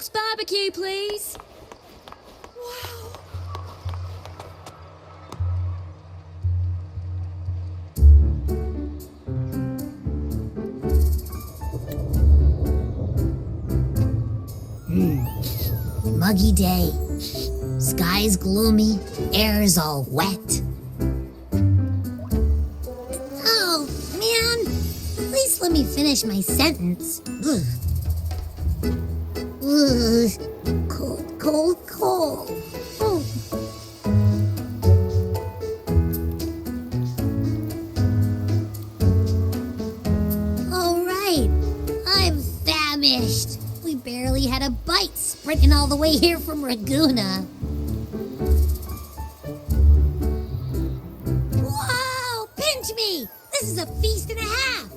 roast barbecue, please. Wow. Muggy day. Sky's gloomy, air's all wet. Oh, man. At least let me finish my sentence. Ugh. Ugh. Cold, cold, cold. Oh. All right. I'm famished. We barely had a bite sprinting all the way here from Raguna. Whoa! Pinch me! This is a feast and a half!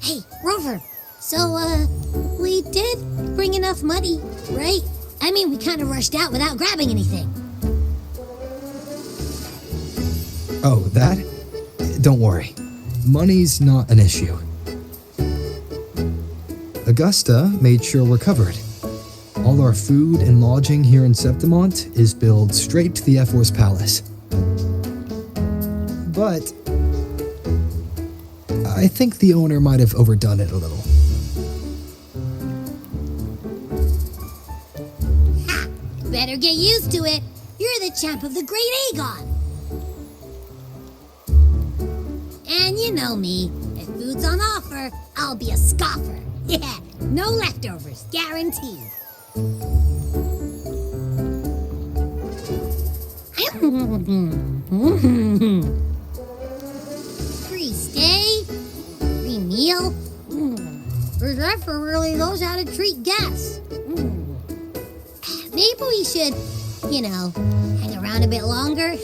Hey, Rover. So, we did bring enough money, right? I mean, we kind of rushed out without grabbing anything. Oh, that? Don't worry. Money's not an issue. Augusta made sure we're covered. All our food and lodging here in Septimont is billed straight to the F-Force Palace. But I think the owner might have overdone it a little. Ha! Better get used to it. You're the champ of the Great Aegon. And you know me, if food's on offer, I'll be a scoffer. Yeah, no leftovers, guaranteed. Free stay, free meal. This effort really knows how to treat guests. Maybe we should, hang around a bit longer.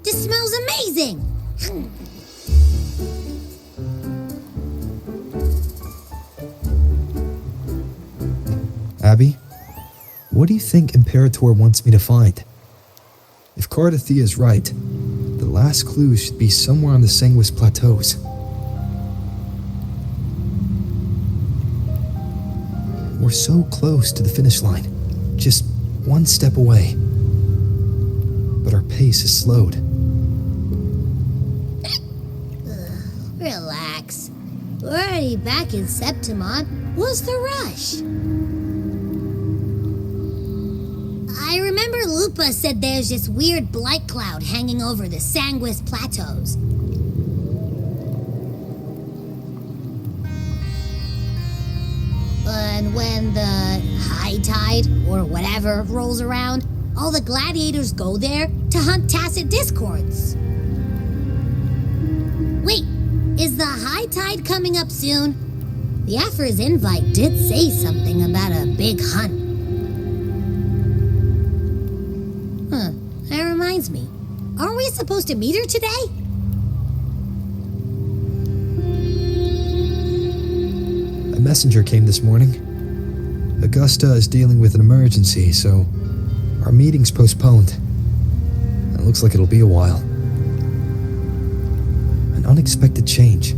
This smells amazing! Abby, what do you think Imperator wants me to find? If Cardathia is right, the last clue should be somewhere on the Sanguis Plateaus. We're so close to the finish line, just one step away. But our pace is slowed. Relax. We're already back in Septimont. What's the rush? I remember Lupa said there's this weird blight cloud hanging over the Sanguis Plateaus. And when the high tide, or whatever, rolls around, all the gladiators go there to hunt tacit discords. Wait, is the high tide coming up soon? The Aphra's invite did say something about a big hunt. Huh, that reminds me. Aren't we supposed to meet her today? A messenger came this morning. Augusta is dealing with an emergency, so our meeting's postponed. It looks like it'll be a while. An unexpected change.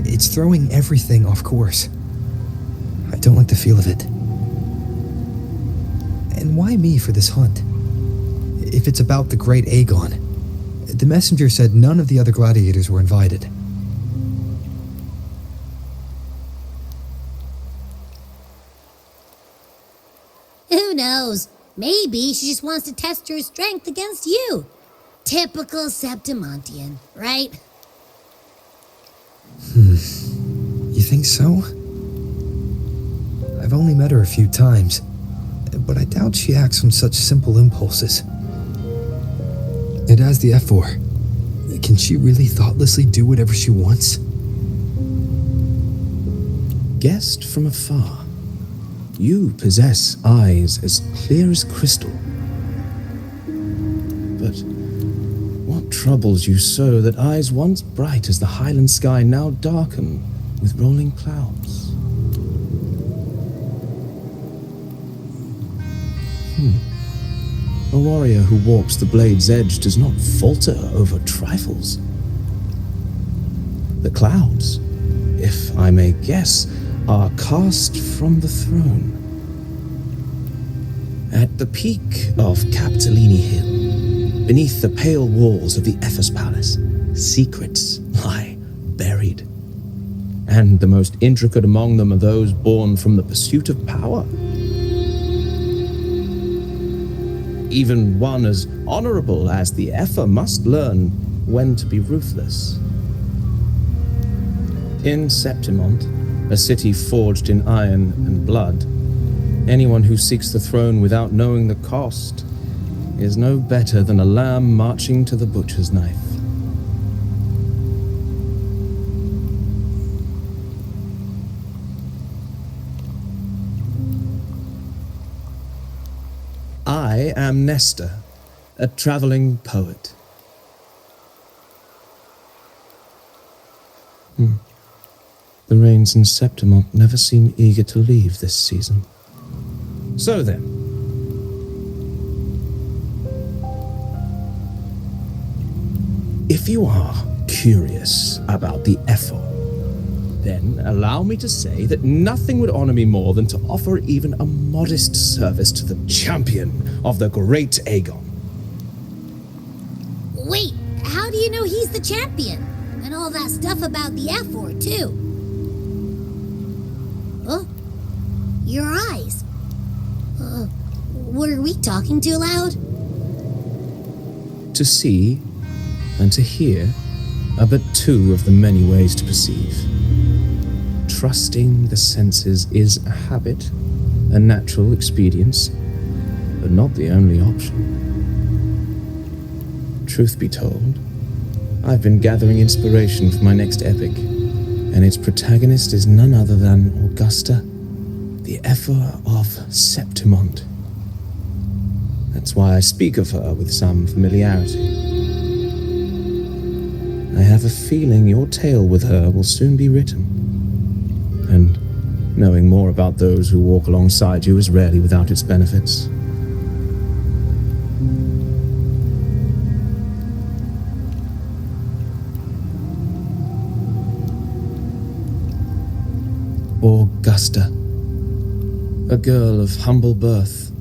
It's throwing everything off course. I don't like the feel of it. And why me for this hunt? If it's about the Great Aegon, the messenger said none of the other gladiators were invited. Who knows? Maybe she just wants to test her strength against you. Typical Septimontian, right? You think so? I've only met her a few times, but I doubt she acts on such simple impulses. And as the F4, can she really thoughtlessly do whatever she wants? Guessed from afar, you possess eyes as clear as crystal. But what troubles you so that eyes once bright as the highland sky now darken with rolling clouds? A warrior who walks the blade's edge does not falter over trifles. The clouds, if I may guess, are cast from the throne. At the peak of Capitolini Hill, beneath the pale walls of the Ephes Palace, secrets lie buried. And the most intricate among them are those born from the pursuit of power. Even one as honorable as the Epher must learn when to be ruthless. In Septimont, a city forged in iron and blood, anyone who seeks the throne without knowing the cost is no better than a lamb marching to the butcher's knife. I am Nestor, a traveling poet. The rains in Septimont never seem eager to leave this season. So then, if you are curious about the Epher, then allow me to say that nothing would honor me more than to offer even a modest service to the champion of the great Aegon. Wait, how do you know he's the champion? And all that stuff about the F4, too? Huh? Your eyes. Were we talking too loud? To see and to hear are but two of the many ways to perceive. Trusting the senses is a habit, a natural expedience, but not the only option. Truth be told, I've been gathering inspiration for my next epic, and its protagonist is none other than Augusta, the Epher of Septimont. That's why I speak of her with some familiarity. I have a feeling your tale with her will soon be written. And knowing more about those who walk alongside you is rarely without its benefits. Augusta, a girl of humble birth,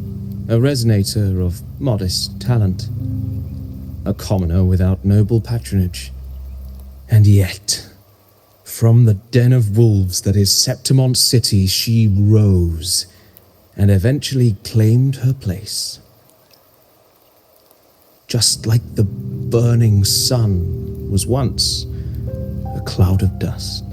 a resonator of modest talent, a commoner without noble patronage, and yet, from the den of wolves that is Septimont City, she rose and eventually claimed her place. Just like the burning sun was once a cloud of dust.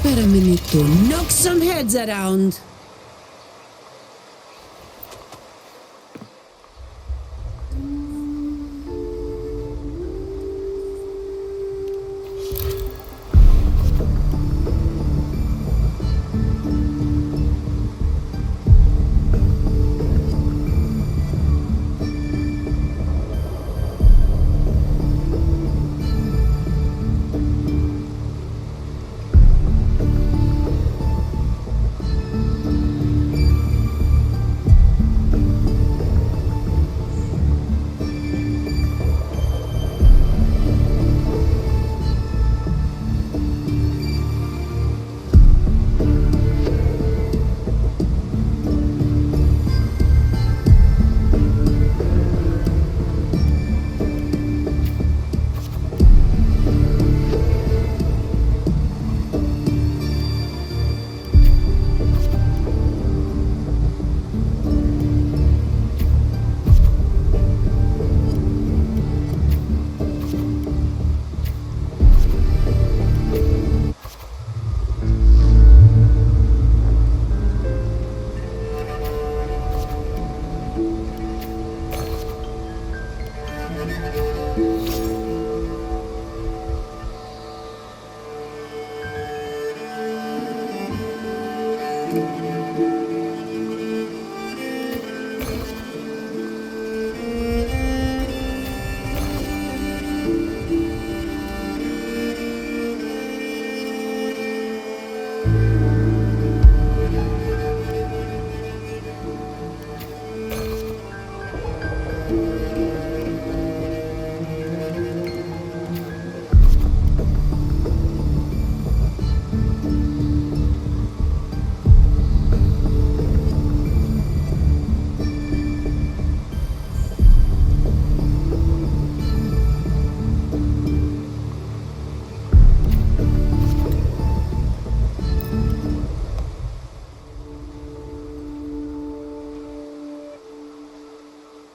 Spare a minute to knock some heads around.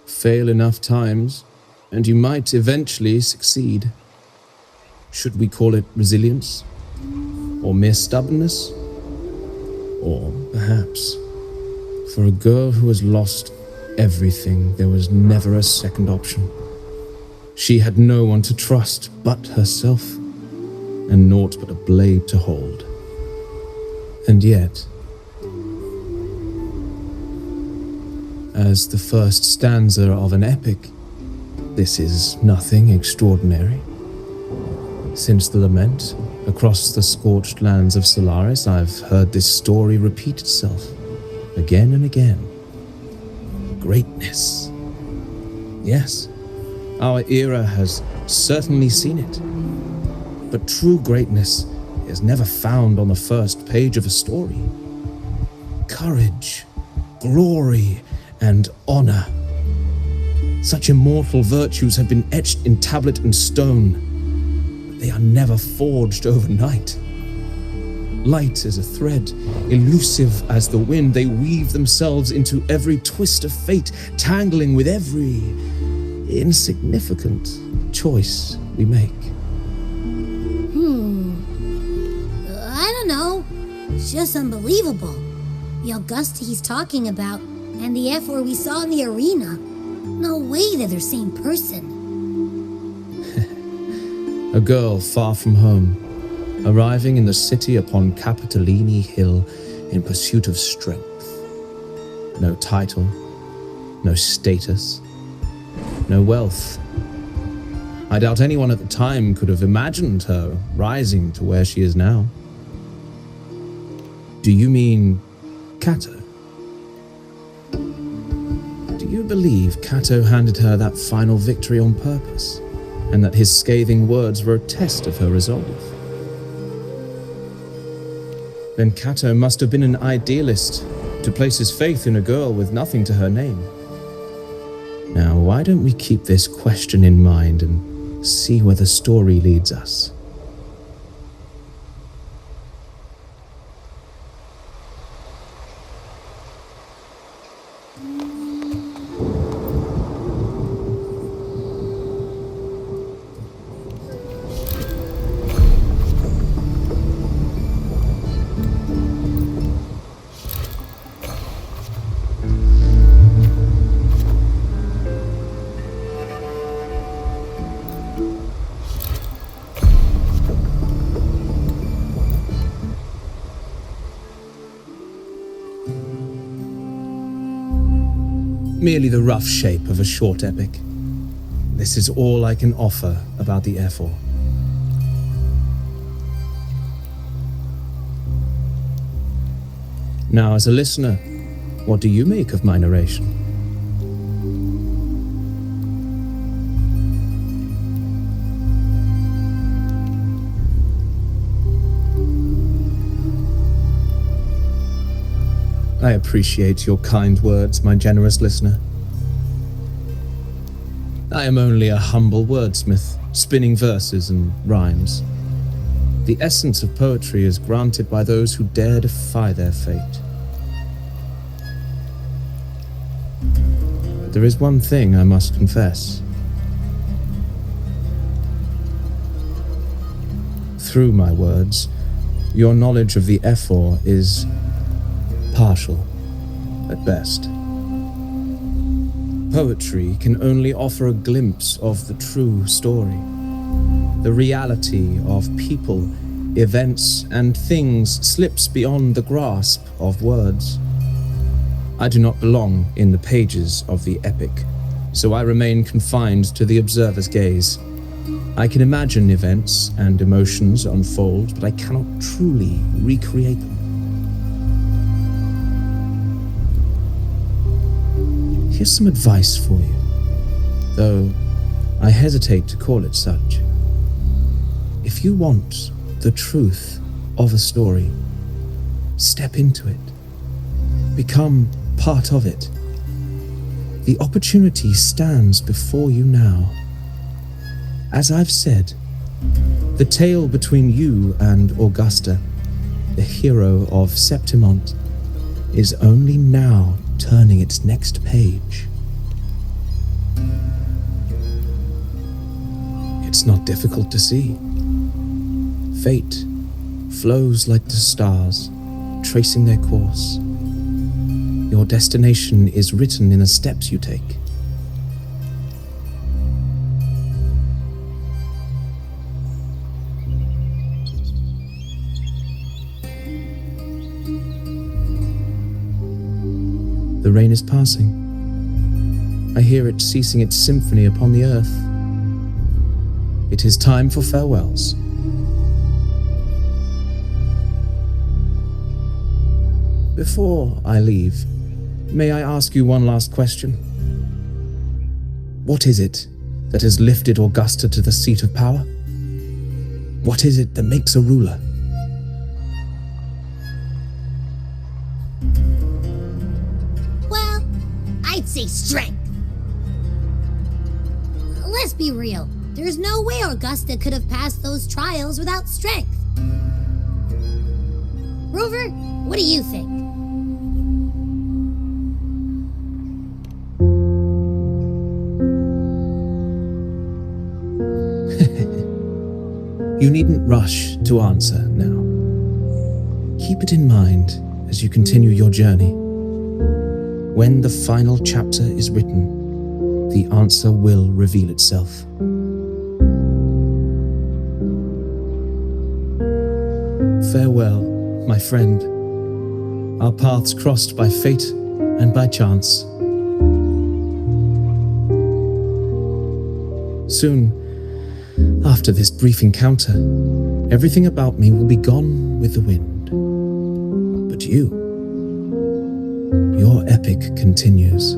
Fail enough times, and you might eventually succeed. Should we call it resilience? Or mere stubbornness? Or perhaps, for a girl who has lost everything, there was never a second option. She had no one to trust but herself, and naught but a blade to hold. And yet, as the first stanza of an epic, this is nothing extraordinary. Since the lament, across the scorched lands of Solaris, I've heard this story repeat itself, again and again. Greatness. Yes, our era has certainly seen it. But true greatness is never found on the first page of a story. Courage, glory, and honor. Such immortal virtues have been etched in tablet and stone, but they are never forged overnight. Light as a thread, elusive as the wind, they weave themselves into every twist of fate, tangling with every insignificant choice we make. I don't know. It's just unbelievable. The Augusta he's talking about, and the F4 we saw in the arena. No way they're the same person. A girl far from home, arriving in the city upon Capitolini Hill in pursuit of strength. No title, no status, no wealth. I doubt anyone at the time could have imagined her rising to where she is now. Do you mean Kato? Do you believe Kato handed her that final victory on purpose, and that his scathing words were a test of her resolve? Then Kato must have been an idealist to place his faith in a girl with nothing to her name. Now, why don't we keep this question in mind and see where the story leads us? merely the rough shape of a short epic. This is all I can offer about the F4. Now, as a listener, what do you make of my narration? I appreciate your kind words, my generous listener. I am only a humble wordsmith, spinning verses and rhymes. The essence of poetry is granted by those who dare defy their fate. But there is one thing I must confess. Through my words, your knowledge of the F4 is partial, at best. Poetry can only offer a glimpse of the true story, the reality of people, events, and things slips beyond the grasp of words. I do not belong in the pages of the epic, so I remain confined to the observer's gaze. I can imagine events and emotions unfold, but I cannot truly recreate them. Here's some advice for you, though I hesitate to call it such. If you want the truth of a story, step into it. Become part of it. The opportunity stands before you now. As I've said, the tale between you and Augusta, the hero of Septimont, is only now turning its next page. It's not difficult to see. Fate flows like the stars, tracing their course. Your destination is written in the steps you take. The rain is passing. I hear it ceasing its symphony upon the earth. It is time for farewells. Before I leave, may I ask you one last question? What is it that has lifted Augusta to the seat of power? What is it that makes a ruler? I'd say strength. Let's be real. There's no way Augusta could have passed those trials without strength. Rover, what do you think? You needn't rush to answer now. Keep it in mind as you continue your journey. When the final chapter is written, the answer will reveal itself. Farewell, my friend. Our paths crossed by fate and by chance. Soon, after this brief encounter, everything about me will be gone with the wind. But your epic continues.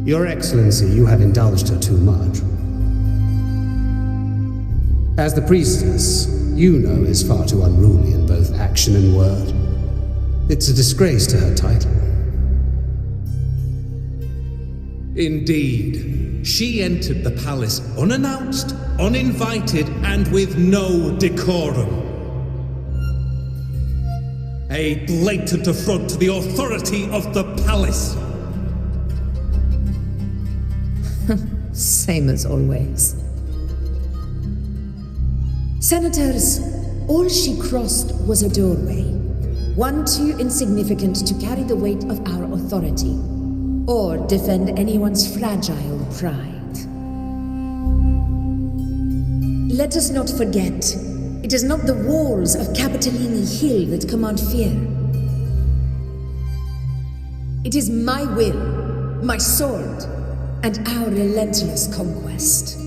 Your Excellency, you have indulged her too much. As the priestess, Juno is far too unruly in both action and word. It's a disgrace to her title. Indeed. She entered the palace unannounced, uninvited, and with no decorum. A blatant affront to the authority of the palace. Same as always. Senators, all she crossed was a doorway. One too insignificant to carry the weight of our authority, or defend anyone's fragile pride. Let us not forget, it is not the walls of Capitolini Hill that command fear. It is my will, my sword, and our relentless conquest.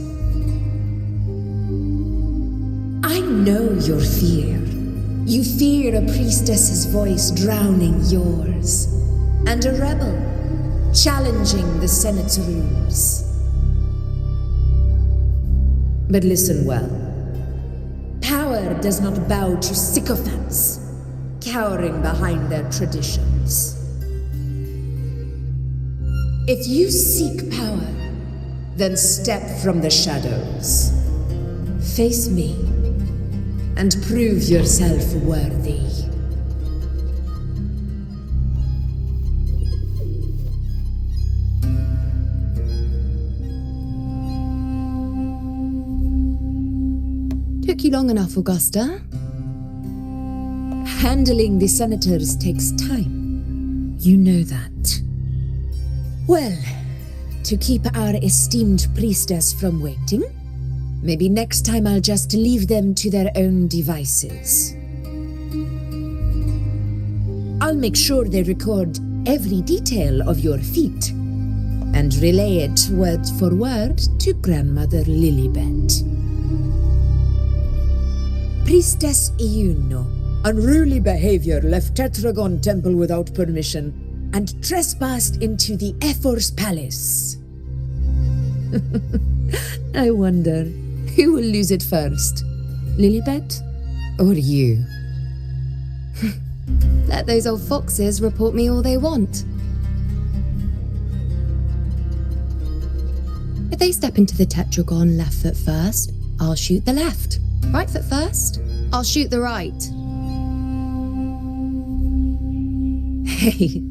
I know your fear. You fear a priestess's voice drowning yours, and a rebel challenging the Senate's rules. But listen well. Power does not bow to sycophants, cowering behind their traditions. If you seek power, then step from the shadows. Face me, and prove yourself worthy. Took you long enough, Augusta. Handling the senators takes time. You know that. Well, to keep our esteemed priestess from waiting, maybe next time I'll just leave them to their own devices. I'll make sure they record every detail of your feat and relay it word for word to Grandmother Lilibet. Priestess Iuno, unruly behavior, left Tetragon Temple without permission and trespassed into the Ephor's palace. I wonder, who will lose it first? Lilibet or you? Let those old foxes report me all they want. If they step into the tetragon left foot first, I'll shoot the left. Right foot first, I'll shoot the right. Hey,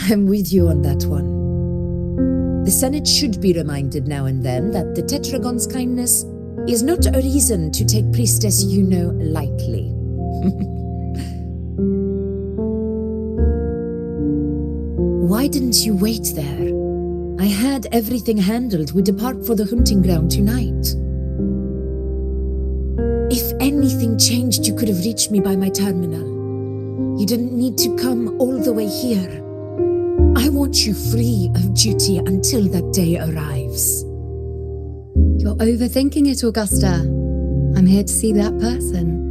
I'm with you on that one. The Senate should be reminded now and then that the Tetragon's kindness is not a reason to take Priestess Yuno lightly. Why didn't you wait there? I had everything handled. We depart for the hunting ground tonight. If anything changed, you could have reached me by my terminal. You didn't need to come all the way here. I want you free of duty until that day arrives. You're overthinking it, Augusta. I'm here to see that person.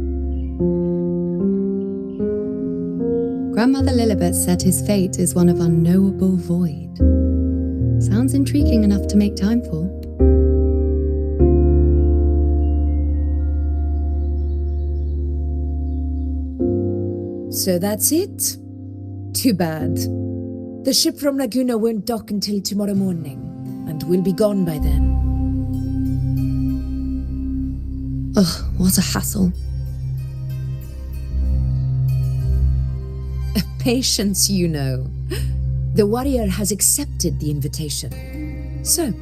Grandmother Lilibet said his fate is one of unknowable void. Sounds intriguing enough to make time for. So that's it? Too bad. The ship from Laguna won't dock until tomorrow morning, and we'll be gone by then. Ugh, what a hassle. Patience, you know. The warrior has accepted the invitation. So,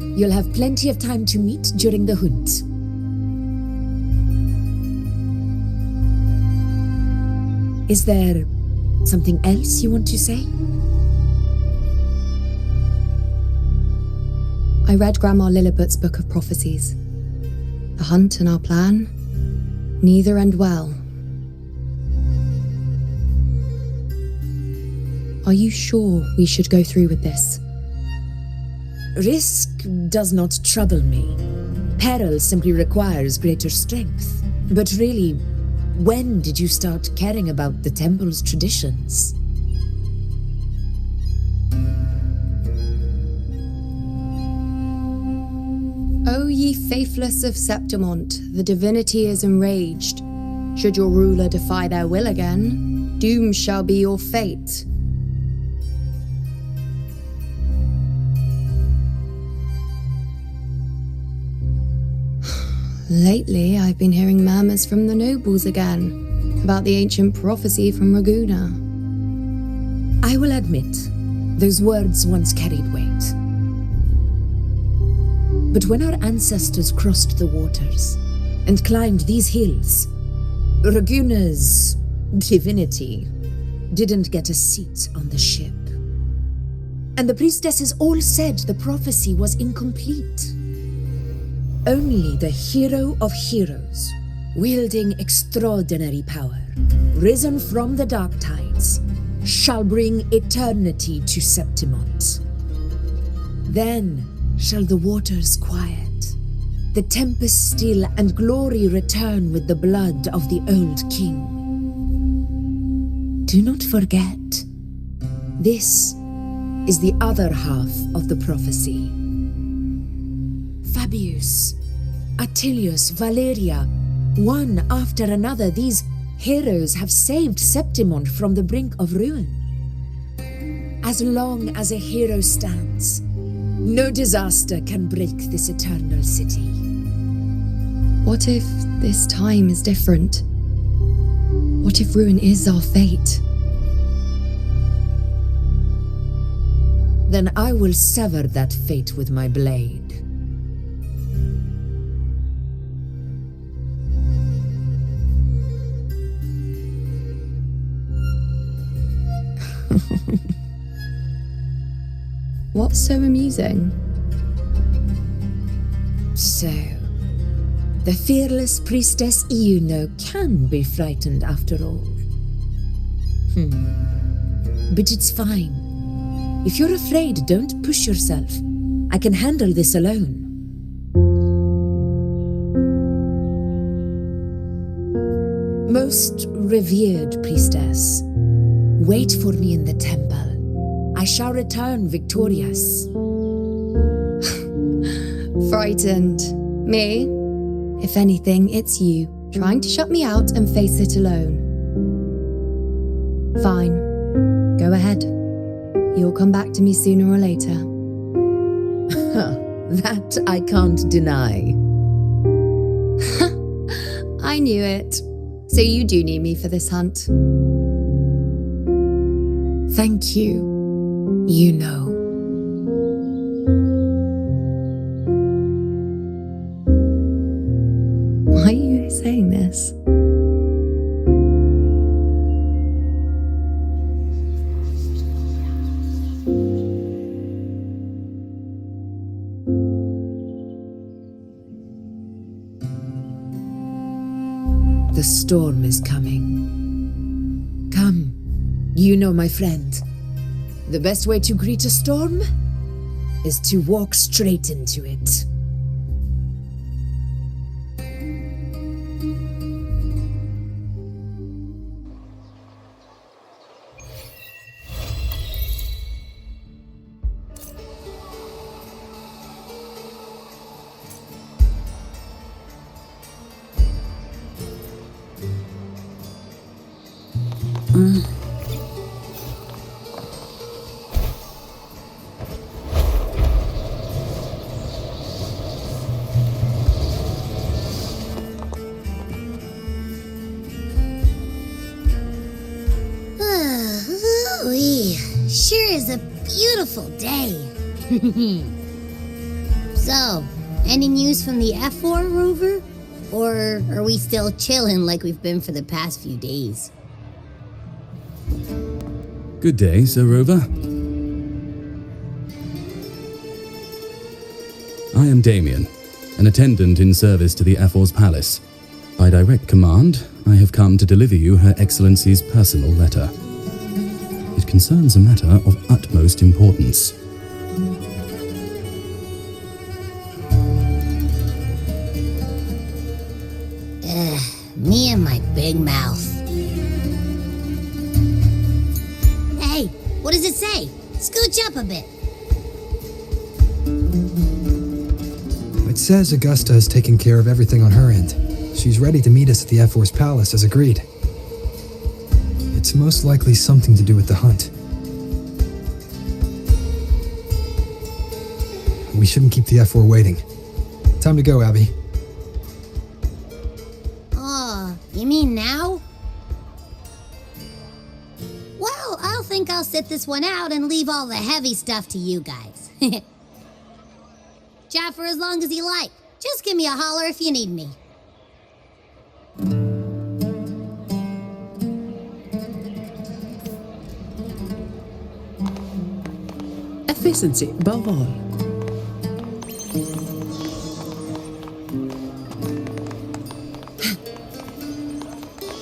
you'll have plenty of time to meet during the hunt. Is there something else you want to say? I read Grandma Lilibet's book of prophecies. The hunt and our plan, neither end well. Are you sure we should go through with this? Risk does not trouble me. Peril simply requires greater strength. But really, when did you start caring about the temple's traditions? O ye faithless of Septimont, the divinity is enraged. Should your ruler defy their will again, doom shall be your fate. Lately, I've been hearing murmurs from the nobles again. about the ancient prophecy from Raguna. I will admit, those words once carried weight. But when our ancestors crossed the waters and climbed these hills, Raguna's divinity didn't get a seat on the ship. And the priestesses all said the prophecy was incomplete. Only the hero of heroes, wielding extraordinary power, risen from the dark tides, shall bring eternity to Septimont. Then shall the waters quiet, the tempest still, and glory return with the blood of the old king. Do not forget, this is the other half of the prophecy. Fabius, Attilius, Valeria, one after another, these heroes have saved Septimont from the brink of ruin. As long as a hero stands, no disaster can break this eternal city. What if this time is different? What if ruin is our fate? Then I will sever that fate with my blade. What's so amusing? So, the fearless priestess Iuno can be frightened after all. But it's fine. If you're afraid, don't push yourself. I can handle this alone. Most revered priestess, wait for me in the temple. I shall return victorious. Frightened. Me? If anything, it's you, trying to shut me out and face it alone. Fine. Go ahead. You'll come back to me sooner or later. That I can't deny. I knew it. So you do need me for this hunt. Thank you. You know. Why are you saying this? The storm is coming. Come, you know, my friend. The best way to greet a storm is to walk straight into it. Sure is a beautiful day. So, any news from the F4 rover? Or are we still chilling like we've been for the past few days? Good day, Sir Rover. I am Damien, an attendant in service to the F4's palace. By direct command, I have come to deliver you Her Excellency's personal letter. It concerns a matter of utmost importance. Me and my big mouth. Hey, what does it say? Scooch up a bit. It says Augusta has taken care of everything on her end. She's ready to meet us at the F4's palace as agreed. It's most likely something to do with the hunt. We shouldn't keep the F4 waiting. Time to go, Abby. Oh, you mean now? think I'll sit this one out and leave all the heavy stuff to you guys. Chat for as long as you like. Just give me a holler if you need me. Efficiency above all.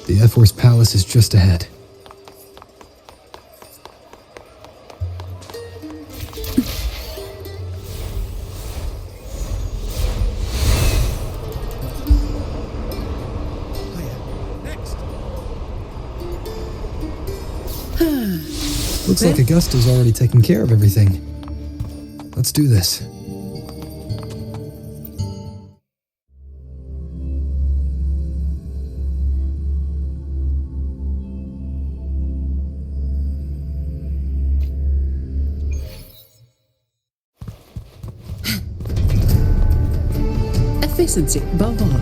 The F-Force Palace is just ahead. Looks like Augusta's already taken care of everything. Let's do this. Efficiency above all.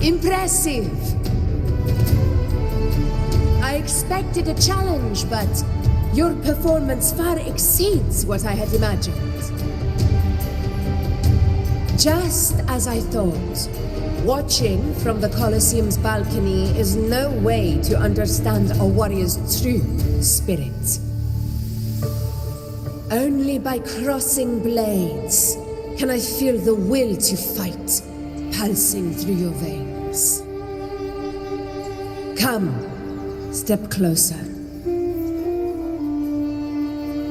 Impressive! I expected a challenge, but your performance far exceeds what I had imagined. Just as I thought, watching from the Colosseum's balcony is no way to understand a warrior's true spirit. Only by crossing blades can I feel the will to fight pulsing through your veins. Come, step closer.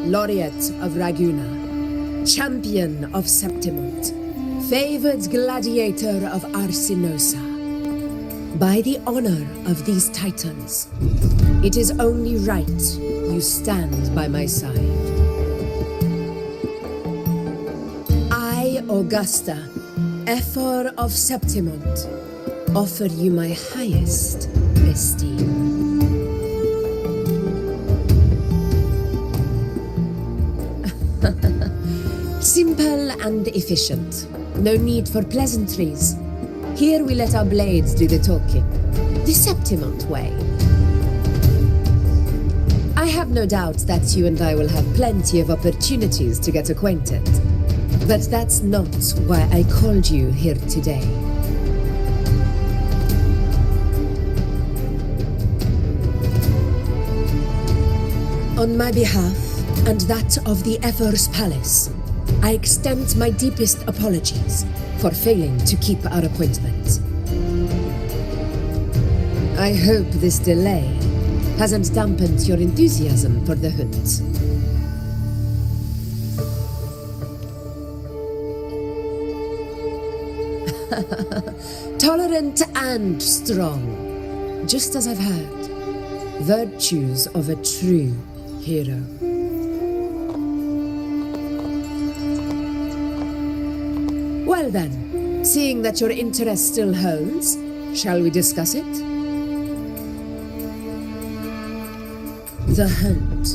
Laureate of Raguna, champion of Septimont, favored gladiator of Arsinosa. By the honor of these titans, it is only right you stand by my side. I, Augusta, Ephor of Septimont, offer you my highest esteem. Simple and efficient. No need for pleasantries. Here we let our blades do the talking. The Septimont way. I have no doubt that you and I will have plenty of opportunities to get acquainted. But that's not why I called you here today. On my behalf, and that of the Ephor's Palace, I extend my deepest apologies for failing to keep our appointment. I hope this delay hasn't dampened your enthusiasm for the hunt. Tolerant and strong, just as I've heard. Virtues of a true hero. Well then, seeing that your interest still holds, shall we discuss it? The hunt,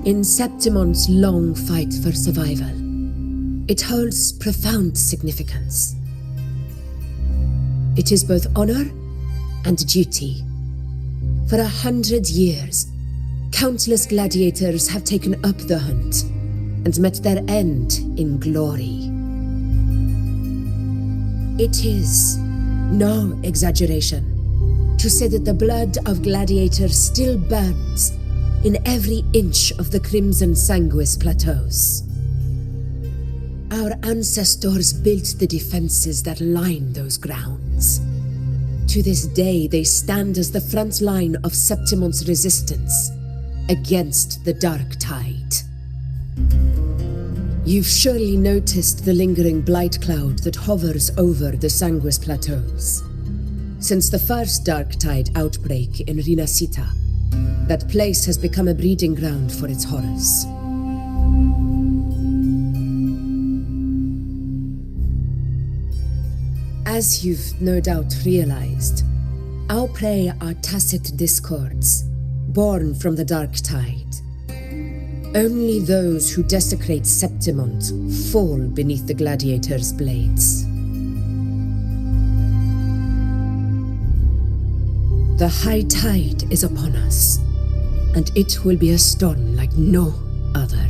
in Septimon's long fight for survival, it holds profound significance. It is both honor and duty. For 100 years, countless gladiators have taken up the hunt and met their end in glory. It is no exaggeration to say that the blood of gladiators still burns in every inch of the Crimson Sanguis plateaus. Our ancestors built the defenses that line those grounds. To this day, they stand as the front line of Septimon's resistance against the Dark Tide. You've surely noticed the lingering blight cloud that hovers over the Sanguis plateaus. Since the first Dark Tide outbreak in Rinasita, that place has become a breeding ground for its horrors. As you've no doubt realized, our prey are tacit discords, born from the Dark Tide. Only those who desecrate Septimont fall beneath the gladiators' blades. The high tide is upon us, and it will be a storm like no other.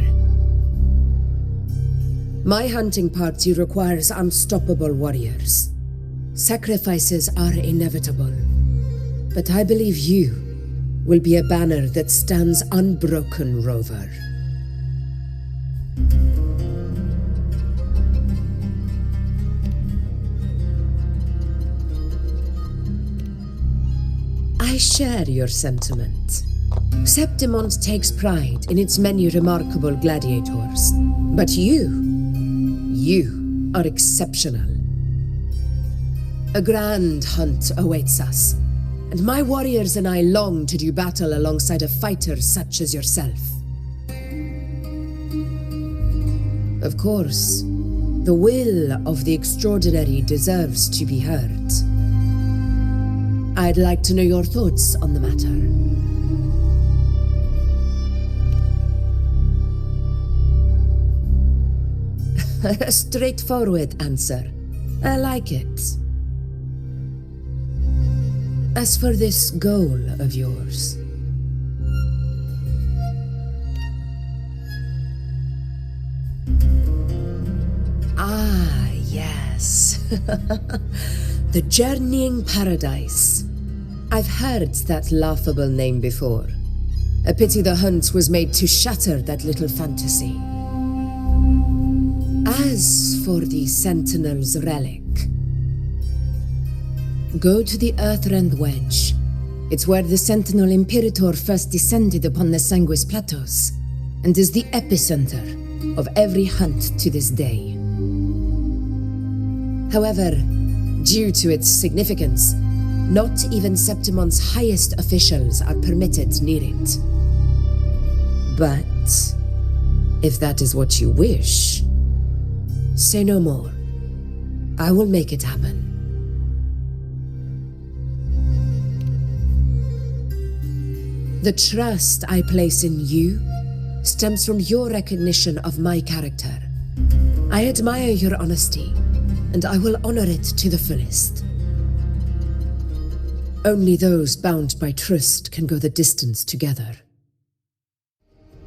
My hunting party requires unstoppable warriors. Sacrifices are inevitable, but I believe you will be a banner that stands unbroken, Rover. I share your sentiment. Septimont takes pride in its many remarkable gladiators, but you are exceptional. A grand hunt awaits us, and my warriors and I long to do battle alongside a fighter such as yourself. Of course, the will of the extraordinary deserves to be heard. I'd like to know your thoughts on the matter. A straightforward answer. I like it. As for this goal of yours, yes. The Journeying Paradise. I've heard that laughable name before. A pity the hunt was made to shatter that little fantasy. As for the Sentinel's relic, go to the Earthrend Wedge. It's where the Sentinel Imperator first descended upon the Sanguis Plateaus, and is the epicenter of every hunt to this day. However, due to its significance, not even Septimon's highest officials are permitted near it. But if that is what you wish, say no more. I will make it happen. The trust I place in you stems from your recognition of my character. I admire your honesty, and I will honor it to the fullest. Only those bound by trust can go the distance together.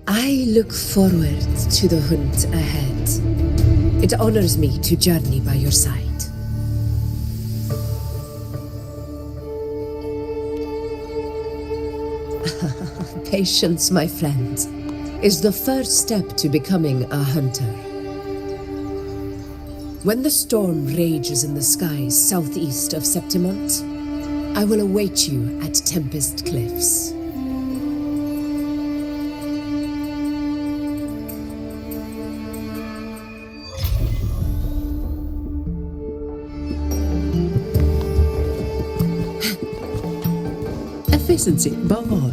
I look forward to the hunt ahead. It honors me to journey by your side. Patience, my friend, is the first step to becoming a hunter. When the storm rages in the skies southeast of Septimont, I will await you at Tempest Cliffs. Efficiency above all.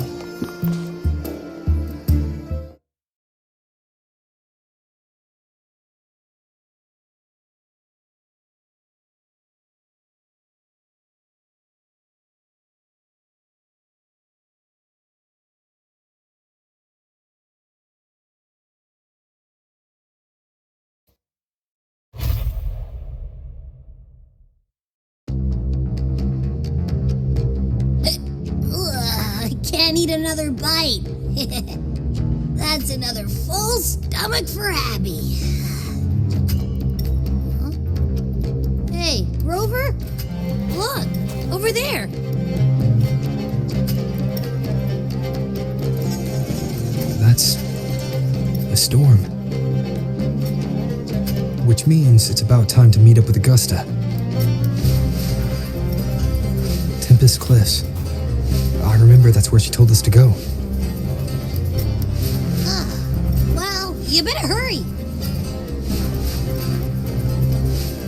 can't eat another bite. That's another full stomach for Abby. Huh? Hey, Rover? Look, over there. That's a storm. Which means it's about time to meet up with Augusta. Tempest Cliffs. I remember that's where she told us to go. Well, you better hurry.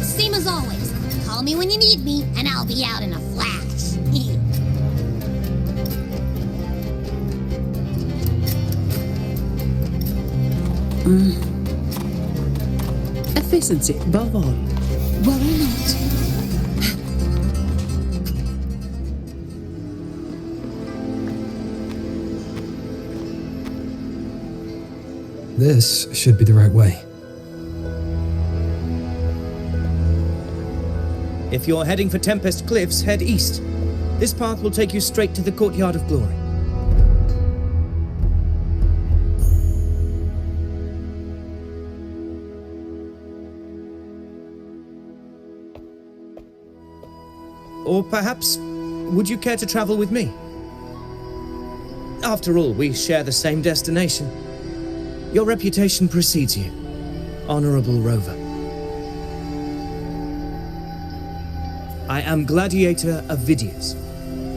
Same as always. Call me when you need me, and I'll be out in a flash. Efficiency above all. Worry not. This should be the right way. If you're heading for Tempest Cliffs, head east. This path will take you straight to the Courtyard of Glory. Or perhaps, would you care to travel with me? After all, we share the same destination. Your reputation precedes you, Honorable Rover. I am Gladiator Avidius,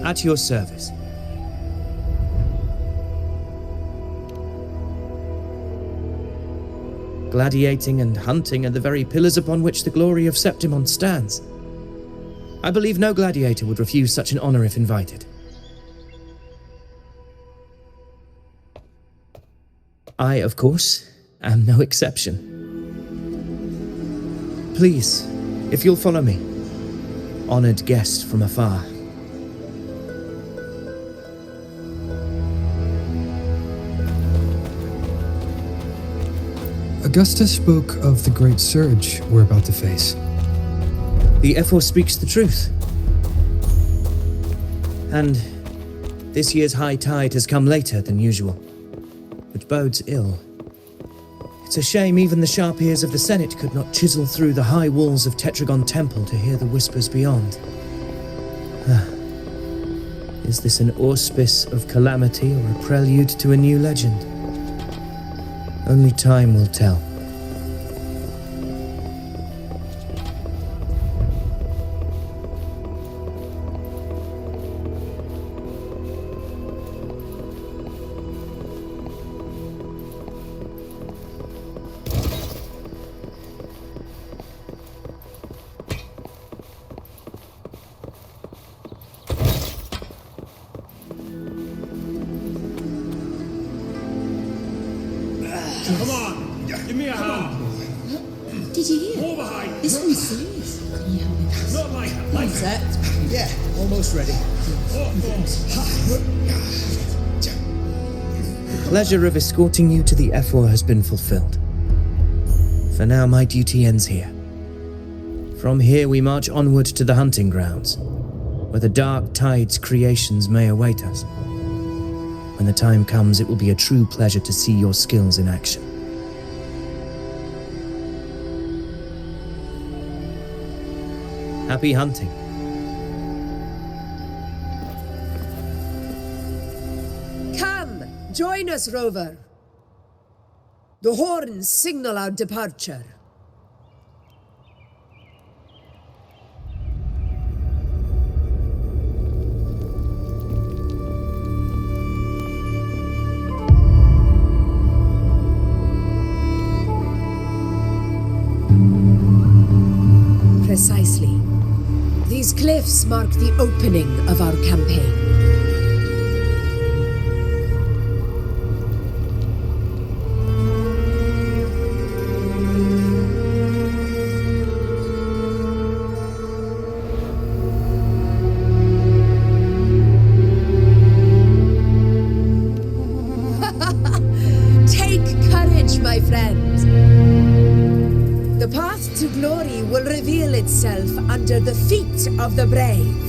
at your service. Gladiating and hunting are the very pillars upon which the glory of Septimon stands. I believe no gladiator would refuse such an honor if invited. I, of course, am no exception. Please, if you'll follow me, honored guest from afar. Augusta spoke of the great surge we're about to face. The Ephor speaks the truth. And this year's high tide has come later than usual, which bodes ill. It's a shame even the sharp ears of the Senate could not chisel through the high walls of Tetragon Temple to hear the whispers beyond. Is this an auspice of calamity or a prelude to a new legend? Only time will tell. Come on, give me a hand. Did you hear? More behind. This one's serious. Not like that. Set. Yeah, almost ready. The pleasure of escorting you to the Ephor has been fulfilled. For now, my duty ends here. From here, we march onward to the hunting grounds, where the dark tide's creations may await us. When the time comes, it will be a true pleasure to see your skills in action. Happy hunting. Come, join us, Rover. The horns signal our departure. Precisely. These cliffs mark the opening of our campaign. Take courage, my friend. The path to glory will reveal itself under the feet of the brave.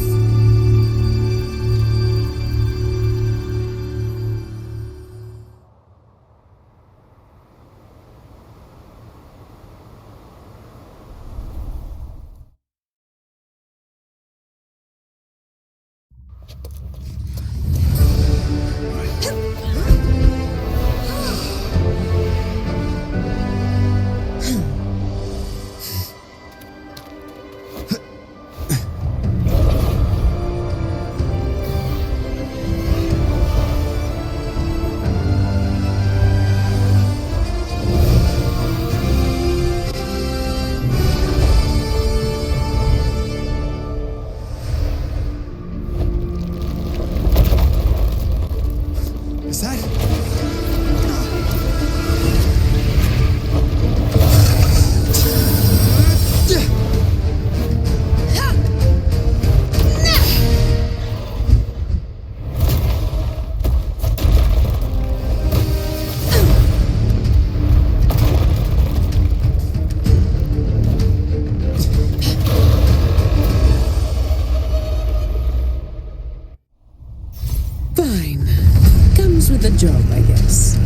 the job, I guess.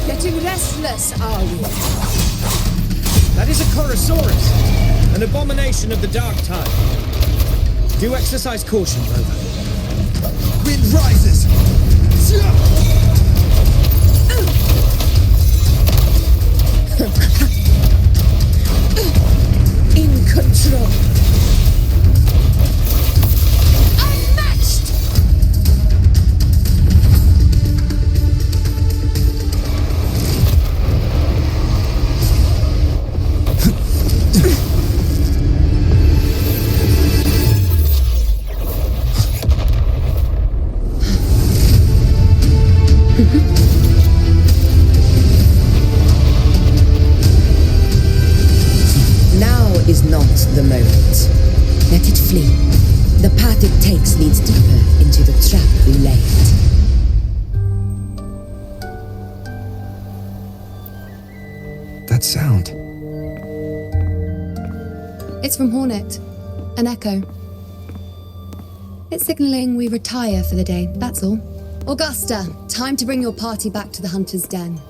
Getting restless, are we? That is a Chorosaurus, an abomination of the dark tide. Do exercise caution, Rover. Wind rises! In control. Unmatched! Now is not the moment. Let it flee. The path it takes leads deeper into the trap we laid. That sound. It's from Hornet. An echo. It's signaling we retire for the day, that's all. Augusta, time to bring your party back to the Hunter's Den.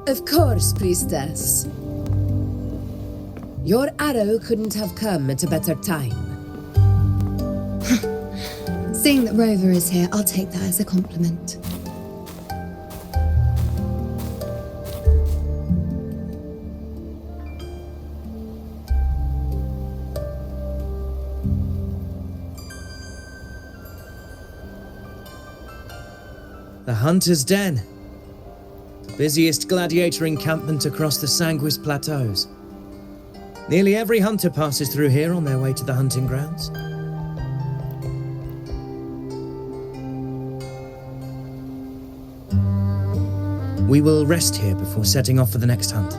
Of course, priestess. Your arrow couldn't have come at a better time. Seeing that Rover is here, I'll take that as a compliment. The Hunter's Den. The busiest gladiator encampment across the Sanguis Plateaus. Nearly every hunter passes through here on their way to the hunting grounds. We will rest here before setting off for the next hunt.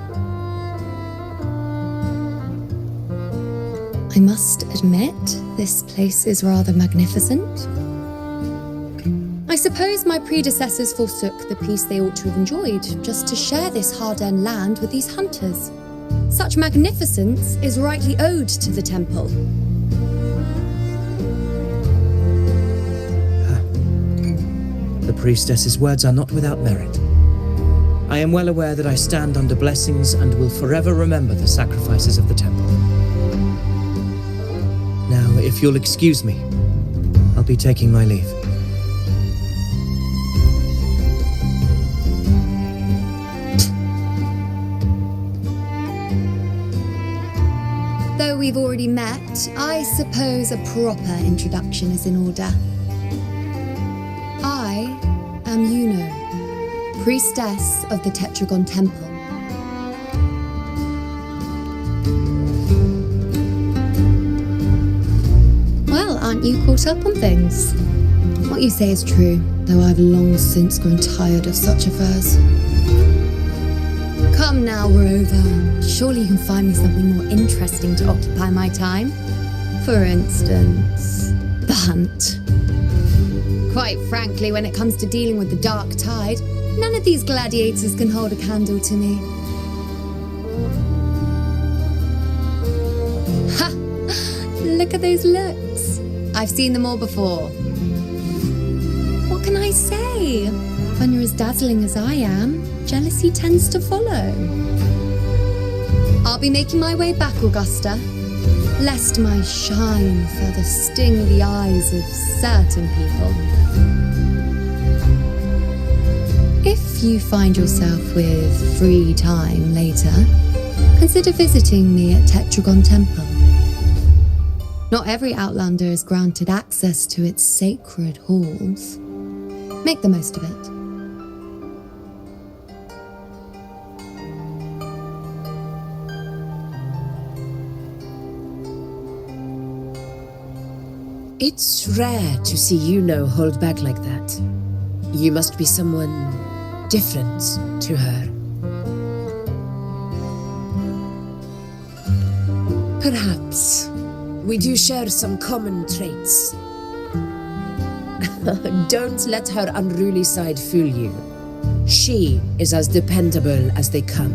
I must admit, this place is rather magnificent. I suppose my predecessors forsook the peace they ought to have enjoyed just to share this hard-earned land with these hunters. Such magnificence is rightly owed to the temple. The priestess's words are not without merit. I am well aware that I stand under blessings and will forever remember the sacrifices of the temple. Now, if you'll excuse me, I'll be taking my leave. Though we've already met, I suppose a proper introduction is in order. I am Yuno, priestess of the Tetragon Temple. Well, aren't you caught up on things? What you say is true, though I've long since grown tired of such affairs. Come now, Rover. Surely you can find me something more interesting to occupy my time. For instance, the hunt. Quite frankly, when it comes to dealing with the dark tide, none of these gladiators can hold a candle to me. Ha! Look at those looks. I've seen them all before. What can I say? When you're as dazzling as I am, jealousy tends to follow. I'll be making my way back, Augusta, lest my shine further sting the eyes of certain people. If you find yourself with free time later, consider visiting me at Tetragon Temple. Not every Outlander is granted access to its sacred halls. Make the most of it. It's rare to see Yuno hold back like that. You must be someone different to her. Perhaps we do share some common traits. Don't let her unruly side fool you. She is as dependable as they come.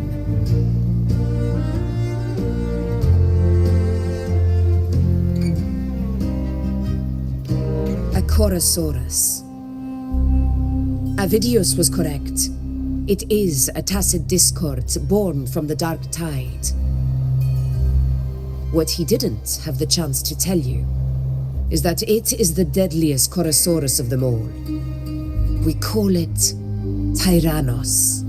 A Chorosaurus. Avidius was correct. It is a tacit discord born from the Dark Tide. What he didn't have the chance to tell you is that it is the deadliest Chorosaurus of them all. We call it Tyrannos,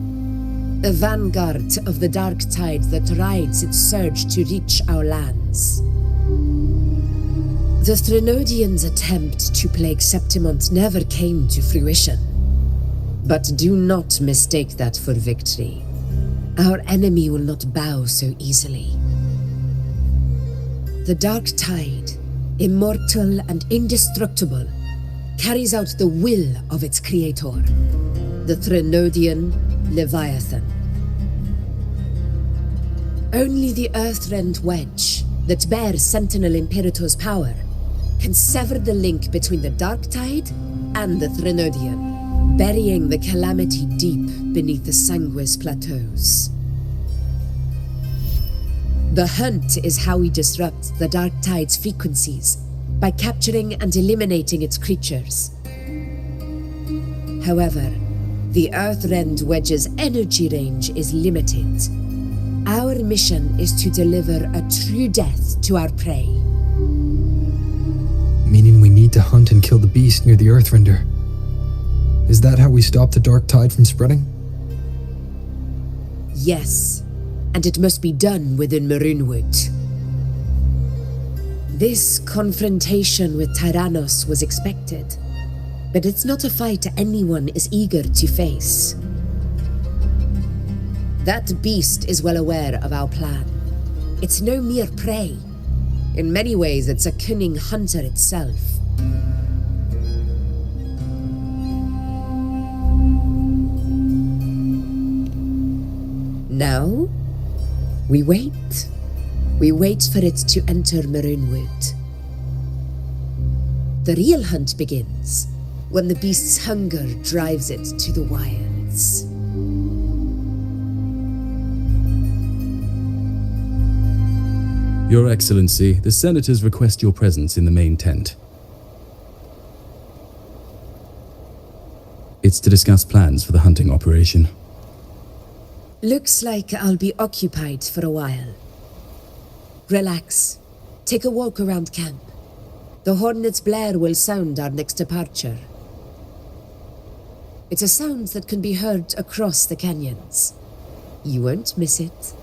a vanguard of the Dark Tide that rides its surge to reach our lands. The Threnodians' attempt to plague Septimont never came to fruition. But do not mistake that for victory. Our enemy will not bow so easily. The Dark Tide, immortal and indestructible, carries out the will of its creator, the Threnodian Leviathan. Only the Earthrend Wedge, that bears Sentinel Imperator's power, can sever the link between the Dark Tide and the Threnodian, burying the calamity deep beneath the Sanguis plateaus. The hunt is how we disrupt the Dark Tide's frequencies, by capturing and eliminating its creatures. However, the Earthrend Wedge's energy range is limited. Our mission is to deliver a true death to our prey. Meaning we need to hunt and kill the beast near the Earthrender. Is that how we stop the Dark Tide from spreading? Yes, and it must be done within Maroonwood. This confrontation with Tyrannos was expected, but it's not a fight anyone is eager to face. That beast is well aware of our plan. It's no mere prey. In many ways, it's a cunning hunter itself. Now, we wait. We wait for it to enter Maroonwood. The real hunt begins when the beast's hunger drives it to the wilds. Your Excellency, the Senators request your presence in the main tent. It's to discuss plans for the hunting operation. Looks like I'll be occupied for a while. Relax. Take a walk around camp. The hornet's blare will sound our next departure. It's a sound that can be heard across the canyons. You won't miss it.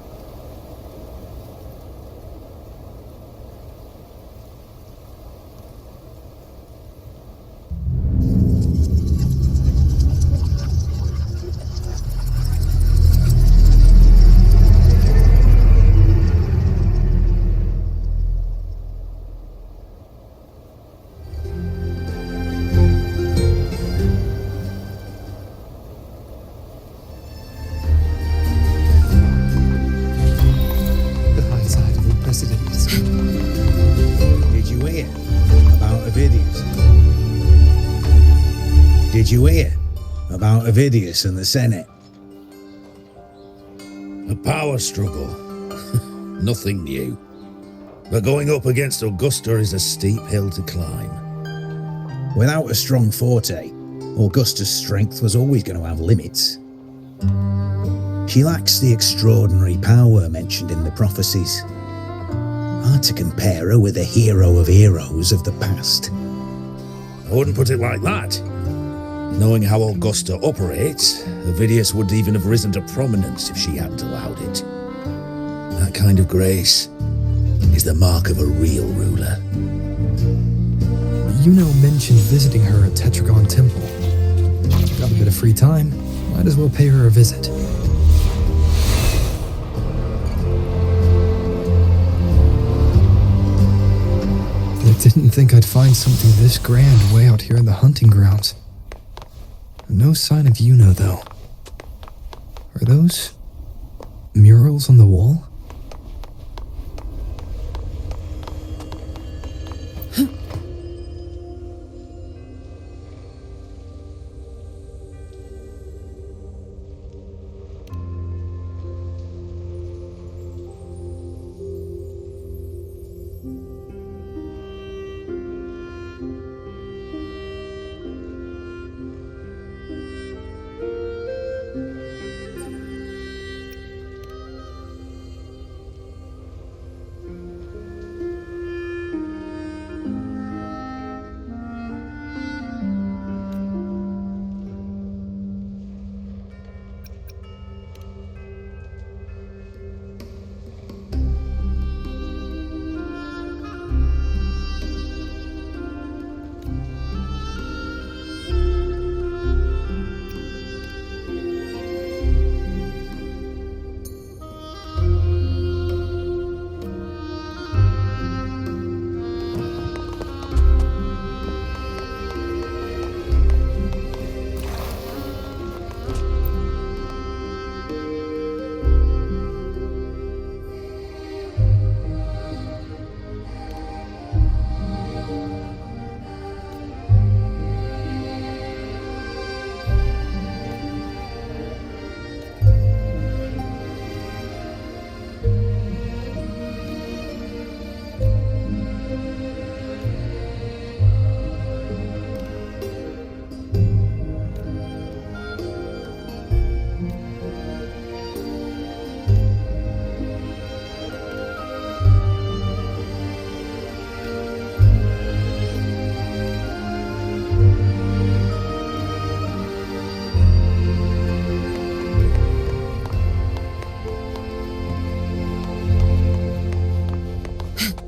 Did you hear about Avidius and the Senate? A power struggle. Nothing new. But going up against Augusta is a steep hill to climb. Without a strong forte, Augusta's strength was always going to have limits. She lacks the extraordinary power mentioned in the prophecies. Hard to compare her with a hero of heroes of the past. I wouldn't put it like that. Knowing how Augusta operates, Avidius would even have risen to prominence if she hadn't allowed it. That kind of grace is the mark of a real ruler. Yuno mentioned visiting her at Tetragon Temple. Got a bit of free time, might as well pay her a visit. I didn't think I'd find something this grand way out here in the hunting grounds. No sign of Yuno, though. Are those murals on the wall?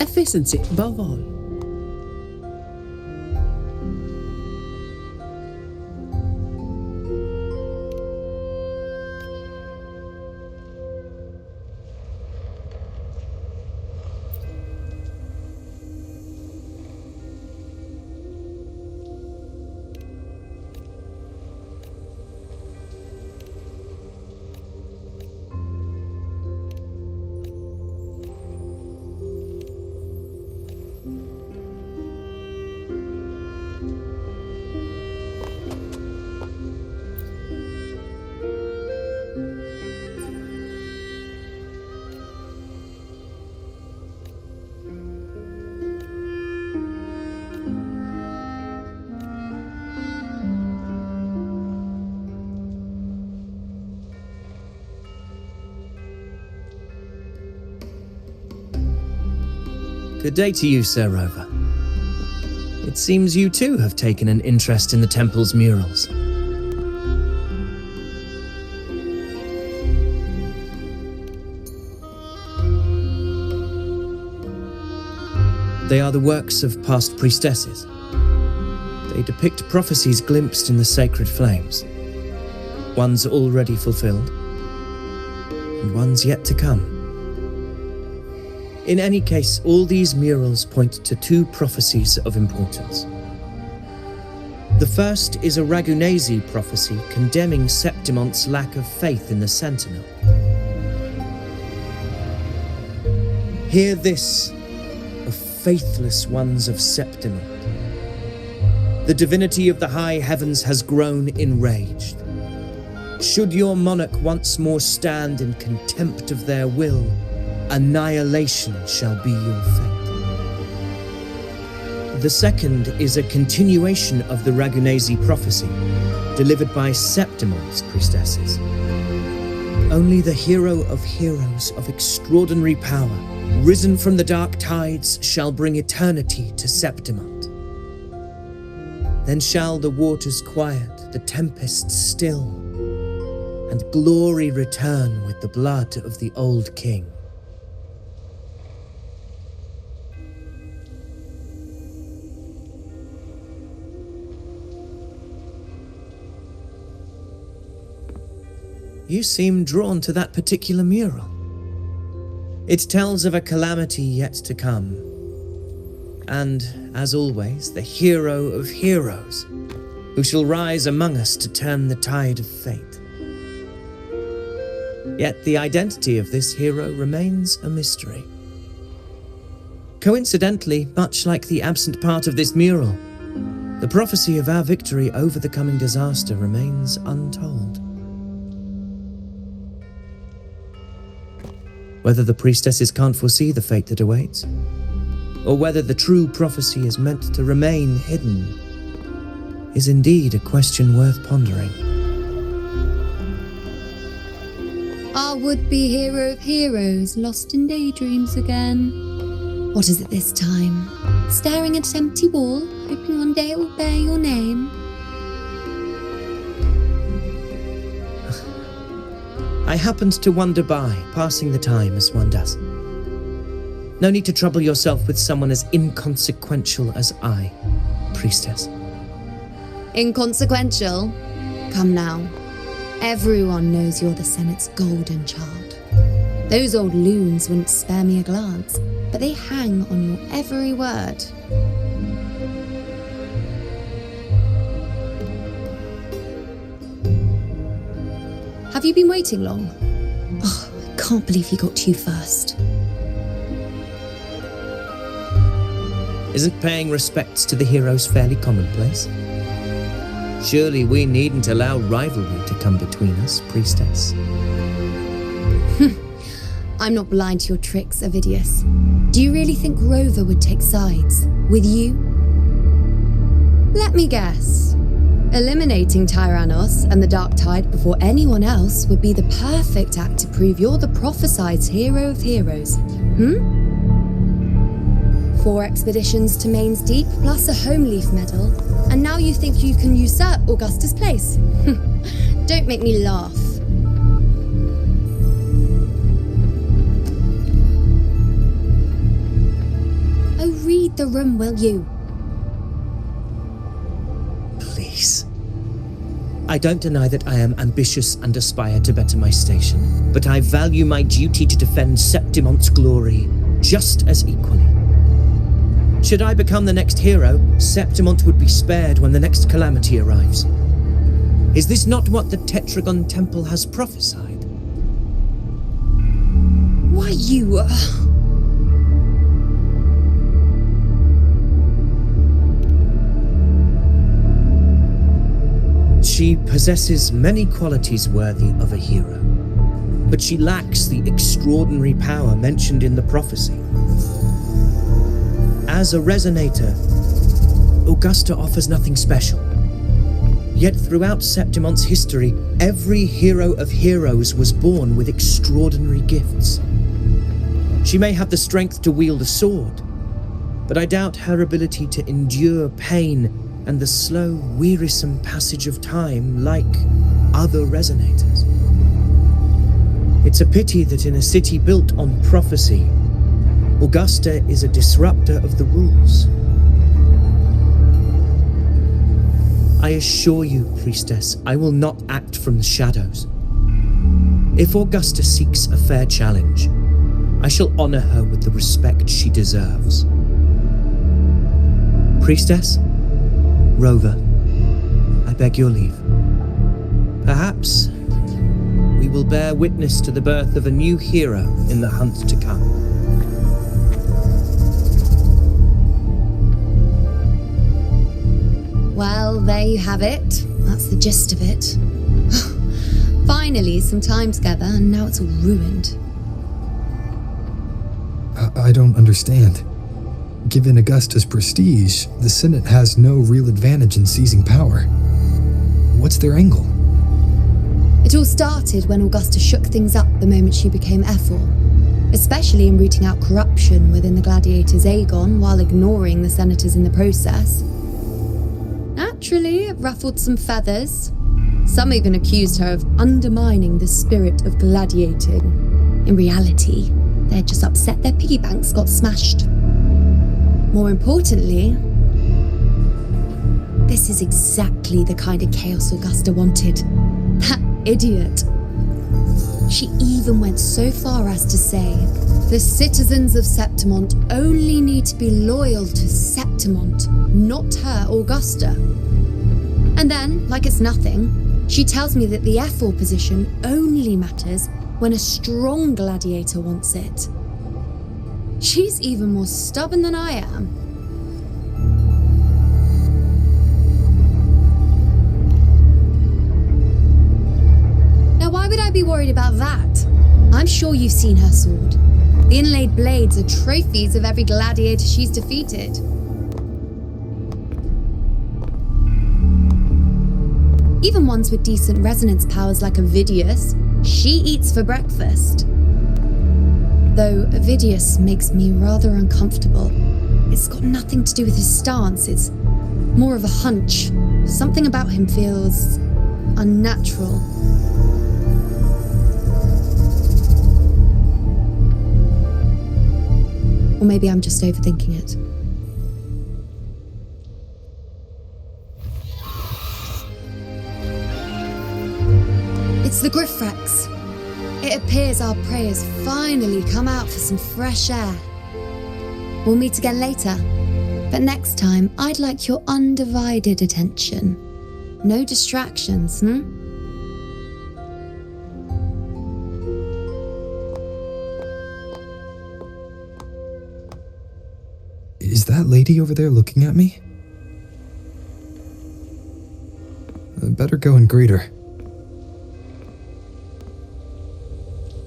Efficiency above all. Good day to you, Sir Rover. It seems you too have taken an interest in the temple's murals. They are the works of past priestesses. They depict prophecies glimpsed in the sacred flames. Ones already fulfilled, and ones yet to come. In any case, all these murals point to two prophecies of importance. The first is a Ragunasi prophecy condemning Septimonte's lack of faith in the Sentinel. Hear this, O faithless ones of Septimont. The divinity of the high heavens has grown enraged. Should your monarch once more stand in contempt of their will, annihilation shall be your fate. The second is a continuation of the Ragunasi prophecy, delivered by Septimonte's priestesses. Only the hero of heroes of extraordinary power, risen from the dark tides, shall bring eternity to Septimont. Then shall the waters quiet, the tempest still, and glory return with the blood of the old king. You seem drawn to that particular mural. It tells of a calamity yet to come. And, as always, the hero of heroes, who shall rise among us to turn the tide of fate. Yet the identity of this hero remains a mystery. Coincidentally, much like the absent part of this mural, the prophecy of our victory over the coming disaster remains untold. Whether the priestesses can't foresee the fate that awaits, or whether the true prophecy is meant to remain hidden, is indeed a question worth pondering. Our would-be hero of heroes, lost in daydreams again. What is it this time? Staring at an empty wall, hoping one day it will bear your name? I happened to wander by, passing the time as one does. No need to trouble yourself with someone as inconsequential as I, priestess. Inconsequential? Come now. Everyone knows you're the Senate's golden child. Those old loons wouldn't spare me a glance, but they hang on your every word. Have you been waiting long? Oh, I can't believe he got to you first. Isn't paying respects to the heroes fairly commonplace? Surely we needn't allow rivalry to come between us, priestess. I'm not blind to your tricks, Avidius. Do you really think Rover would take sides with you? Let me guess. Eliminating Tyrannos and the Dark Tide before anyone else would be the perfect act to prove you're the prophesied hero of heroes. 4 expeditions to Main's Deep, plus a Home Leaf medal, and now you think you can usurp Augustus' place? Don't make me laugh. Oh, read the room, will you? Please. I don't deny that I am ambitious and aspire to better my station, but I value my duty to defend Septimont's glory just as equally. Should I become the next hero, Septimont would be spared when the next calamity arrives. Is this not what the Tetragon Temple has prophesied? Why, you... She possesses many qualities worthy of a hero, but she lacks the extraordinary power mentioned in the prophecy. As a resonator, Augusta offers nothing special. Yet throughout Septimont's history, every hero of heroes was born with extraordinary gifts. She may have the strength to wield a sword, but I doubt her ability to endure pain and the slow, wearisome passage of time like other resonators. It's a pity that in a city built on prophecy, Augusta is a disruptor of the rules. I assure you, Priestess, I will not act from the shadows. If Augusta seeks a fair challenge, I shall honor her with the respect she deserves. Priestess? Rover, I beg your leave. Perhaps we will bear witness to the birth of a new hero in the hunt to come. Well, there you have it. That's the gist of it. Finally, some time together, and now it's all ruined. I don't understand. Given Augusta's prestige, the Senate has no real advantage in seizing power. What's their angle? It all started when Augusta shook things up the moment she became Ephor, especially in rooting out corruption within the gladiators Aegon while ignoring the senators in the process. Naturally, it ruffled some feathers. Some even accused her of undermining the spirit of gladiating. In reality, they're just upset their piggy banks got smashed. More importantly, this is exactly the kind of chaos Augusta wanted. That idiot. She even went so far as to say, the citizens of Septimont only need to be loyal to Septimont, not her, Augusta. And then, like it's nothing, she tells me that the Ephor position only matters when a strong gladiator wants it. She's even more stubborn than I am. Now, why would I be worried about that? I'm sure you've seen her sword. The inlaid blades are trophies of every gladiator she's defeated. Even ones with decent resonance powers like Avidius, she eats for breakfast. Though Avidius makes me rather uncomfortable. It's got nothing to do with his stance, it's more of a hunch. Something about him feels unnatural. Or maybe I'm just overthinking it. It's the Griffrex. It appears our prey has finally come out for some fresh air. We'll meet again later, but next time I'd like your undivided attention. No distractions, Is that lady over there looking at me? I'd better go and greet her.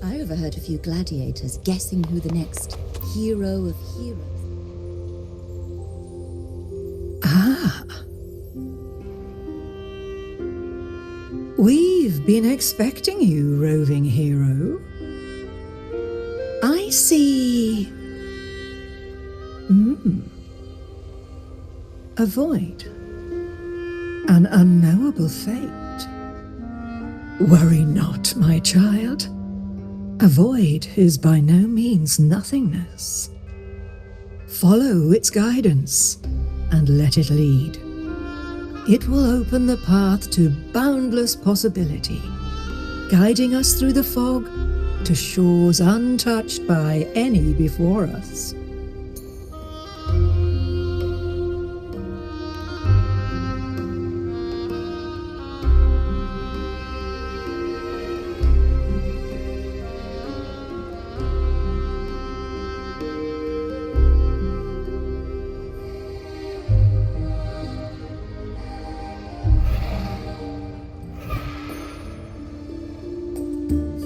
I overheard a few gladiators guessing who the next hero of heroes. Ah. We've been expecting you, roving hero. I see... A void. An unknowable fate. Worry not, my child. A void is by no means nothingness. Follow its guidance and let it lead. It will open the path to boundless possibility, guiding us through the fog to shores untouched by any before us.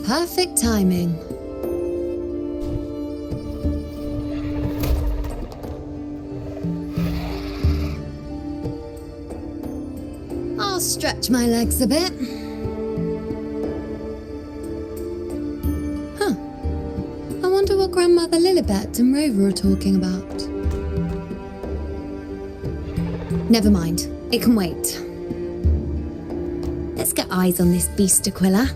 Perfect timing. I'll stretch my legs a bit. Huh. I wonder what Grandmother Lilibet and Rover are talking about. Never mind. It can wait. Let's get eyes on this beast, Aquila.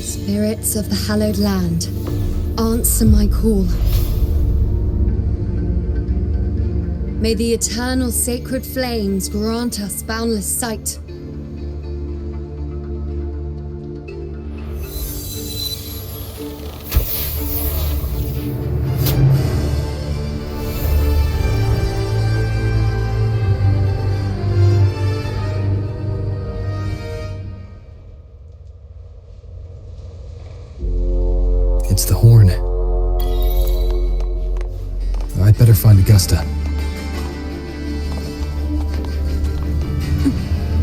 Spirits of the hallowed land, answer my call. May the eternal sacred flames grant us boundless sight. It's the horn. I'd better find Augusta.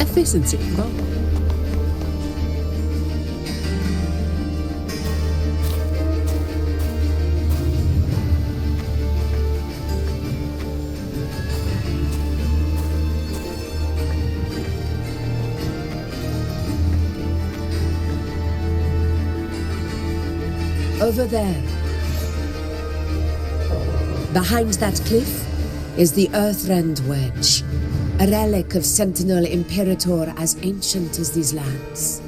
Efficiency. Well, Over there. Behind that cliff is the Earthrend Wedge, a relic of Sentinel Imperator as ancient as these lands.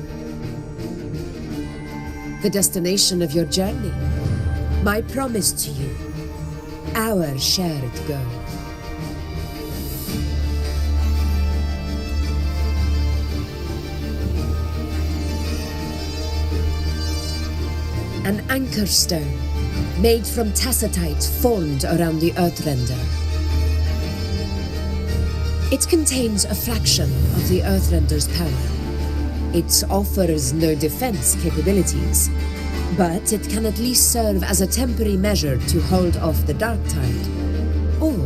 The destination of your journey, my promise to you, our shared goal. An anchor stone, made from tacitite formed around the Earthrender. It contains a fraction of the Earthrender's power. It offers no defense capabilities, but it can at least serve as a temporary measure to hold off the Dark Tide, or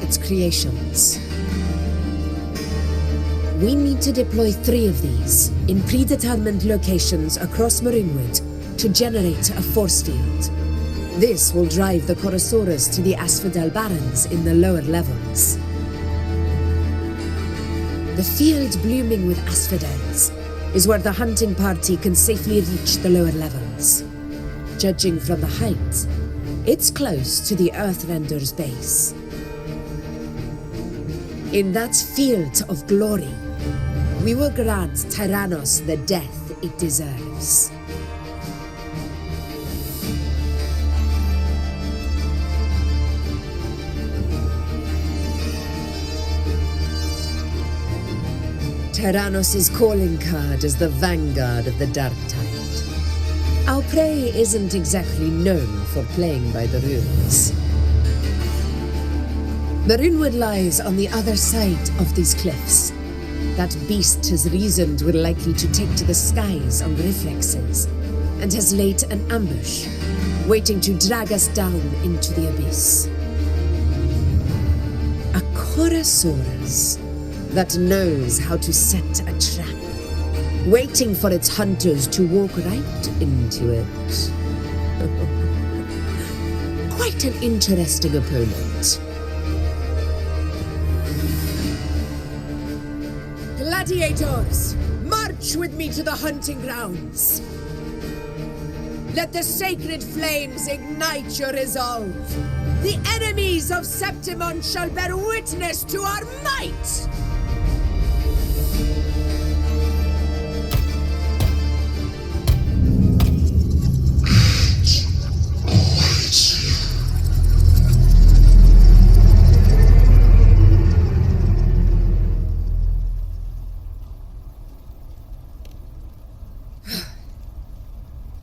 its creations. We need to deploy 3 of these in predetermined locations across Marinwood to generate a force field. This will drive the Chorosaurus to the Asphodel Barrens in the lower levels. The field blooming with asphodels is where the hunting party can safely reach the lower levels. Judging from the height, it's close to the Earthrender's base. In that field of glory, we will grant Tyrannos the death it deserves. Tyrannos' calling card is the vanguard of the Dark Tide. Our prey isn't exactly known for playing by the rules. Marinwood lies on the other side of these cliffs, That beast has reasoned we're likely to take to the skies on reflexes, and has laid an ambush, waiting to drag us down into the abyss. A Chorosaurus that knows how to set a trap, waiting for its hunters to walk right into it. Quite an interesting opponent. Gladiators, march with me to the hunting grounds. Let the sacred flames ignite your resolve. The enemies of Septimon shall bear witness to our might!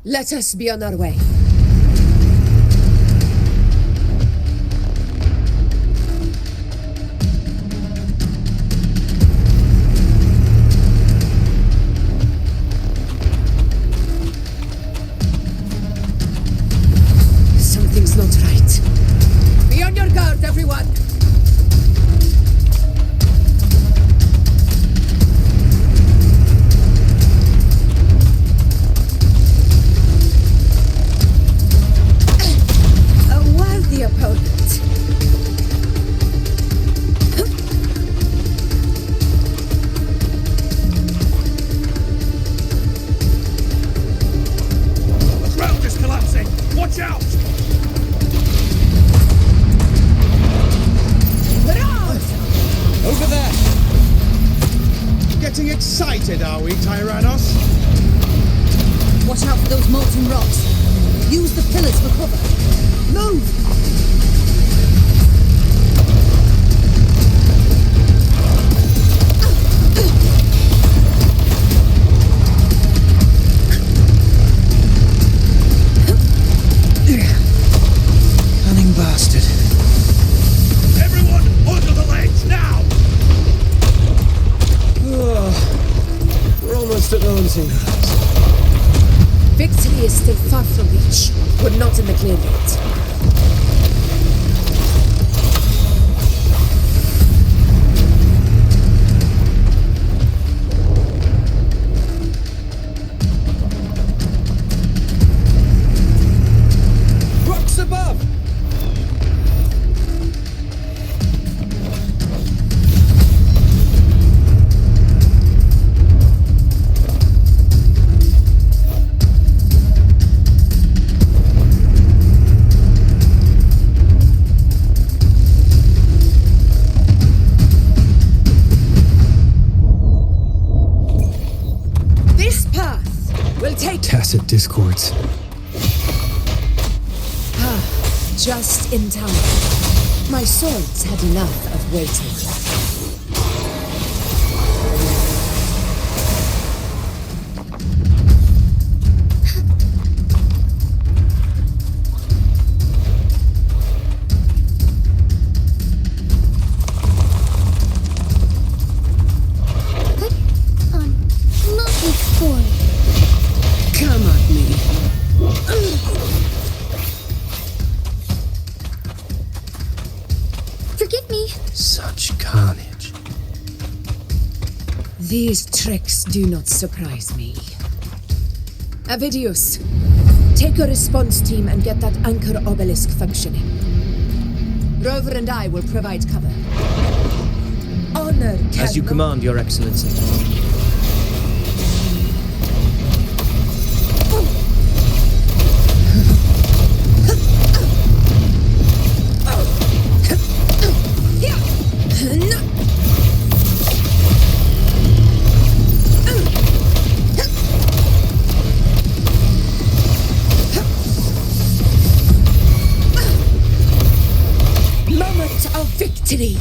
Let us be on our way. Something's not right. Be on your guard, everyone! Are we, Tyrannos? Watch out for those molten rocks. Use the pillars for cover. Move! Cunning bastard. Everyone, onto the ledge, now! We're almost at the hunting grounds. Victory is still far from reach. We're not in the clear yet. Rocks above! Tacit discords. Just in time. My swords had enough of waiting. These tricks do not surprise me. Avidius, take a response team and get that anchor obelisk functioning. Rover and I will provide cover. Honor cannot... As you command, Your Excellency. Victory!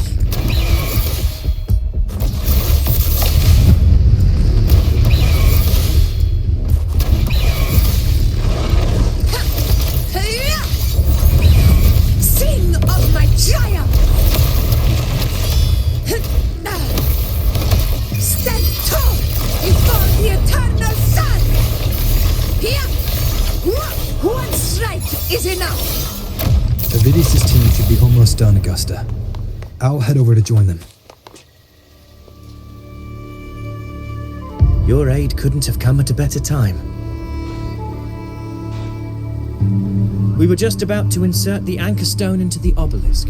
Sing of my triumph! is enough! Avidius' team should be almost done, Augusta. I'll head over to join them. Your aid couldn't have come at a better time. We were just about to insert the anchor stone into the obelisk.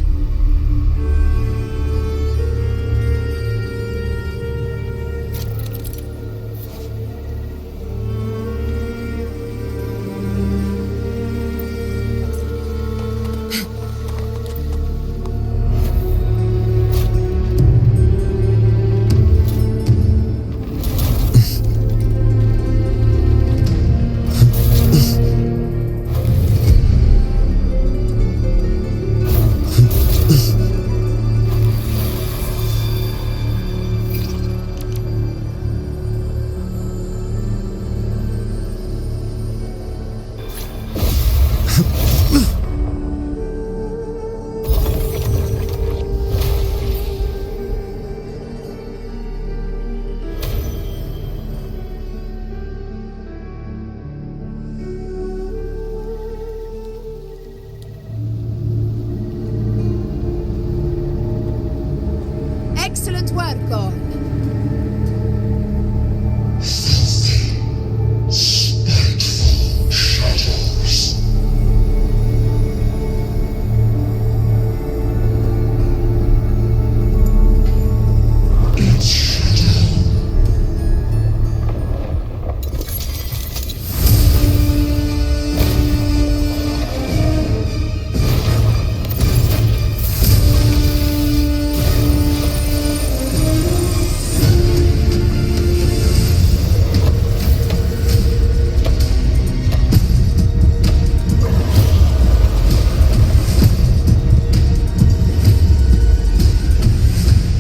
Excellent work, God.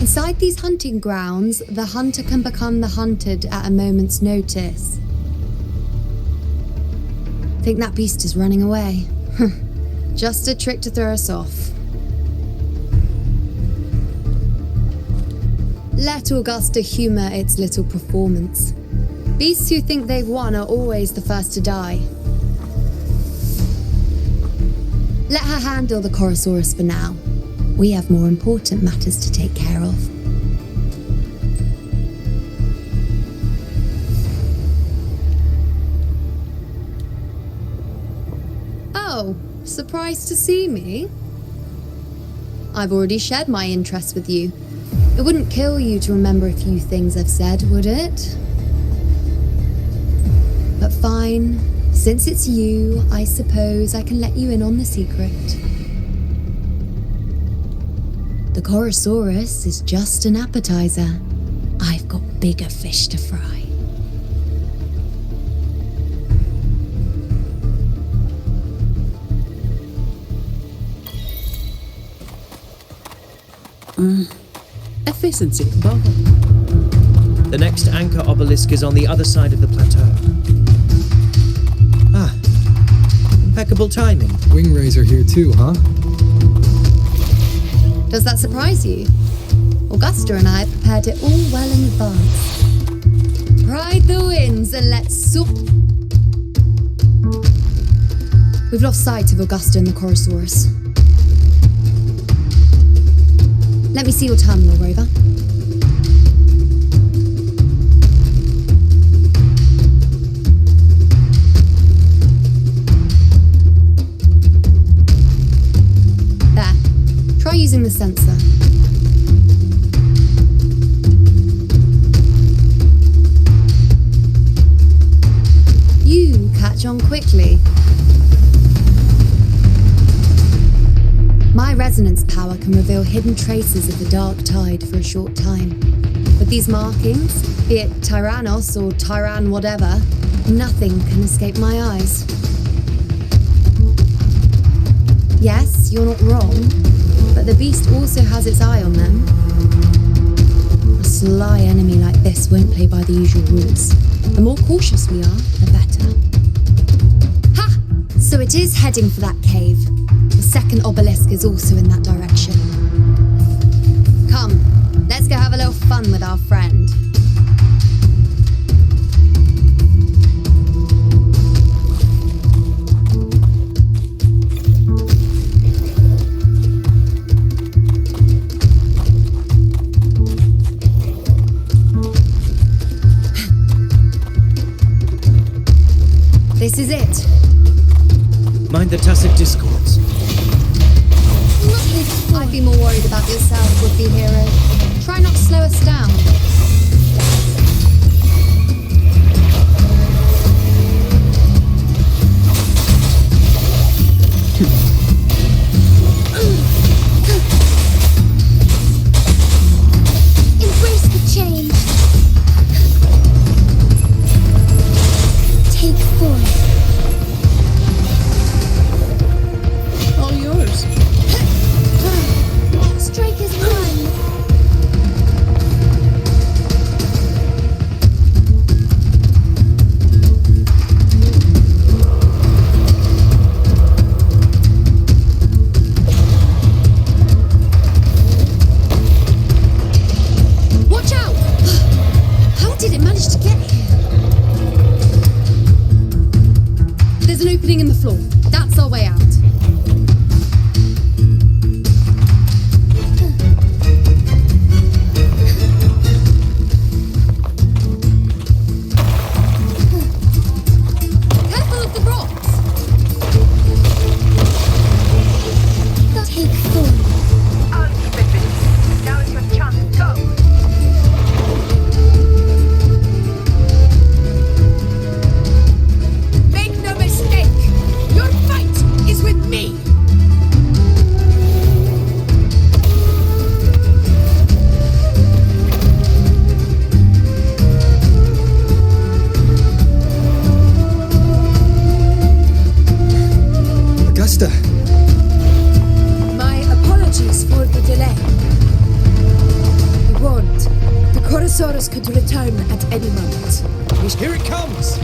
Inside these hunting grounds, the hunter can become the hunted at a moment's notice. Think that beast is running away? Just a trick to throw us off. Let Augusta humor its little performance. Beasts who think they've won are always the first to die. Let her handle the Chorosaurus for now. We have more important matters to take care of. Oh, surprised to see me? I've already shared my interest with you. It wouldn't kill you to remember a few things I've said, would it? But fine, since it's you, I suppose I can let you in on the secret. The Chorosaurus is just an appetizer. I've got bigger fish to fry. Efficiency, Bobo. The next anchor obelisk is on the other side of the plateau. Ah, impeccable timing. Wing Rays are here too, huh? Does that surprise you? Augusta and I prepared it all well in advance. Ride the winds and let's soar. We've lost sight of Augusta and the Chorosaurus. Let me see your terminal, Rover. There. Try using the sensor. You catch on quickly. My resonance power can reveal hidden traces of the dark tide for a short time. With these markings, be it Tyrannos or Tyran whatever, nothing can escape my eyes. Yes, you're not wrong, but the beast also has its eye on them. A sly enemy like this won't play by the usual rules. The more cautious we are, the better. Ha! So it is heading for that cave. The second obelisk is also in that direction. Come, let's go have a little fun with our friend. This is it. Mind the tacit discords. I'd be more worried about yourself, would-be hero. Try not to slow us down. Embrace the change. Take form. All yours. Strike as one. Watch out! How did it manage to get here? There's an opening in the floor. That's our way out. Careful of the rocks! Take form. Now is your chance. Go. Make no mistake! Your fight is with me! Augusta! My apologies for the delay. We warned. The Chorosaurus could return at any moment. Here it comes!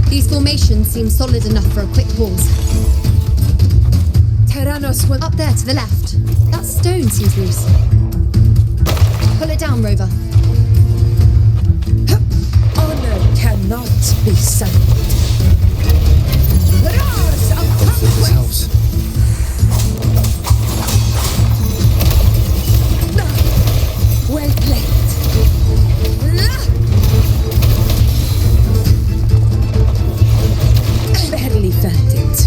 These formations seem solid enough for a quick pause. Tyrannos will... Up there to the left. That stone seems loose. Pull it down, Rover. Honor cannot be sullied. Rise of Hopefully this helps. Well played. Barely felt it.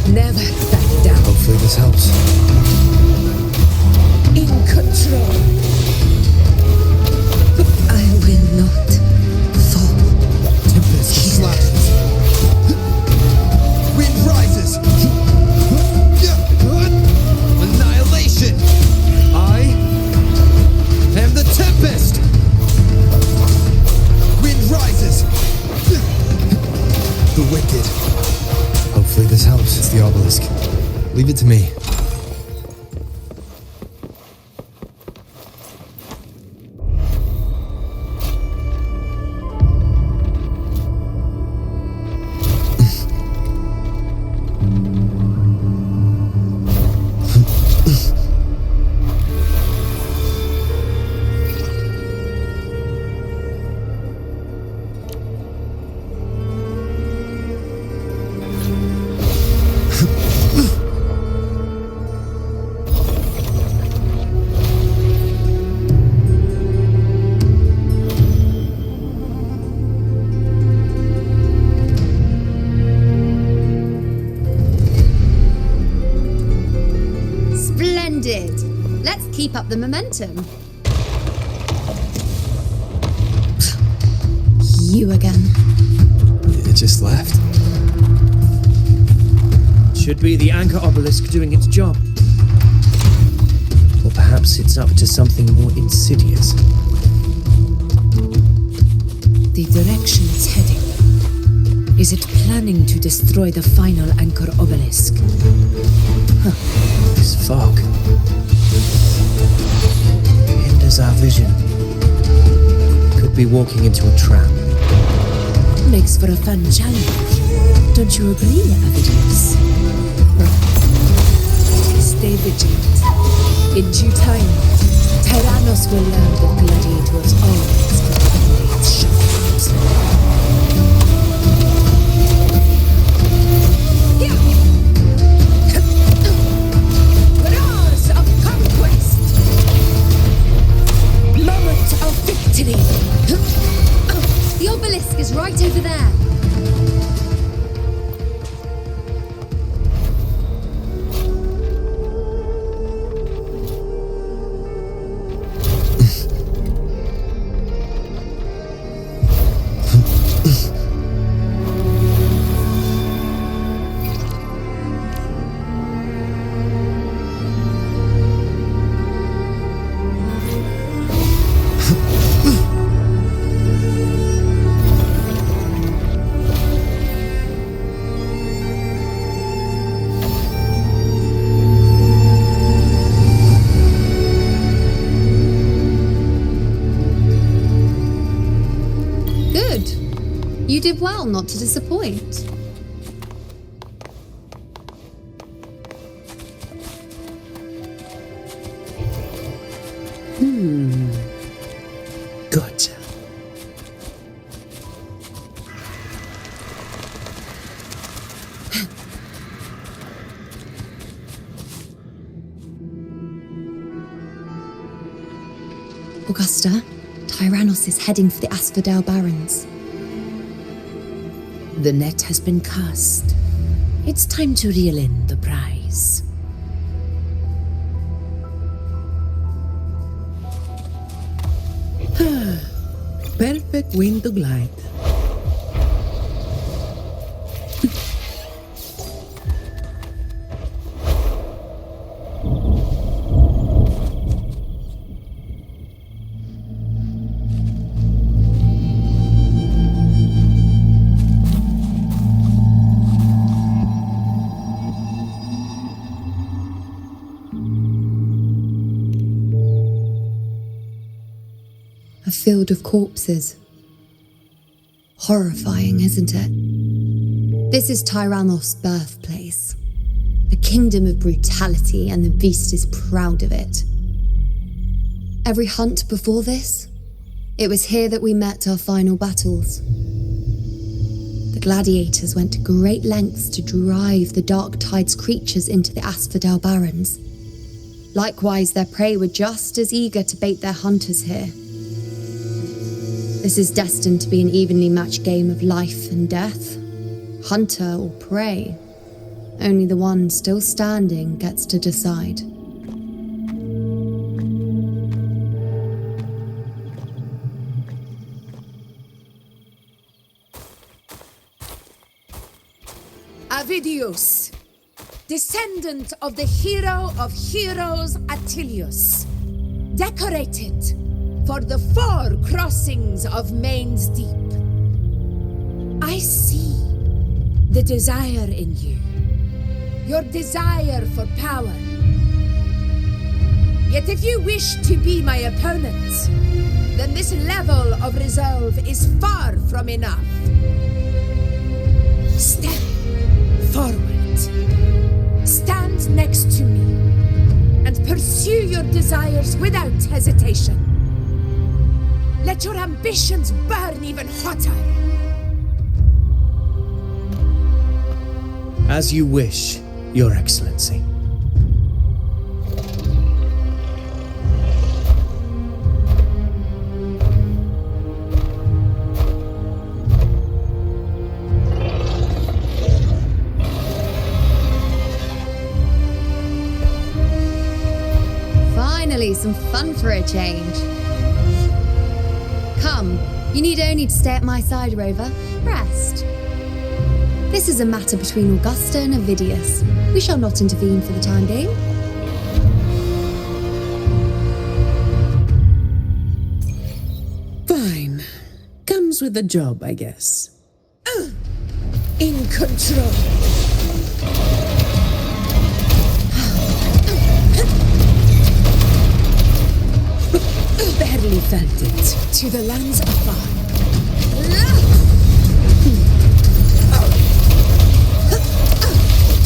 Never back down. Hopefully this helps. In control. I will not fall. Tempest slashes. Wind rises. Annihilation. I am the Tempest. Wind rises. The wicked. Hopefully this helps. It's the obelisk. Leave it to me. Splendid! Let's keep up the momentum. You again. It just left. Should be the anchor obelisk doing its job. Or perhaps it's up to something more insidious. The direction it's heading. Is it planning to destroy the final anchor obelisk? This fog hinders our vision. Could be walking into a trap. Makes for a fun challenge. Don't you agree, Avidius? Stay vigilant. In due time, Tyrannos will learn that gladiators always keep their blades sharp. Roars of conquest! Moment of victory! The obelisk is right over there. You did well not to disappoint. Good. Augusta, Tyrannos is heading for the Asphodel Barrens. The net has been cast. It's time to reel in the prize. Perfect wind to glide. A field of corpses. Horrifying, isn't it? This is Tyrannos' birthplace. A kingdom of brutality, and the beast is proud of it. Every hunt before this, it was here that we met our final battles. The gladiators went to great lengths to drive the Dark Tide's creatures into the Asphodel Barrens. Likewise, their prey were just as eager to bait their hunters here. This is destined to be an evenly matched game of life and death. Hunter or prey. Only the one still standing gets to decide. Avidius, descendant of the hero of heroes Attilius, decorated for the 4 crossings of Main's Deep. I see the desire in you, your desire for power. Yet if you wish to be my opponent, then this level of resolve is far from enough. Step forward, stand next to me, and pursue your desires without hesitation. Let your ambitions burn even hotter. As you wish, Your Excellency. Finally, some fun for a change. Come, you need only to stay at my side, Rover. Rest. This is a matter between Augusta and Avidius. We shall not intervene for the time being. Fine. Comes with the job, I guess. In control. Barely felt it. To the lands afar.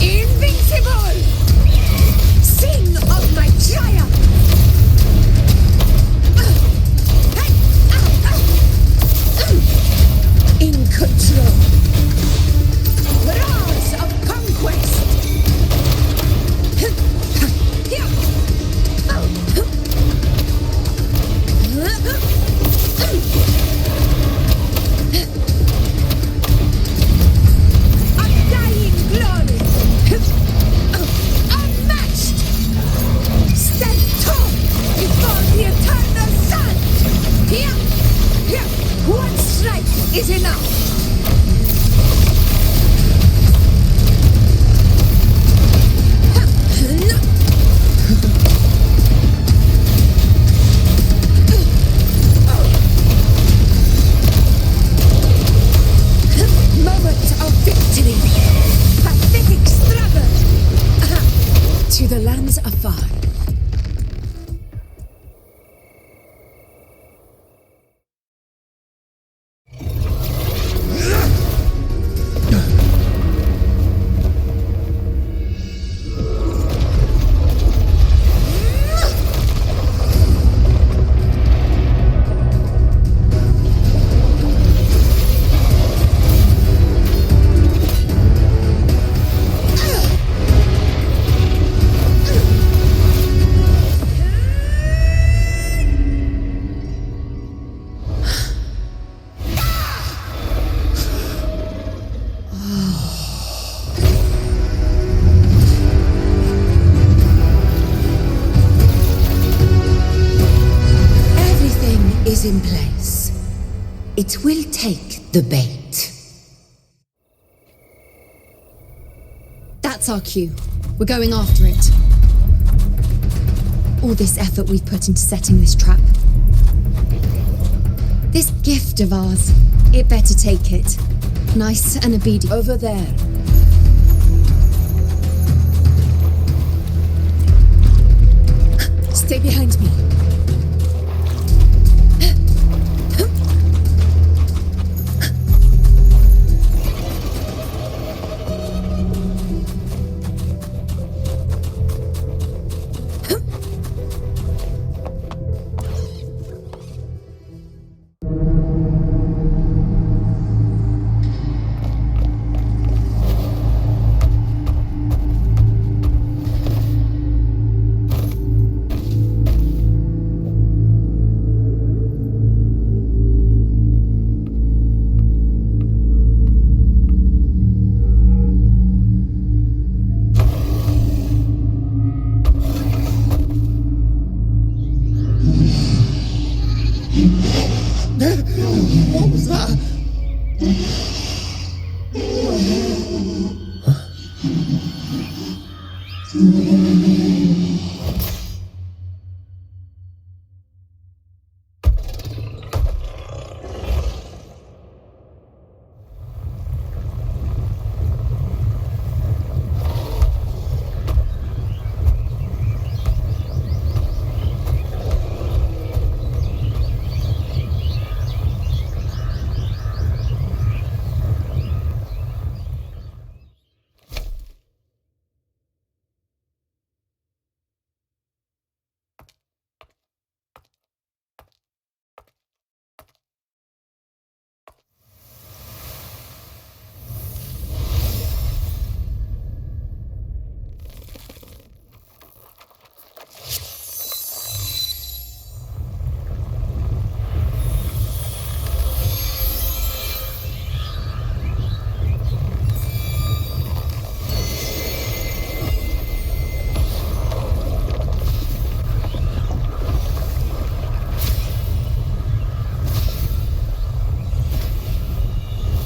Invincible! Sing of my triumph! is enough! Moment of victory! Pathetic struggle! To the lands afar. Is in place. It will take the bait. That's our cue. We're going after it. All this effort we've put into setting this trap. This gift of ours, it better take it. Nice and obedient. Over there. Stay behind me. What was that?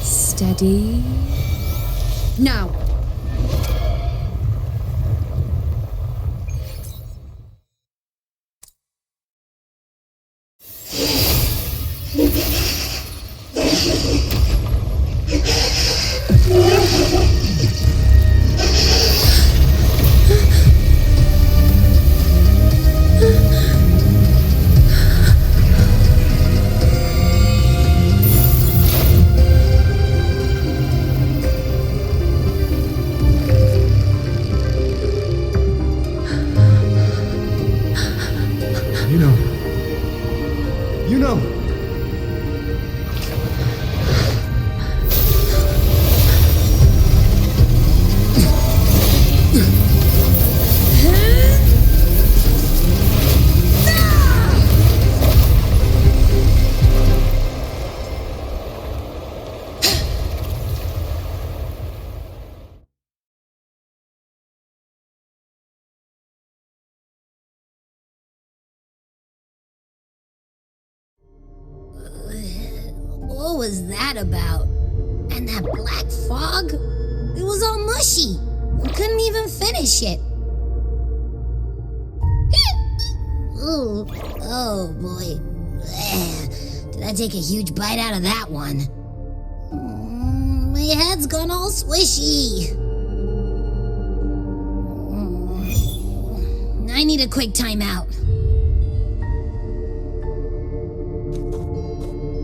Steady. Now. You know. was that about? And that black fog? It was all mushy. We couldn't even finish it. Oh boy. Did I take a huge bite out of that one? My head's gone all swishy. I need a quick timeout.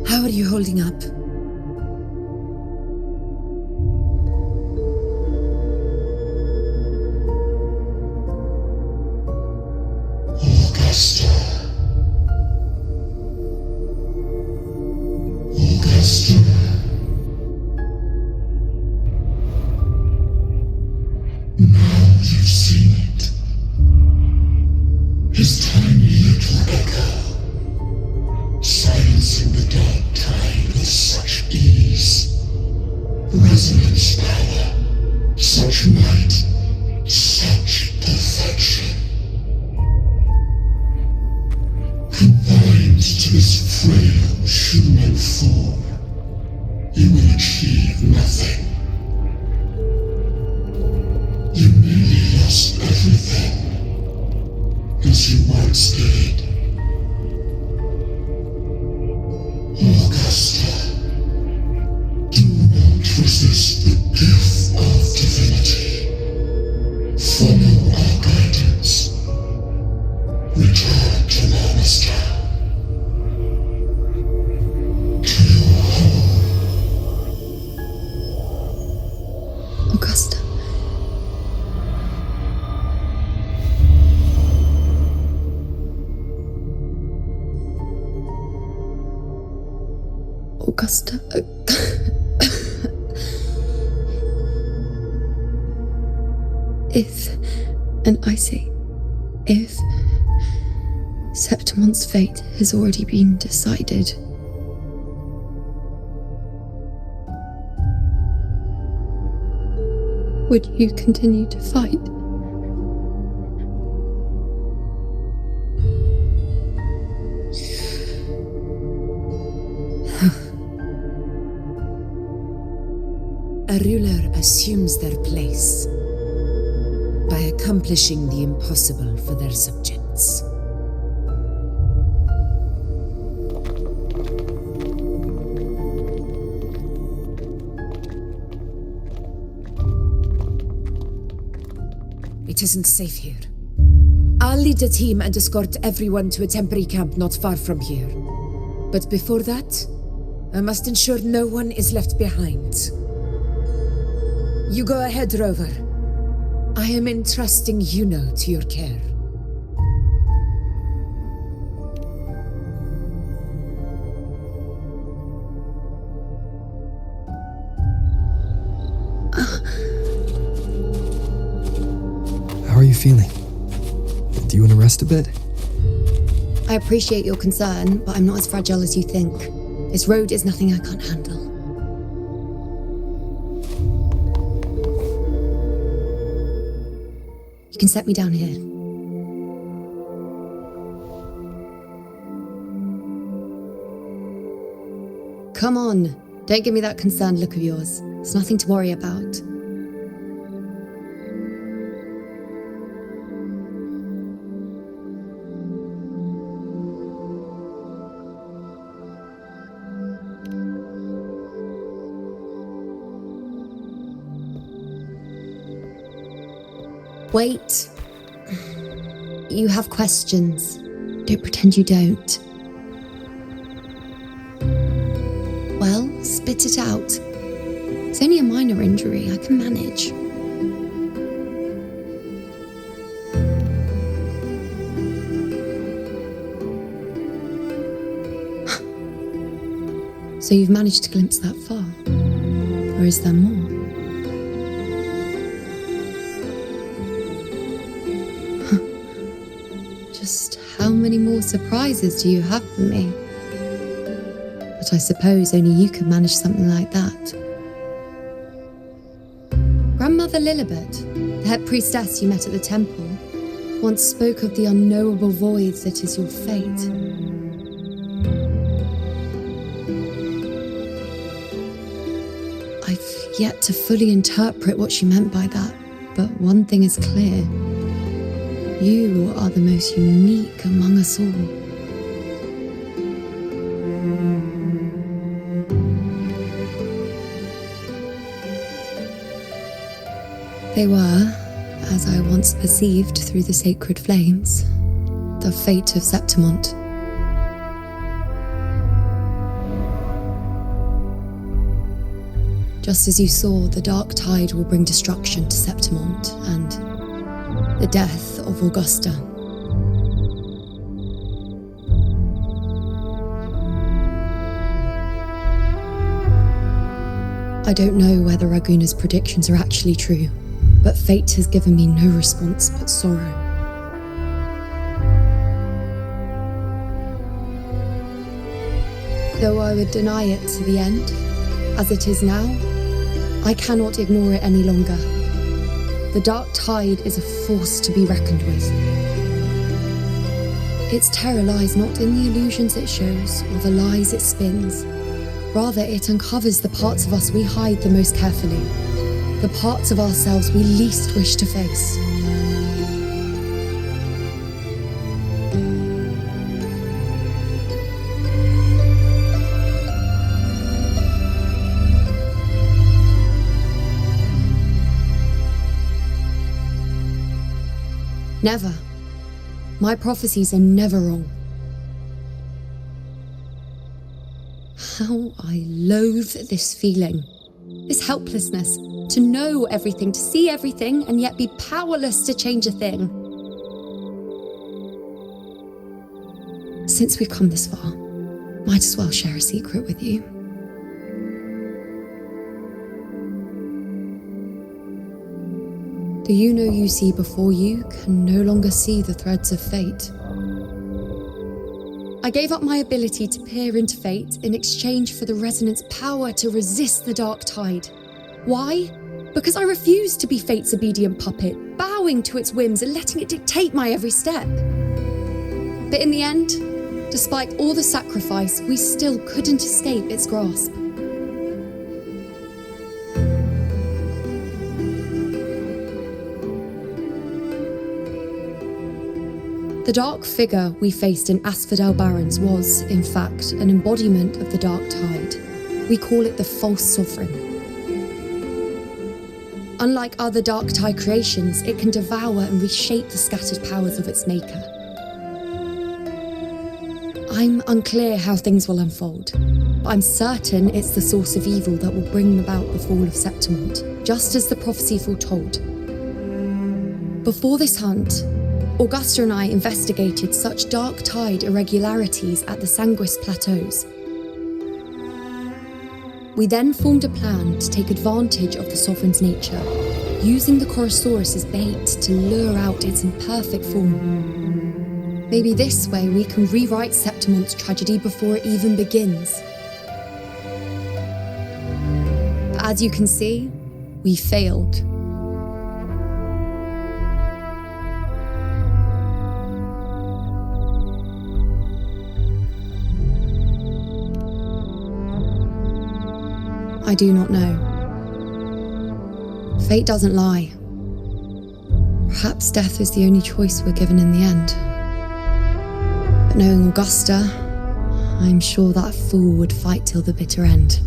How are you holding up? Augusta. If, and I say, if Septimon's fate has already been decided, would you continue to fight? A ruler assumes their place by accomplishing the impossible for their subjects. It isn't safe here. I'll lead a team and escort everyone to a temporary camp not far from here. But before that, I must ensure no one is left behind. You go ahead, Rover. I am entrusting Yuno to your care. How are you feeling? Do you want to rest a bit? I appreciate your concern, but I'm not as fragile as you think. This road is nothing I can't handle. You can set me down here. Come on, don't give me that concerned look of yours. It's nothing to worry about. Wait. You have questions. Don't pretend you don't. Well, spit it out. It's only a minor injury. I can manage. So you've managed to glimpse that far? Or is there more? Just how many more surprises do you have for me? But I suppose only you could manage something like that. Grandmother Lilibet, the head priestess you met at the temple, once spoke of the unknowable void that is your fate. I've yet to fully interpret what she meant by that, but one thing is clear. You are the most unique among us all. They were, as I once perceived through the sacred flames, the fate of Septimont. Just as you saw, the dark tide will bring destruction to Septimont and the death of Augusta. I don't know whether Raguna's predictions are actually true, but fate has given me no response but sorrow. Though I would deny it to the end, as it is now, I cannot ignore it any longer. The dark tide is a force to be reckoned with. Its terror lies not in the illusions it shows or the lies it spins. Rather, it uncovers the parts of us we hide the most carefully, the parts of ourselves we least wish to face. Never. My prophecies are never wrong. How I loathe this feeling, this helplessness, to know everything, to see everything, and yet be powerless to change a thing. Since we've come this far, might as well share a secret with you. The Yuno you see before you can no longer see the threads of fate. I gave up my ability to peer into fate in exchange for the resonance power to resist the dark tide. Why? Because I refused to be fate's obedient puppet, bowing to its whims and letting it dictate my every step. But in the end, despite all the sacrifice, we still couldn't escape its grasp. The dark figure we faced in Asphodel Barrens was, in fact, an embodiment of the dark tide. We call it the false sovereign. Unlike other dark tide creations, it can devour and reshape the scattered powers of its maker. I'm unclear how things will unfold, but I'm certain it's the source of evil that will bring about the fall of Septimont, just as the prophecy foretold. Before this hunt, Augusta and I investigated such dark tide irregularities at the Sanguis Plateaus. We then formed a plan to take advantage of the Sovereign's nature, using the Chorosaurus as bait to lure out its imperfect form. Maybe this way we can rewrite Septimont's tragedy before it even begins. But as you can see, we failed. I do not know. Fate doesn't lie. Perhaps death is the only choice we're given in the end. But knowing Augusta, I'm sure that fool would fight till the bitter end.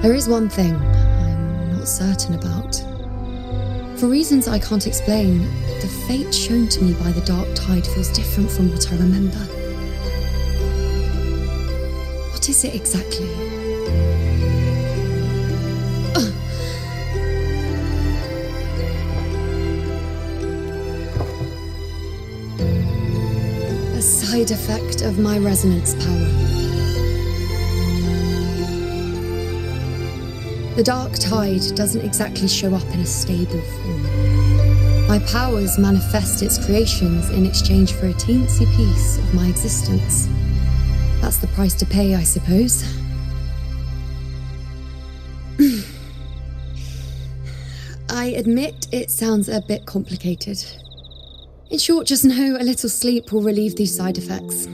There is one thing I'm not certain about. For reasons I can't explain, the fate shown to me by the dark tide feels different from what I remember. What is it exactly? A side effect of my resonance power. The dark tide doesn't exactly show up in a stable form. My powers manifest its creations in exchange for a teensy piece of my existence. That's the price to pay, I suppose. I admit it sounds a bit complicated. In short, just know a little sleep will relieve these side effects.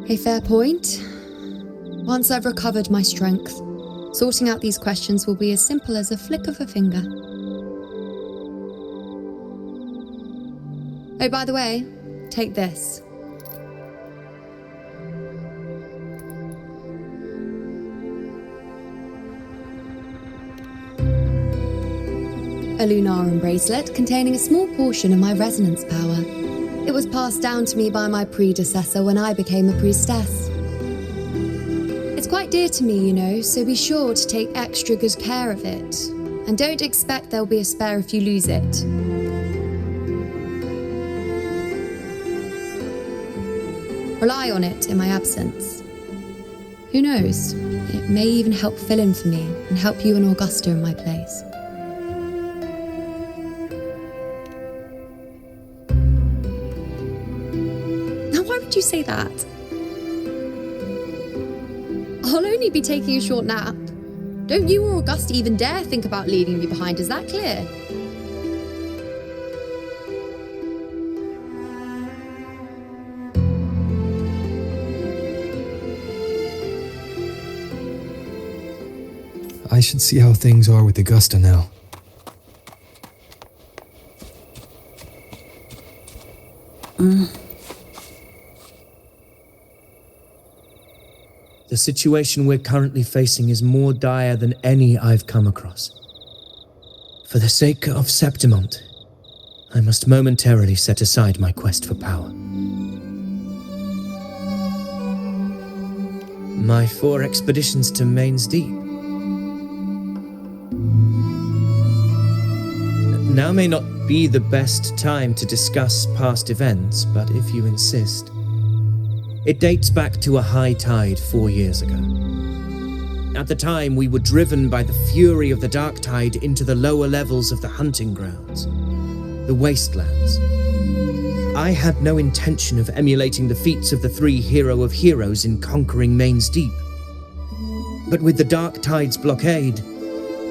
A fair point. Once I've recovered my strength, sorting out these questions will be as simple as a flick of a finger. Oh, by the way, take this. A Lunarum bracelet containing a small portion of my resonance power. It was passed down to me by my predecessor when I became a priestess. It's quite dear to me, you know, so be sure to take extra good care of it. And don't expect there'll be a spare if you lose it. Rely on it in my absence. Who knows? It may even help fill in for me and help you and Augusta in my place. Now, why would you say that? I'll only be taking a short nap. Don't you or Augusta even dare think about leaving me behind, is that clear? I should see how things are with Augusta now. The situation we're currently facing is more dire than any I've come across. For the sake of Septimont, I must momentarily set aside my quest for power. My 4 expeditions to Main's Deep. Now may not be the best time to discuss past events, but if you insist. It dates back to a high tide 4 years ago. At the time, we were driven by the fury of the dark tide into the lower levels of the hunting grounds, the wastelands. I had no intention of emulating the feats of the 3 hero of heroes in conquering Main's Deep. But with the dark tide's blockade,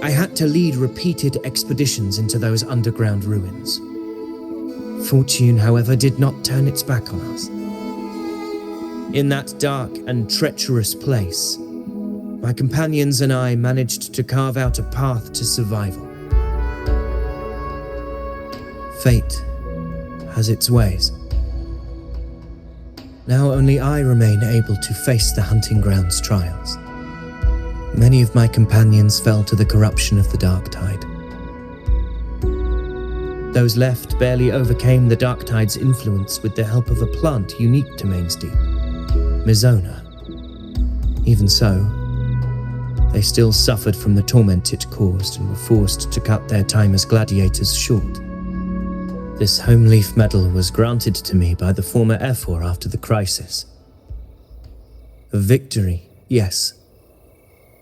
I had to lead repeated expeditions into those underground ruins. Fortune, however, did not turn its back on us. In that dark and treacherous place, my companions and I managed to carve out a path to survival. Fate has its ways. Now only I remain able to face the hunting grounds trials. Many of my companions fell to the corruption of the dark tide. Those left barely overcame the dark tide's influence with the help of a plant unique to Main's Deep, Mizona. Even so, they still suffered from the torment it caused and were forced to cut their time as gladiators short. This home leaf medal was granted to me by the former Ephor after the crisis. A victory, yes,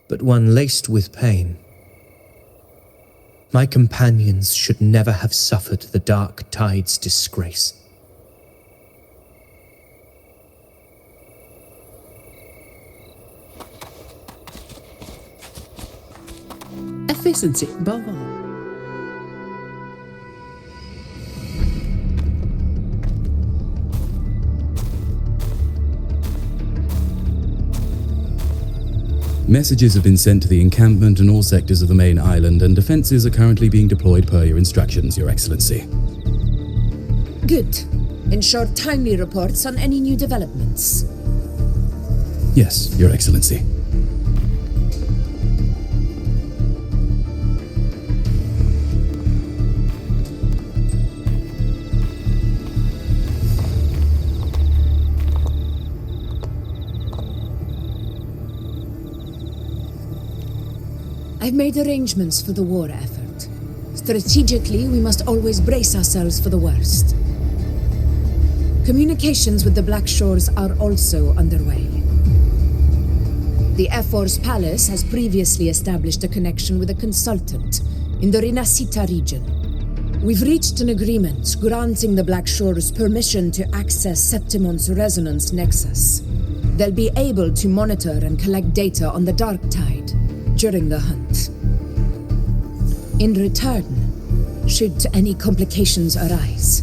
but one laced with pain. My companions should never have suffered the dark tide's disgrace. Efficiency above all. Messages have been sent to the encampment and all sectors of the main island, and defenses are currently being deployed per your instructions, Your Excellency. Good. Ensure timely reports on any new developments. Yes, Your Excellency. I've made arrangements for the war effort. Strategically, we must always brace ourselves for the worst. Communications with the Black Shores are also underway. The Ephor's palace has previously established a connection with a consultant in the Rinascita region. We've reached an agreement granting the Black Shores permission to access Septimont's resonance nexus. They'll be able to monitor and collect data on the Dark Tide during the hunt. In return, should any complications arise,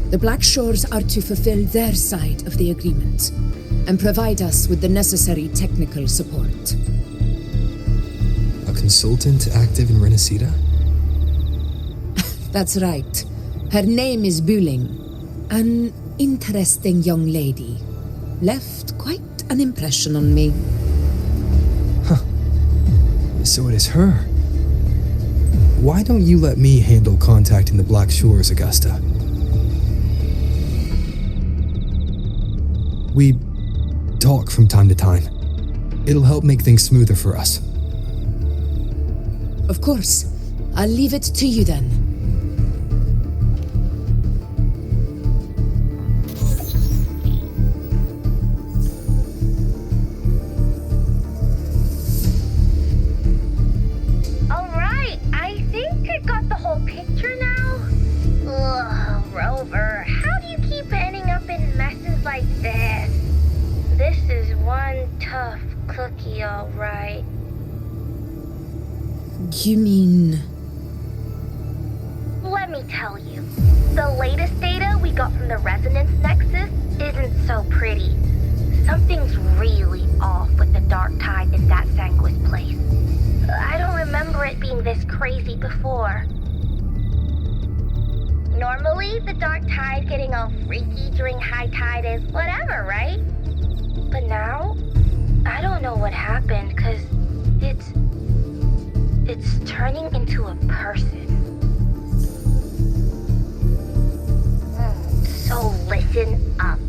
the Black Shores are to fulfill their side of the agreement and provide us with the necessary technical support. A consultant active in Renacida? That's right. Her name is Buling. An interesting young lady. Left quite an impression on me. So it is her. Why don't you let me handle contacting the Black Shores, Augusta? We talk from time to time. It'll help make things smoother for us. Of course. I'll leave it to you then. Alright, I think I got the whole picture now. Ugh, Rover, how do you keep ending up in messes like this? This is one tough cookie, alright. You mean... Let me tell you, the latest data we got from the Resonance Nexus isn't so pretty. Something's really off with the Dark Tide in that Sanguis place. I don't remember it being this crazy before. Normally, the Dark Tide getting all freaky during high tide is whatever, right? But now, I don't know what happened, cause it's turning into a person. So listen up.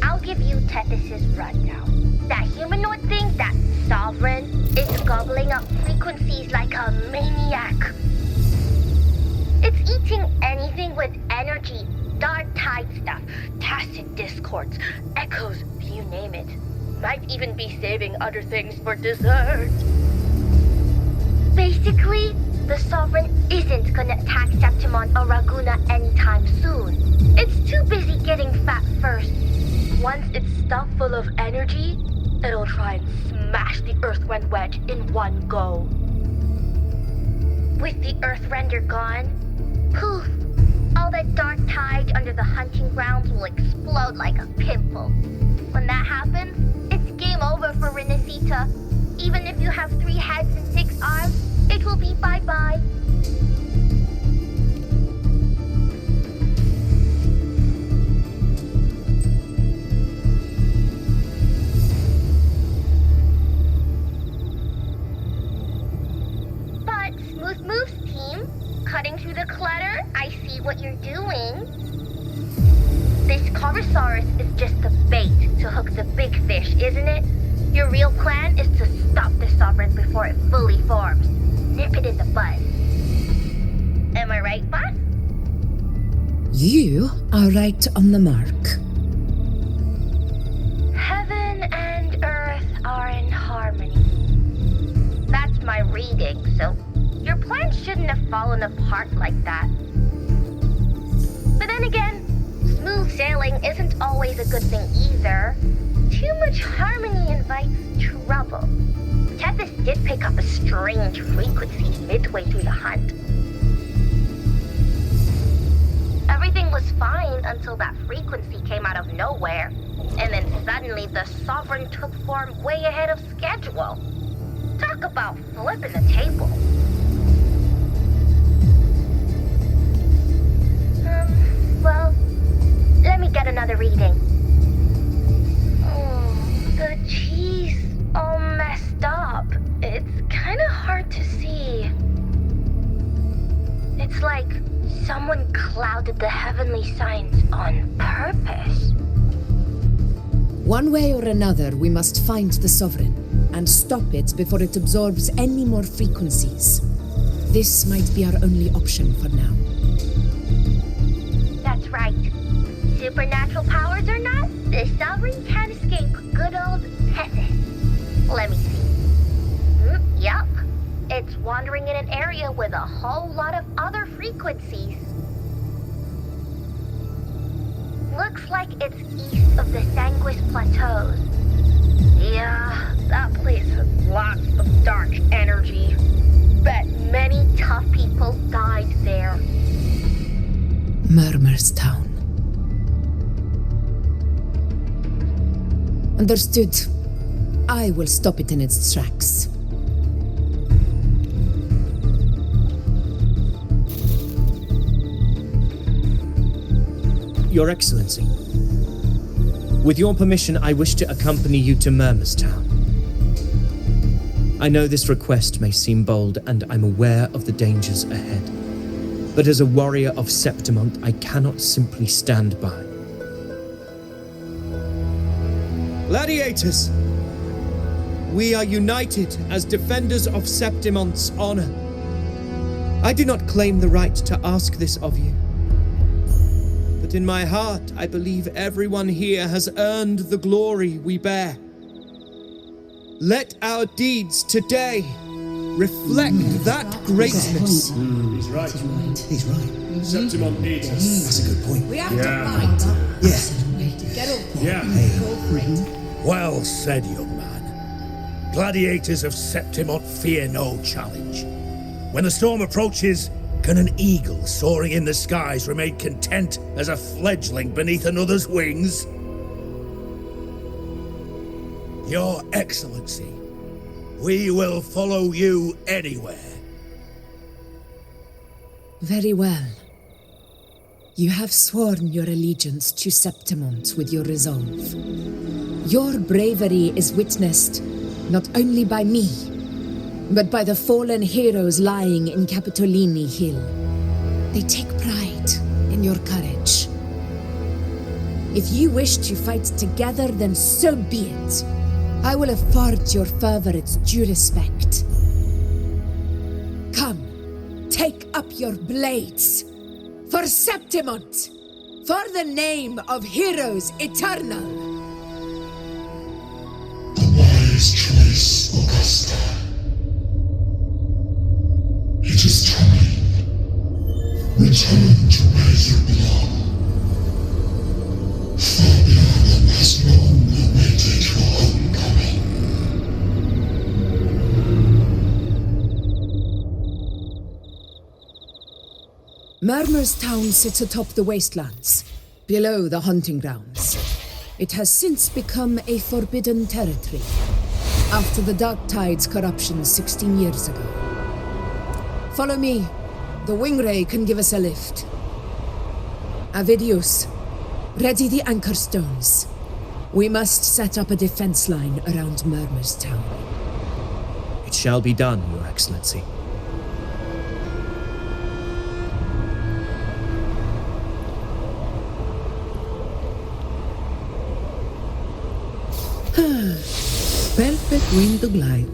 I'll give you Tethys' rundown. That humanoid thing, that Sovereign, is gobbling up frequencies like a maniac. It's eating anything with energy, dark tide stuff, tacit discords, echoes, you name it. Might even be saving other things for dessert. Basically, the Sovereign isn't gonna attack Septimon or Raguna anytime soon. It's too busy getting fat first. Once it's stuffed full of energy, it'll try and smash the Earthrend wedge in one go. With the Earthrender gone, poof, all that dark tide under the hunting grounds will explode like a pimple. When that happens, it's game over for Renacita. Even if you have 3 heads and 6 arms, it will be bye-bye. But Smooth Moves team, cutting through the clutter, I see what you're doing. This Corvosaurus is just the bait to hook the big fish, isn't it? Your real plan is to stop the Sovereign before it fully forms. Nip it in the bud. Am I right, boss? You are right on the mark. Heaven and Earth are in harmony. That's my reading, so your plan shouldn't have fallen apart like that. But then again, smooth sailing isn't always a good thing either. Too much harmony invites trouble. Tethys did pick up a strange frequency midway through the hunt. Everything was fine until that frequency came out of nowhere, and then suddenly the Sovereign took form way ahead of schedule. Talk about flipping the table. Well, let me get another reading. The cheese all messed up. It's kind of hard to see. It's like someone clouded the heavenly signs on purpose. One way or another, we must find the Sovereign and stop it before it absorbs any more frequencies. This might be our only option for now. That's right. Supernatural powers or not, the Sovereign can't escape good old Tethys. Let me see. Yup. It's wandering in an area with a whole lot of other frequencies. Looks like it's east of the Sanguis Plateaus. Yeah, that place has lots of dark energy. Bet many tough people died there. Murmur's Town. Understood. I will stop it in its tracks. Your Excellency, with your permission, I wish to accompany you to Murmurstown. I know this request may seem bold, and I'm aware of the dangers ahead. But as a warrior of Septimont, I cannot simply stand by. Gladiators! We are united as defenders of Septimont's honor. I do not claim the right to ask this of you. But in my heart, I believe everyone here has earned the glory we bear. Let our deeds today reflect that greatness. He's right. He's right. Septimont needs us. That's a good point. We have to fight. Yeah. Get up. Yeah. Go for it. Well said, young man. Gladiators of Septimont fear no challenge. When the storm approaches, can an eagle soaring in the skies remain content as a fledgling beneath another's wings? Your Excellency, we will follow you anywhere. Very well. You have sworn your allegiance to Septimont with your resolve. Your bravery is witnessed not only by me, but by the fallen heroes lying in Capitolini Hill. They take pride in your courage. If you wish to fight together, then so be it. I will afford your fervor its due respect. Come, take up your blades. For Septimont! For the name of heroes eternal! The wise choice, Augusta. It is time. Return to where you belong. Fabian has long awaited your homecoming. Murmurstown sits atop the wastelands, below the hunting grounds. It has since become a forbidden territory, after the Dark Tide's corruption 16 years ago. Follow me. The Wingray can give us a lift. Avidius, ready the anchor stones. We must set up a defense line around Murmurstown. It shall be done, Your Excellency. Perfect wind to glide.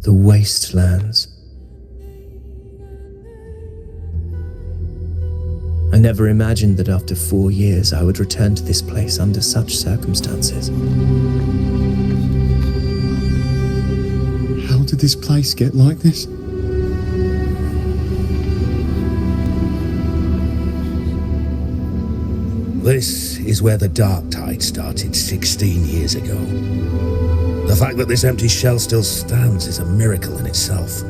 The wastelands. I never imagined that after 4 years I would return to this place under such circumstances. How did this place get like this? This is where the Dark Tide started 16 years ago. The fact that this empty shell still stands is a miracle in itself.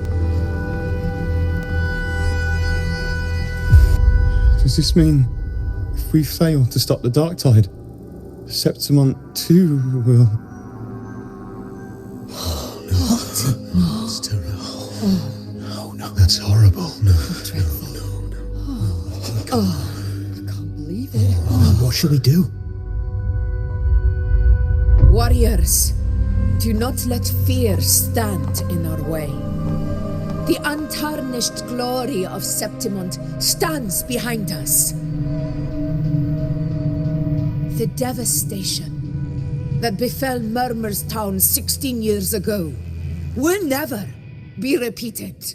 Does this mean if we fail to stop the Dark Tide, Septimont too will... It's terrible. No, that's horrible. No. I can't believe it. What should we do? Warriors, do not let fear stand in our way. The untarnished glory of Septimont stands behind us. The devastation that befell Murmurstown 16 years ago will never be repeated.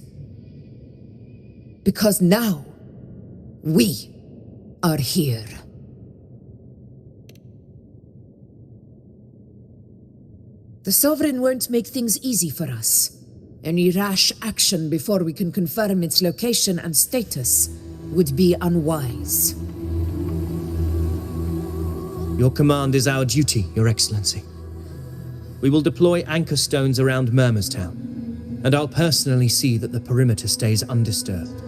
Because now, we are here. The Sovereign won't make things easy for us. Any rash action before we can confirm its location and status would be unwise. Your command is our duty, Your Excellency. We will deploy anchor stones around Murmurstown, and I'll personally see that the perimeter stays undisturbed.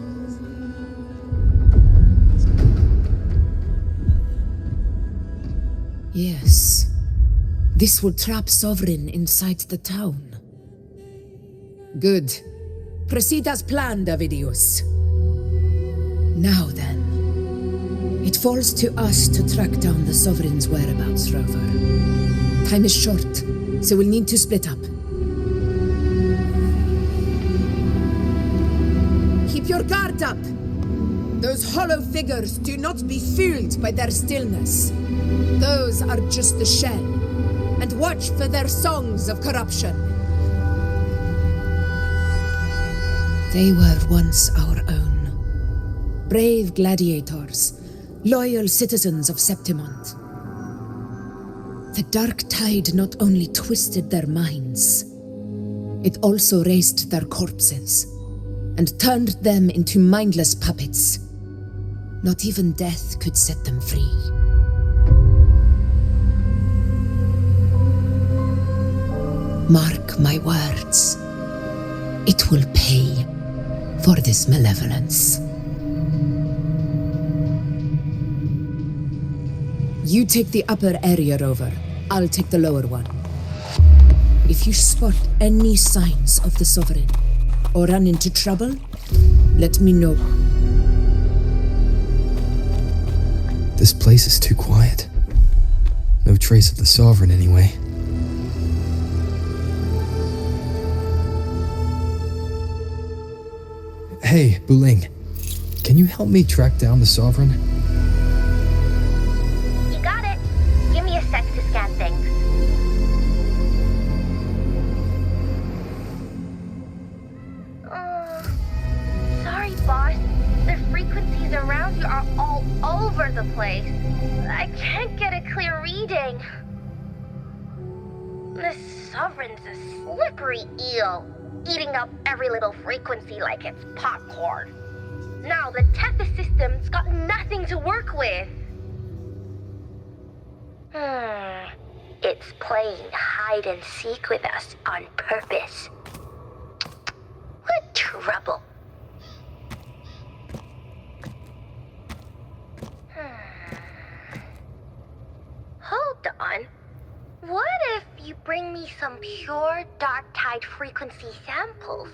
Yes. This will trap Sovereign inside the town. Good. Proceed as planned, Avidius. Now then. It falls to us to track down the Sovereign's whereabouts, Rover. Time is short, so we'll need to split up. Keep your guard up! Those hollow figures do not be fooled by their stillness. Those are just the shell. And watch for their songs of corruption. They were once our own. Brave gladiators, loyal citizens of Septimont. The dark tide not only twisted their minds, it also raised their corpses and turned them into mindless puppets. Not even death could set them free. Mark my words. It will pay for this malevolence. You take the upper area, Rover. I'll take the lower one. If you spot any signs of the Sovereign or run into trouble, let me know. This place is too quiet. No trace of the Sovereign anyway. Hey, Buling. Can you help me track down the Sovereign? You got it. Give me a sec to scan things. Sorry, boss. The frequencies around you are all over the place. I can't get a clear reading. The Sovereign's a slippery eel, eating up every little frequency like it's popcorn. Now the Tethys system's got nothing to work with. It's playing hide and seek with us on purpose. What trouble. Hold on. What if you bring me some pure dark tide frequency samples?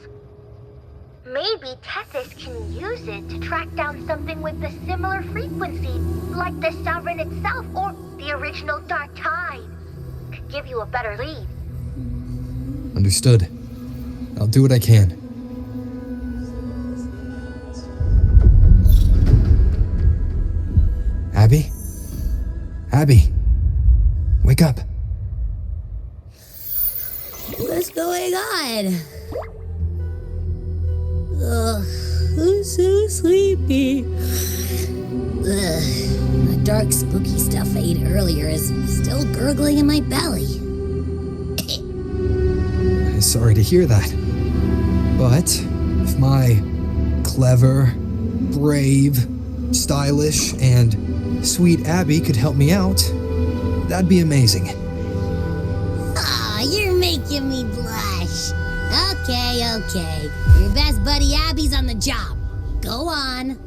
Maybe Tethys can use it to track down something with a similar frequency, like the Sovereign itself or the original dark tide. Could give you a better lead. Understood. I'll do what I can. Abby? Abby! Wake up! What's going on? Ugh, I'm so sleepy. The dark, spooky stuff I ate earlier is still gurgling in my belly. Sorry to hear that. But if my clever, brave, stylish, and sweet Abby could help me out, that'd be amazing. Aw, you're making me blush. Okay. Your best buddy Abby's on the job. Go on.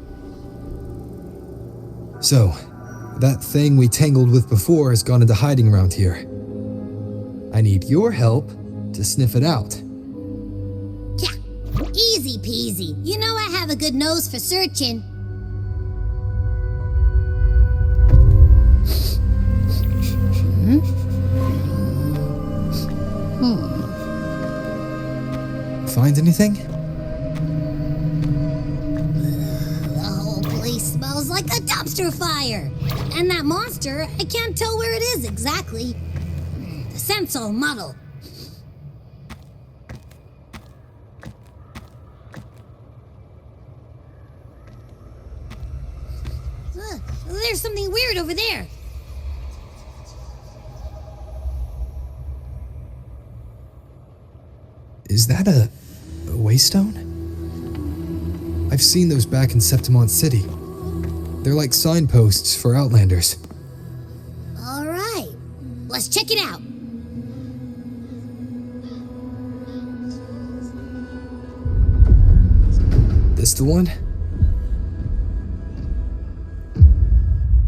So, that thing we tangled with before has gone into hiding around here. I need your help to sniff it out. Yeah, easy peasy. You know I have a good nose for searching. Find anything? The whole place smells like a dumpster fire. And that monster, I can't tell where it is exactly. The scent's all muddled. There's something weird over there. Is that a waystone? I've seen those back in Septimont City. They're like signposts for Outlanders. All right, let's check it out. This the one?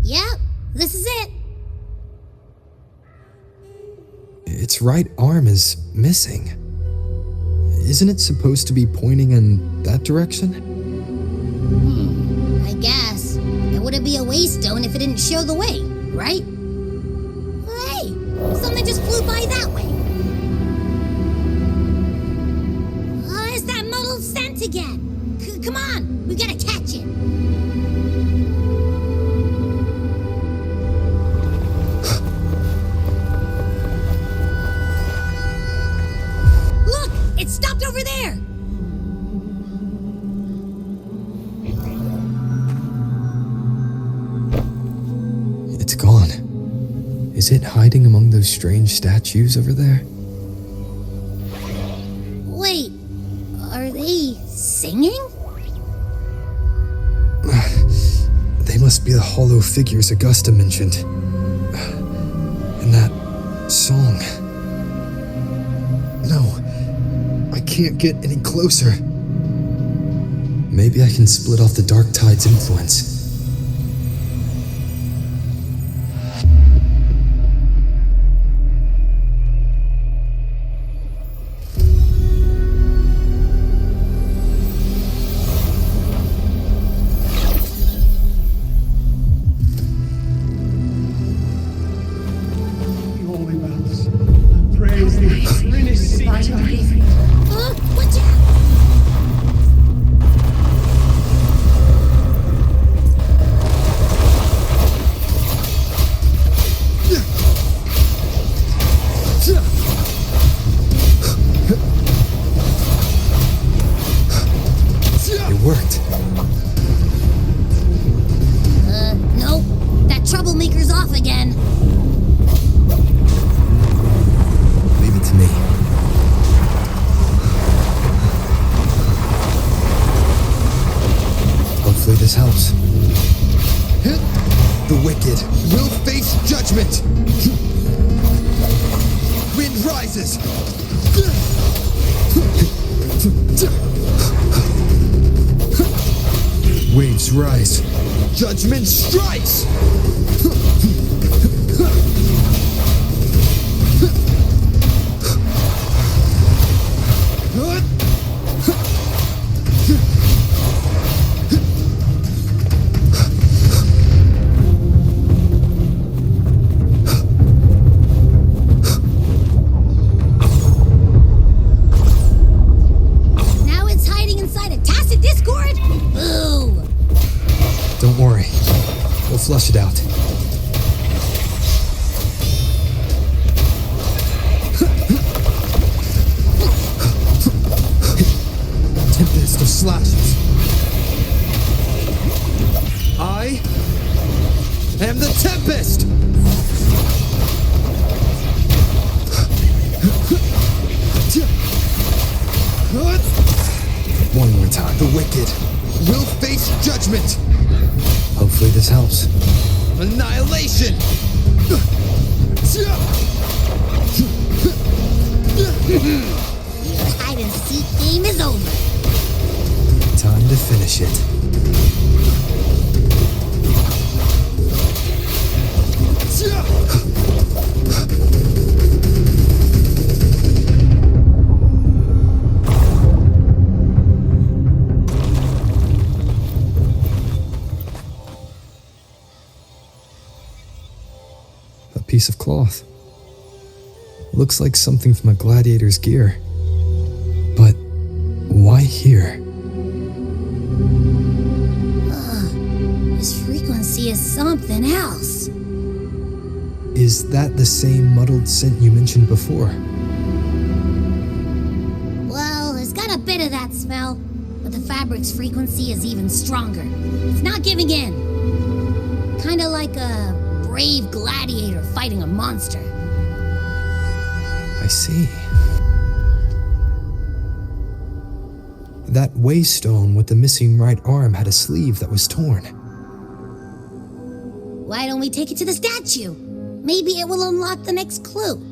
Yep, this is it. Its right arm is missing. Isn't it supposed to be pointing in that direction? I guess. It wouldn't be a waystone if it didn't show the way, right? Hey, something just flew by that way. Oh, it's that muddled scent again. Come on, we gotta catch it. Look, it stopped over there. It's gone. Is it hiding among those strange statues over there? Wait, are they singing? They must be the hollow figures Augusta mentioned. And that song. No, I can't get any closer. Maybe I can split off the Dark Tide's influence. Watch out! It worked. Nope. That troublemaker's off again. Leave it to me. Hopefully this helps. The wicked will face judgment. Wind rises. Waves rise. Judgment strikes. Now it's hiding inside a tacit discord? Boo! Don't worry. We'll flush it out. Tempest of slashes. I am the Tempest! One more time. The wicked will face judgment. Hopefully this helps. Annihilation! Your hide and seek game is over. Time to finish it. A piece of cloth. Looks like something from a gladiator's gear. But why here? This frequency is something else. Is that the same muddled scent you mentioned before? Well, it's got a bit of that smell, but the fabric's frequency is even stronger. It's not giving in. Kinda like a brave gladiator fighting a monster. I see. That waystone with the missing right arm had a sleeve that was torn. Why don't we take it to the statue? Maybe it will unlock the next clue.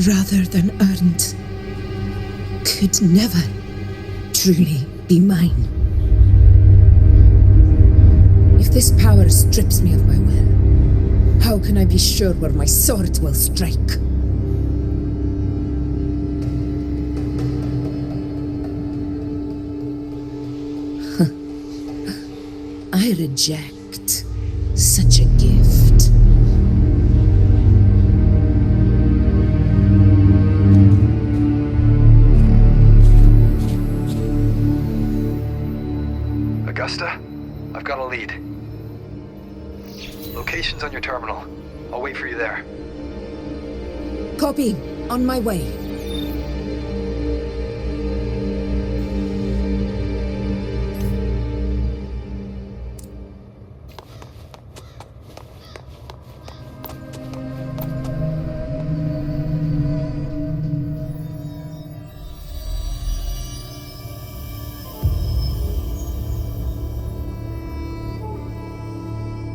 Rather than earned, could never truly be mine. If this power strips me of my will, how can I be sure where my sword will strike? I reject such a gift. Augusta, I've got a lead. Location's on your terminal. I'll wait for you there. Copy. On my way.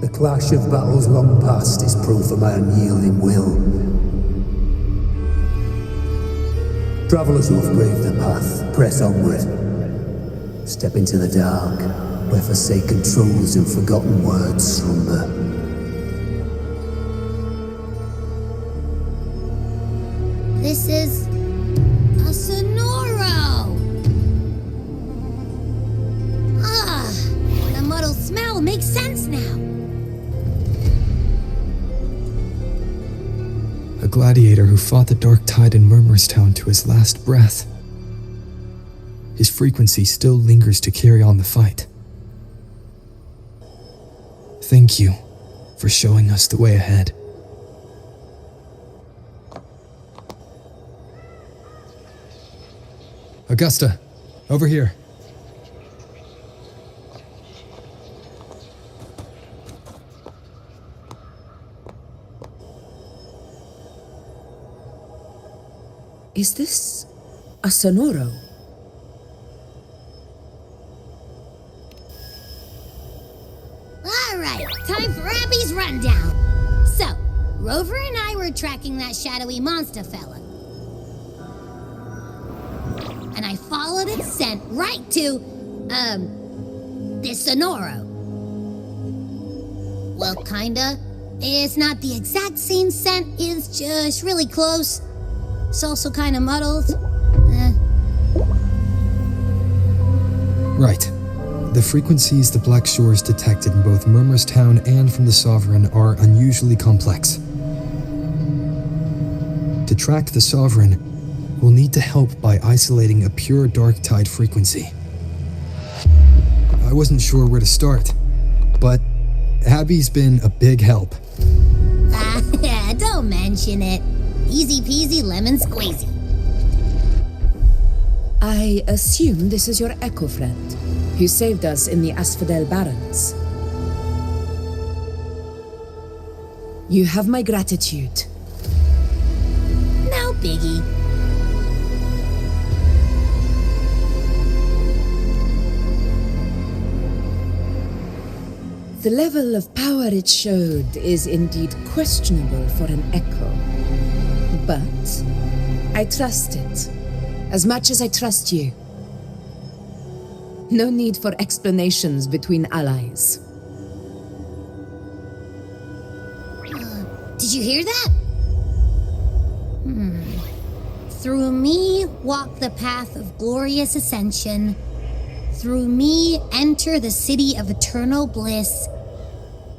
The clash of battles long past is proof of my unyielding will. Travellers who have braved the path, press onward. Step into the dark, where forsaken truths and forgotten words slumber. This is a Sonoro! Ah, the muddled smell makes sense now. A gladiator who fought the dark tide in Murmurstown to his last breath. His frequency still lingers to carry on the fight. Thank you for showing us the way ahead. Augusta, over here. Is this a Sonoro? All right, time for Abby's rundown. So, Rover and I were tracking that shadowy monster fella. And I followed its scent right to, this Sonoro. Well, kinda. It's not the exact same scent, it's just really close. It's also kinda muddled. Right. The frequencies the Black Shores detected in both Murmurstown and from the Sovereign are unusually complex. To track the Sovereign, we'll need to help by isolating a pure dark tide frequency. I wasn't sure where to start, but Abby's been a big help. Don't mention it. Easy peasy lemon squeezy. I assume this is your Echo friend, who saved us in the Asphodel Barrens. You have my gratitude. No biggie. The level of power it showed is indeed questionable for an Echo. But I trust it, as much as I trust you. No need for explanations between allies. Did you hear that? Through me walk the path of glorious ascension. Through me enter the city of eternal bliss.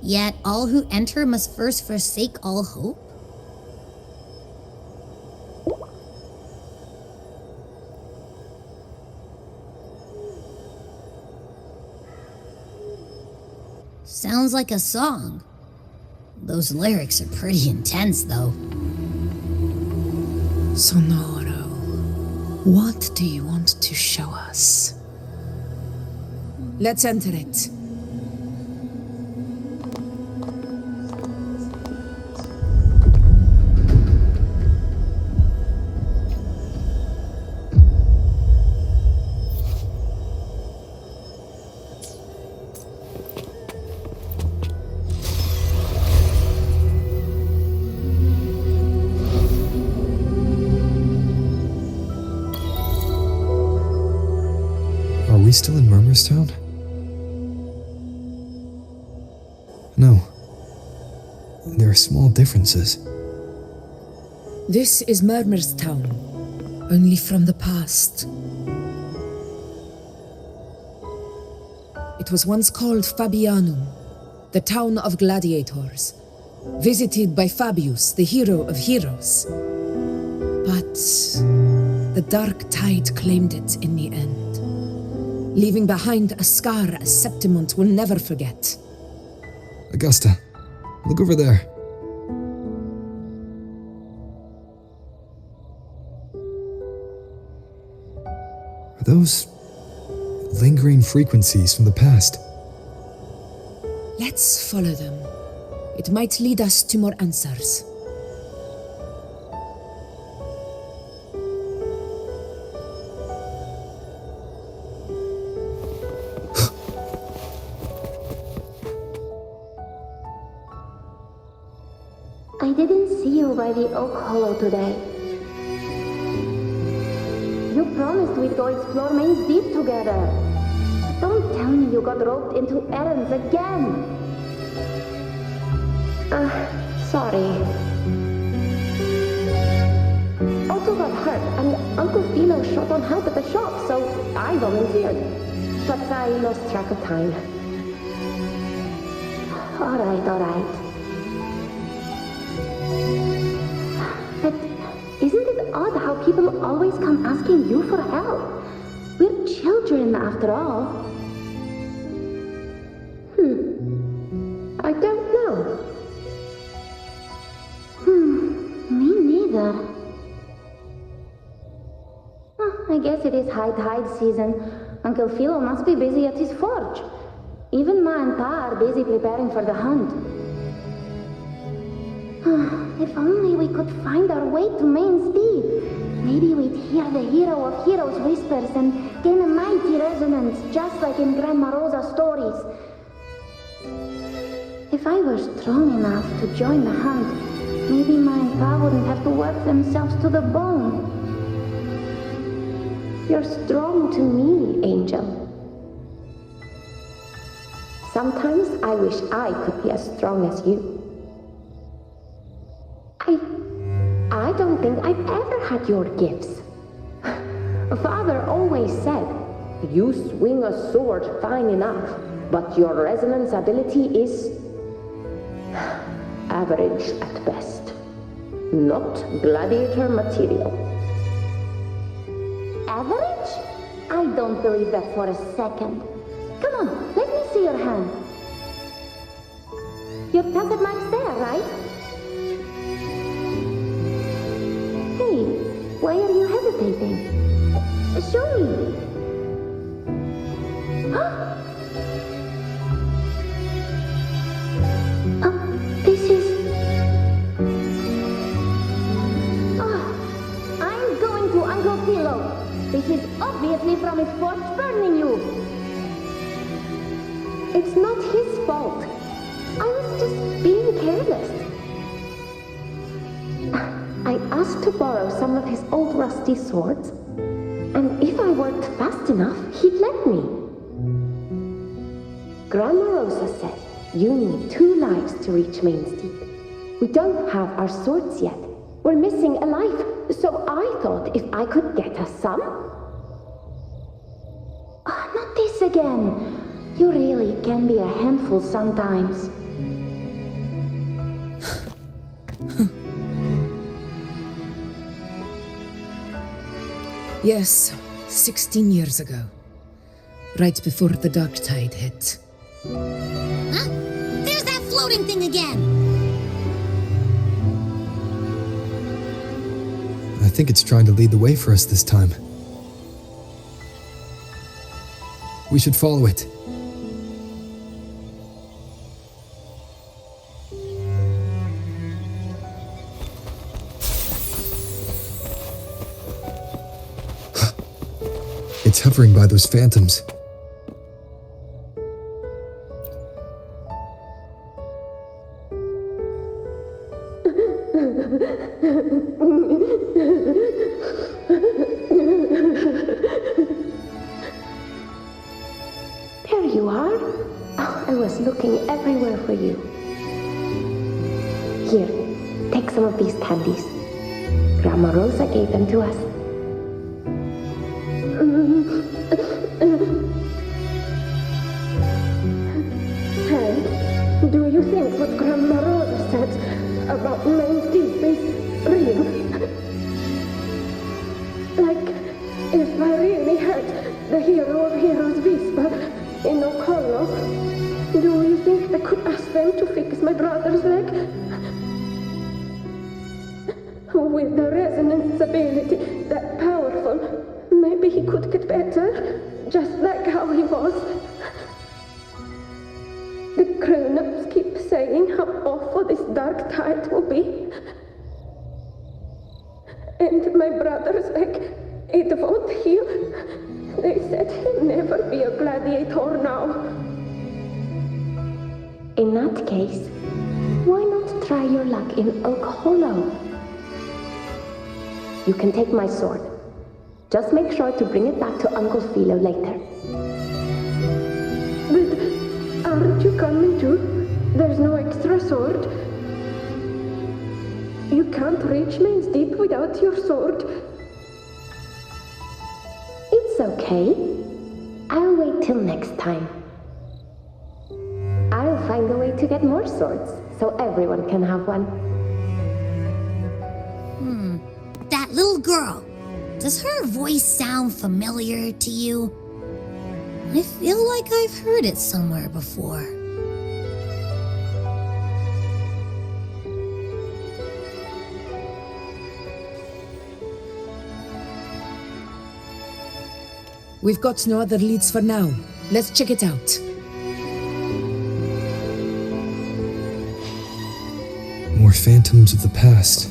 Yet all who enter must first forsake all hope. Sounds like a song. Those lyrics are pretty intense, though. Sonoro, what do you want to show us? Let's enter it. Are we still in Murmurstown? No. There are small differences. This is Murmurstown, only from the past. It was once called Fabianum, the town of gladiators, visited by Fabius, the hero of heroes. But the dark tide claimed it in the end, leaving behind a scar Septimont will never forget. Augusta, look over there. Are those lingering frequencies from the past? Let's follow them. It might lead us to more answers. I didn't see you by the Oak Hollow today. You promised we'd go explore Main's Deep together. But don't tell me you got roped into errands again. Sorry. Otto got hurt, and Uncle Philo short on help at the shop, so I volunteered. But I lost track of time. Alright. But isn't it odd how people always come asking you for help? We're children after all. I don't know. Me neither. I guess it is high tide season. Uncle Philo must be busy at his forge. Even Ma and Pa are busy preparing for the hunt. If only we could find our way to Main's Deep. Maybe we'd hear the hero of heroes whispers and gain a mighty resonance, just like in Grandma Rosa's stories. If I were strong enough to join the hunt, maybe Ma and Pa wouldn't have to work themselves to the bone. You're strong to me, Angel. Sometimes I wish I could be as strong as you. I don't think I've ever had your gifts. Father always said, you swing a sword fine enough, but your resonance ability is average at best. Not gladiator material. Average? I don't believe that for a second. Come on, let me see your hand. Your tacit mark's there, right? Hey, why are you hesitating? Show me. This is... I'm going to Uncle Philo. This is obviously from his force burning you. It's not his fault. I was just being careless. I asked to borrow some of his old rusty swords, and if I worked fast enough, he'd let me. Grandma Rosa said you need 2 lives to reach Main's Deep. We don't have our swords yet. We're missing a life, so I thought if I could get us some... Not this again. You really can be a handful sometimes. Yes, 16 years ago. Right before the dark tide hit. Huh? There's that floating thing again! I think it's trying to lead the way for us this time. We should follow it. It's hovering by those phantoms. There you are. Oh, I was looking everywhere for you. Here, take some of these candies. Grandma Rosa gave them to us. And do you think what Grandma Rosa said about Main's Deep is real? Like, if I really had the hero of heroes Vispa in Okollo, do you think I could ask them to fix my brother's leg? With the resonance ability that powerful, maybe he could get better, just like how he was. The grown-ups keep saying how awful this dark tide will be. And my brother's leg, it won't heal. They said he'll never be a gladiator now. In that case, why not try your luck in Oak Hollow? You can take my sword. Just make sure to bring it back to Uncle Philo later. But aren't you coming too? There's no extra sword. You can't reach Main's Deep without your sword. It's okay. I'll wait till next time. I'll find a way to get more swords, so everyone can have one. That little girl. Does her voice sound familiar to you? I feel like I've heard it somewhere before. We've got no other leads for now. Let's check it out. More phantoms of the past.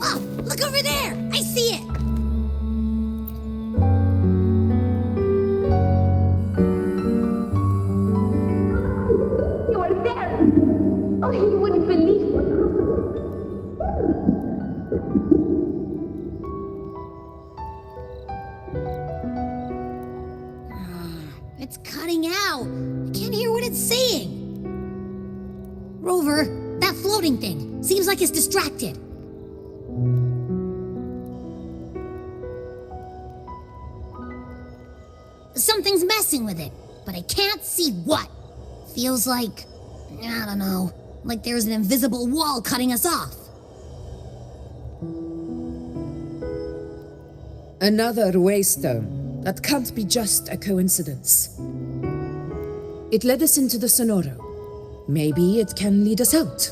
Oh, look over there! I see it! You are there! Oh, you wouldn't believe what It's cutting out. saying? Rover, that floating thing seems like it's distracted. Something's messing with it, but I can't see what. Feels like, I don't know, like there's an invisible wall cutting us off. Another waystone. That can't be just a coincidence. It led us into the Sonoro. Maybe it can lead us out.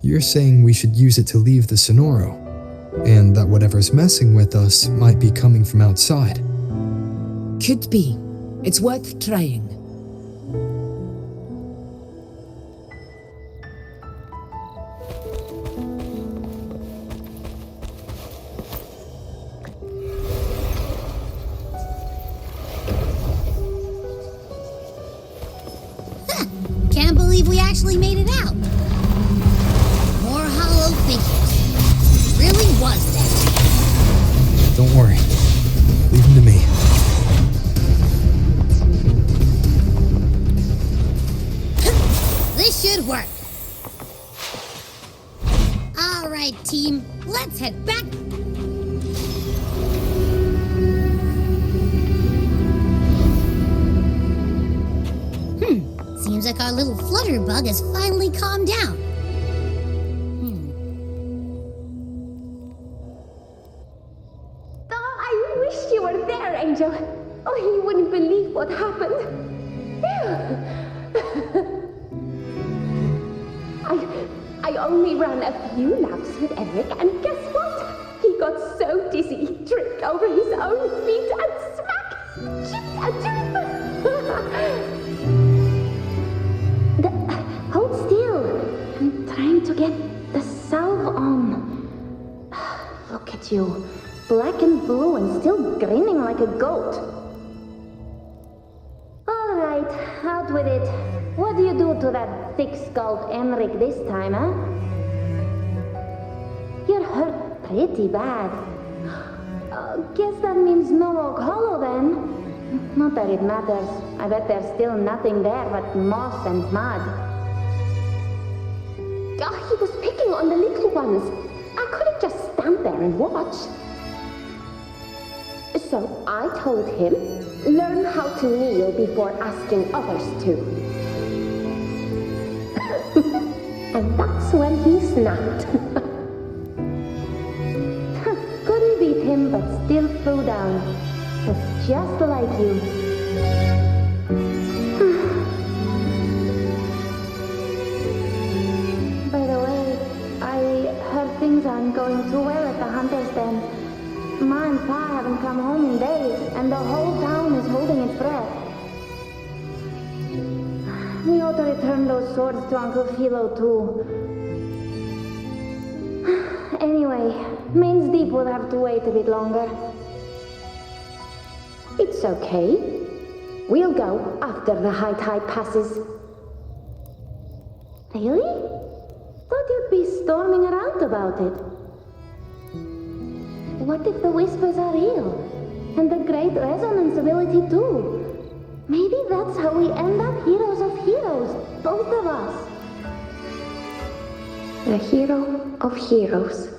You're saying we should use it to leave the Sonoro, and that whatever's messing with us might be coming from outside. Could be. It's worth trying. Can't believe we actually made it out. More hollow figures. Really was that. Don't worry. Leave them to me. This should work. All right, team. Let's head back. Seems like our little flutterbug has finally calmed down. Oh, I wish you were there, Angel. Oh, you wouldn't believe what happened. I only ran a few laps with Eric, and guess what? He got so dizzy he tripped over his own feet and smack! Chipped a tooth! Hold still. I'm trying to get the salve on. Look at you. Black and blue and still grinning like a goat. All right, out with it. What do you do to that thick-skulled Emmerich this time, huh? You're hurt pretty bad. Guess that means no Oak Hollow then. Not that it matters. I bet there's still nothing there but moss and mud. Oh, he was picking on the little ones. I couldn't just stand there and watch. So I told him, learn how to kneel before asking others to. And that's when he snapped. Couldn't beat him, but still flew down. That's just like you. By the way, I heard things aren't going too well at the Hunter's Den. Ma and Pa haven't come home in days, and the whole town is holding its breath. We ought to return those swords to Uncle Philo, too. Anyway, Main's Deep will have to wait a bit longer. It's okay. We'll go after the high tide passes. Really? Thought you'd be storming around about it. What if the whispers are real? And the great resonance ability, too? Maybe that's how we end up heroes of heroes, both of us. A hero of heroes.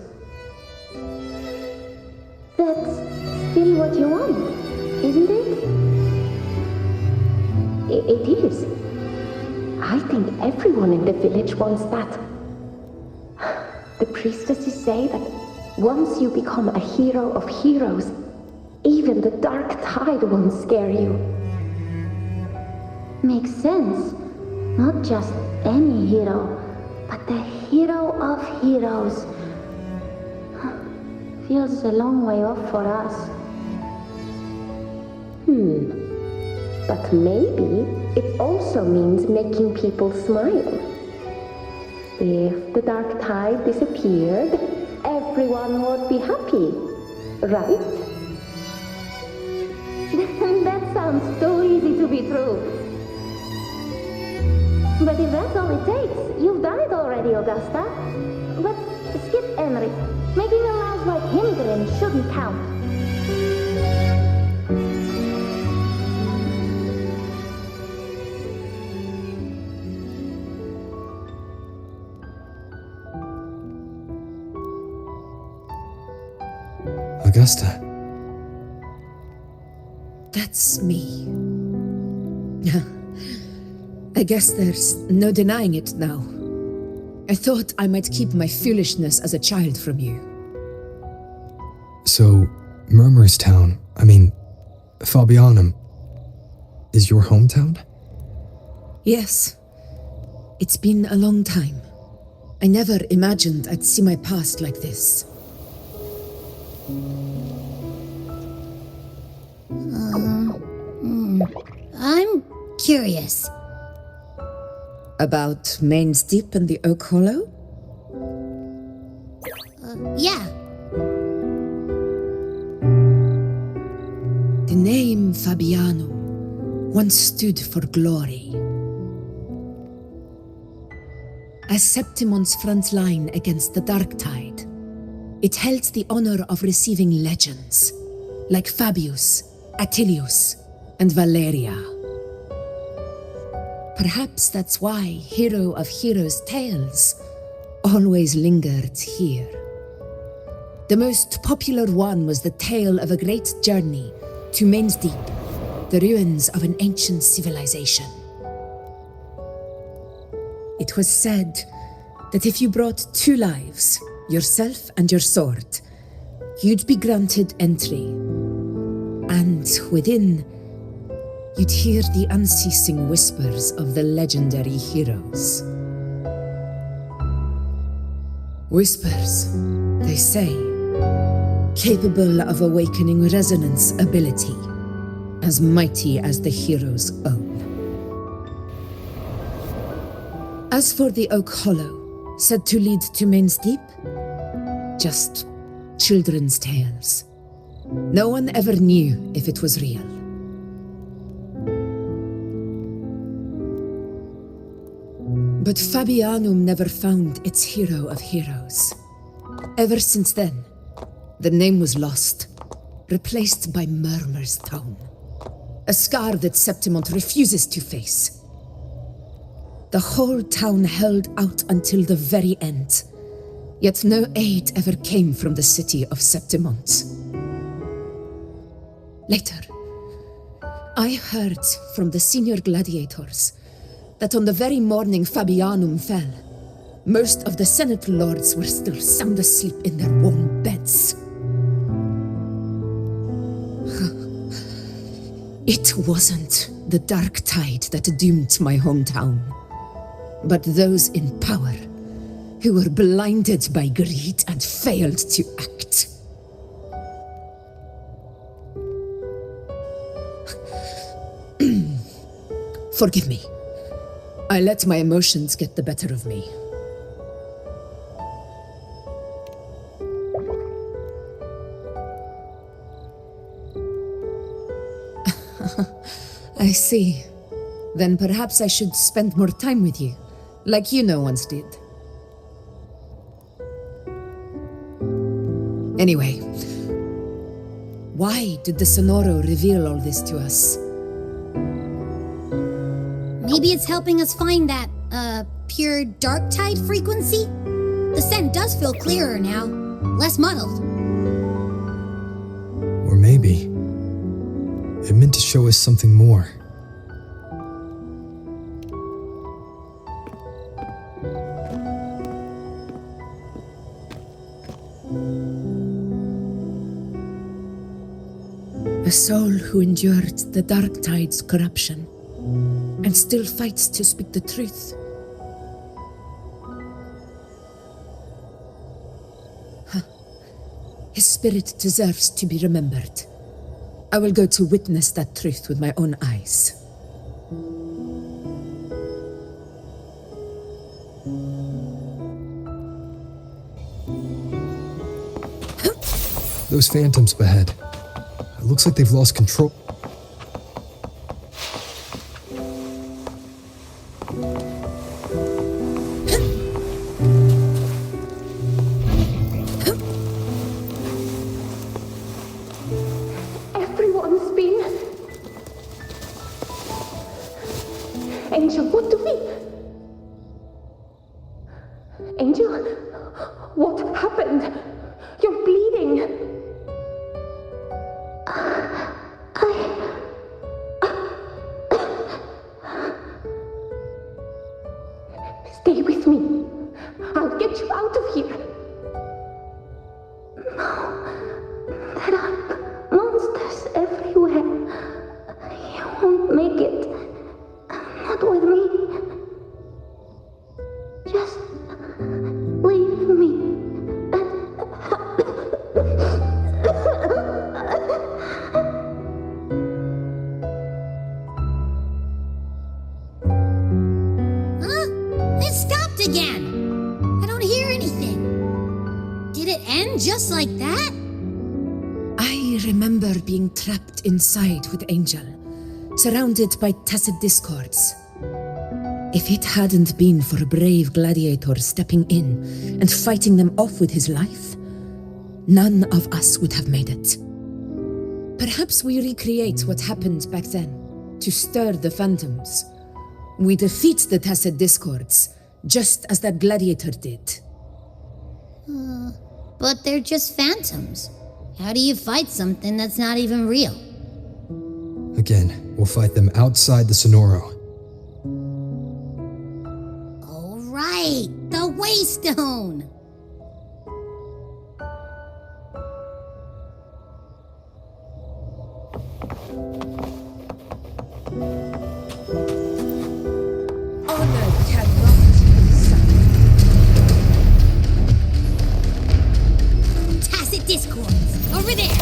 That's still what you want, isn't it? It is. I think everyone in the village wants that. The priestesses say that once you become a hero of heroes, even the dark tide won't scare you. Makes sense. Not just any hero, but the hero of heroes. Feels a long way off for us. But maybe it also means making people smile. If the dark tide disappeared, everyone would be happy, right? That sounds too easy to be true. But if that's all it takes, you've done it already, Augusta. But skip Emmerich. Making a louse like him grin shouldn't count. Augusta. That's me. I guess there's no denying it now. I thought I might keep my foolishness as a child from you. So, Murmurstown, Fabianum, is your hometown? Yes. It's been a long time. I never imagined I'd see my past like this. I'm curious. About Main's Deep and the Oak Hollow? Yeah. The name Fabianum once stood for glory. As Septimon's front line against the Dark Tide, it held the honor of receiving legends like Fabius, Attilius, and Valeria. Perhaps that's why Hero of Heroes' tales always lingered here. The most popular one was the tale of a great journey to Main's Deep, the ruins of an ancient civilization. It was said that if you brought 2 lives, yourself and your sword, you'd be granted entry. And within, you'd hear the unceasing whispers of the legendary heroes. Whispers, they say, capable of awakening resonance ability, as mighty as the hero's own. As for the Oak Hollow, said to lead to Main's Deep, just children's tales. No one ever knew if it was real. But Fabianum never found its hero of heroes. Ever since then, the name was lost, replaced by Murmur's Tone, a scar that Septimont refuses to face. The whole town held out until the very end, yet no aid ever came from the city of Septimont. Later, I heard from the senior gladiators that on the very morning Fabianum fell, most of the Senate lords were still sound asleep in their warm beds. It wasn't the Dark Tide that doomed my hometown, but those in power who were blinded by greed and failed to act. Forgive me. I let my emotions get the better of me. I see. Then perhaps I should spend more time with you, like Yuno once did. Anyway, why did the Sonoro reveal all this to us? Maybe it's helping us find that, pure dark tide frequency? The scent does feel clearer now, less muddled. Or maybe it meant to show us something more. A soul who endured the Dark Tide's corruption and still fights to speak the truth. His spirit deserves to be remembered. I will go to witness that truth with my own eyes. Those phantoms ahead. It looks like they've lost control. Everyone's been... Angel, what do we... Angel, what happened? You're bleeding. stay with me. I'll get you out of here. No. There are monsters everywhere. You won't make it. Not with me. Just leave me. Huh? It stopped again. I don't hear anything. Did it end just like that? I remember being trapped inside with Angel, surrounded by tacit discords. If it hadn't been for a brave gladiator stepping in and fighting them off with his life, none of us would have made it. Perhaps we recreate what happened back then, to stir the phantoms. We defeat the tacit discords, just as that gladiator did. But they're just phantoms. How do you fight something that's not even real? Again, we'll fight them outside the Sonoro. Oh, right! The Waystone! Honor cannot be Tacit discords! Over there!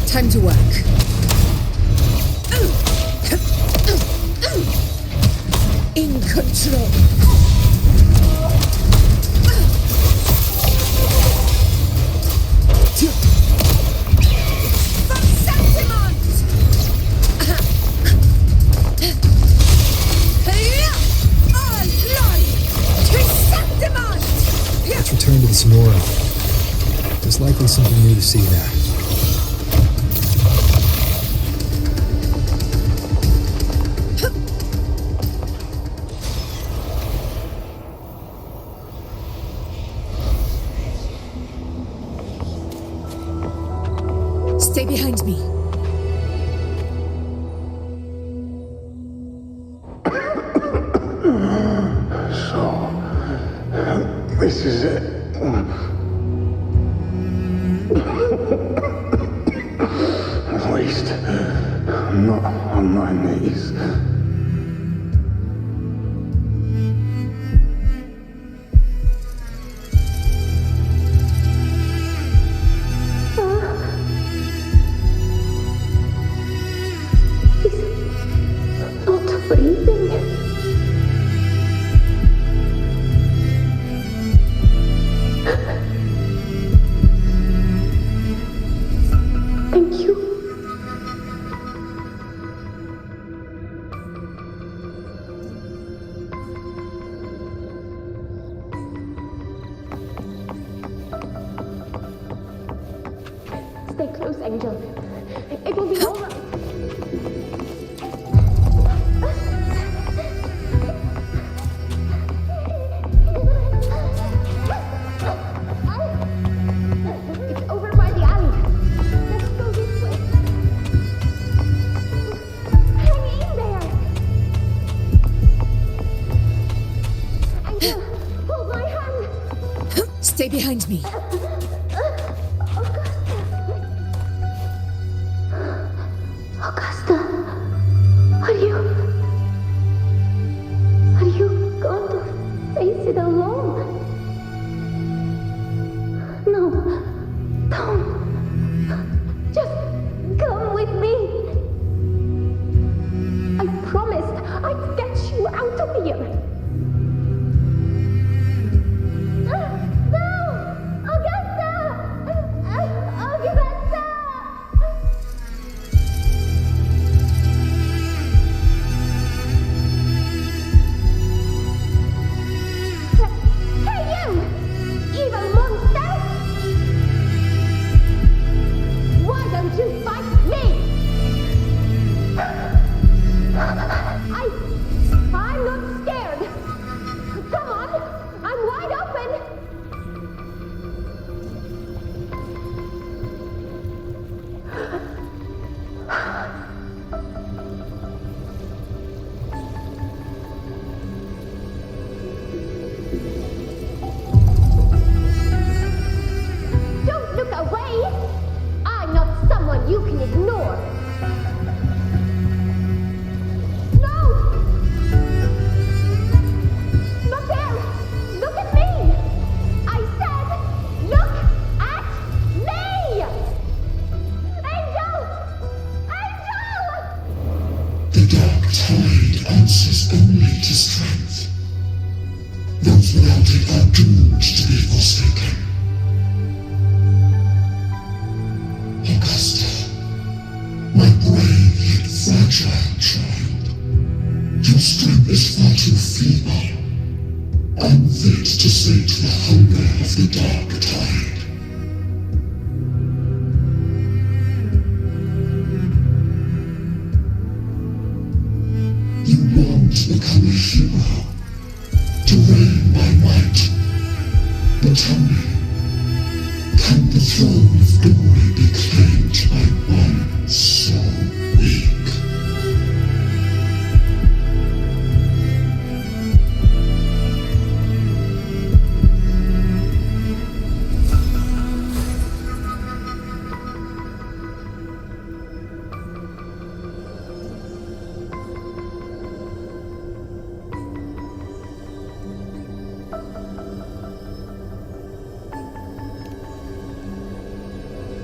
Time to work. In control. Let's return to the Sonoro. There's likely something new to see there. Stay behind me. So, this is it. At least, I'm not on my knees. Not breathing. Thank you. Stay close, Angel. It will be all right. It's over by the alley. Let's go this way. Hang in there. Angel, hold my hand. Stay behind me. Augusta, are you going to face it alone? No, don't. Just come with me. I promised I'd get you out of here. No, Augusta! The dark tide answers only to strength. Those without it are doomed to be forsaken. Augusta, my brave yet fragile child, your strength is far too feeble, unfit to sate the hunger of the dark tide. You long to become a hero, to reign by might. But tell me, can the throne of glory be claimed by one so weak?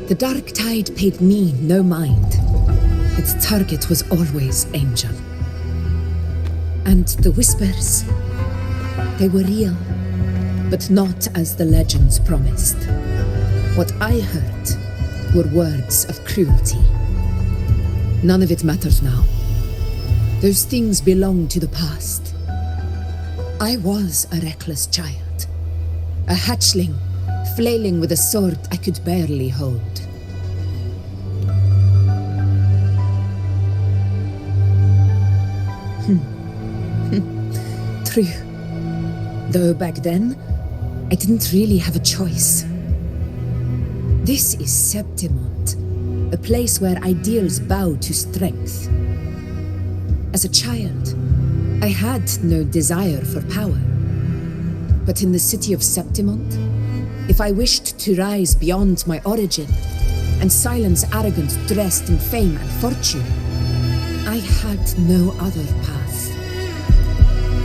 The dark tide paid me no mind. Its target was always Angel. And the whispers, they were real, but not as the legends promised. What I heard were words of cruelty. None of it matters now. Those things belong to the past. I was a reckless child, a hatchling, flailing with a sword I could barely hold. True. Though back then, I didn't really have a choice. This is Septimont, a place where ideals bow to strength. As a child, I had no desire for power. But in the city of Septimont, if I wished to rise beyond my origin and silence arrogance dressed in fame and fortune, I had no other path.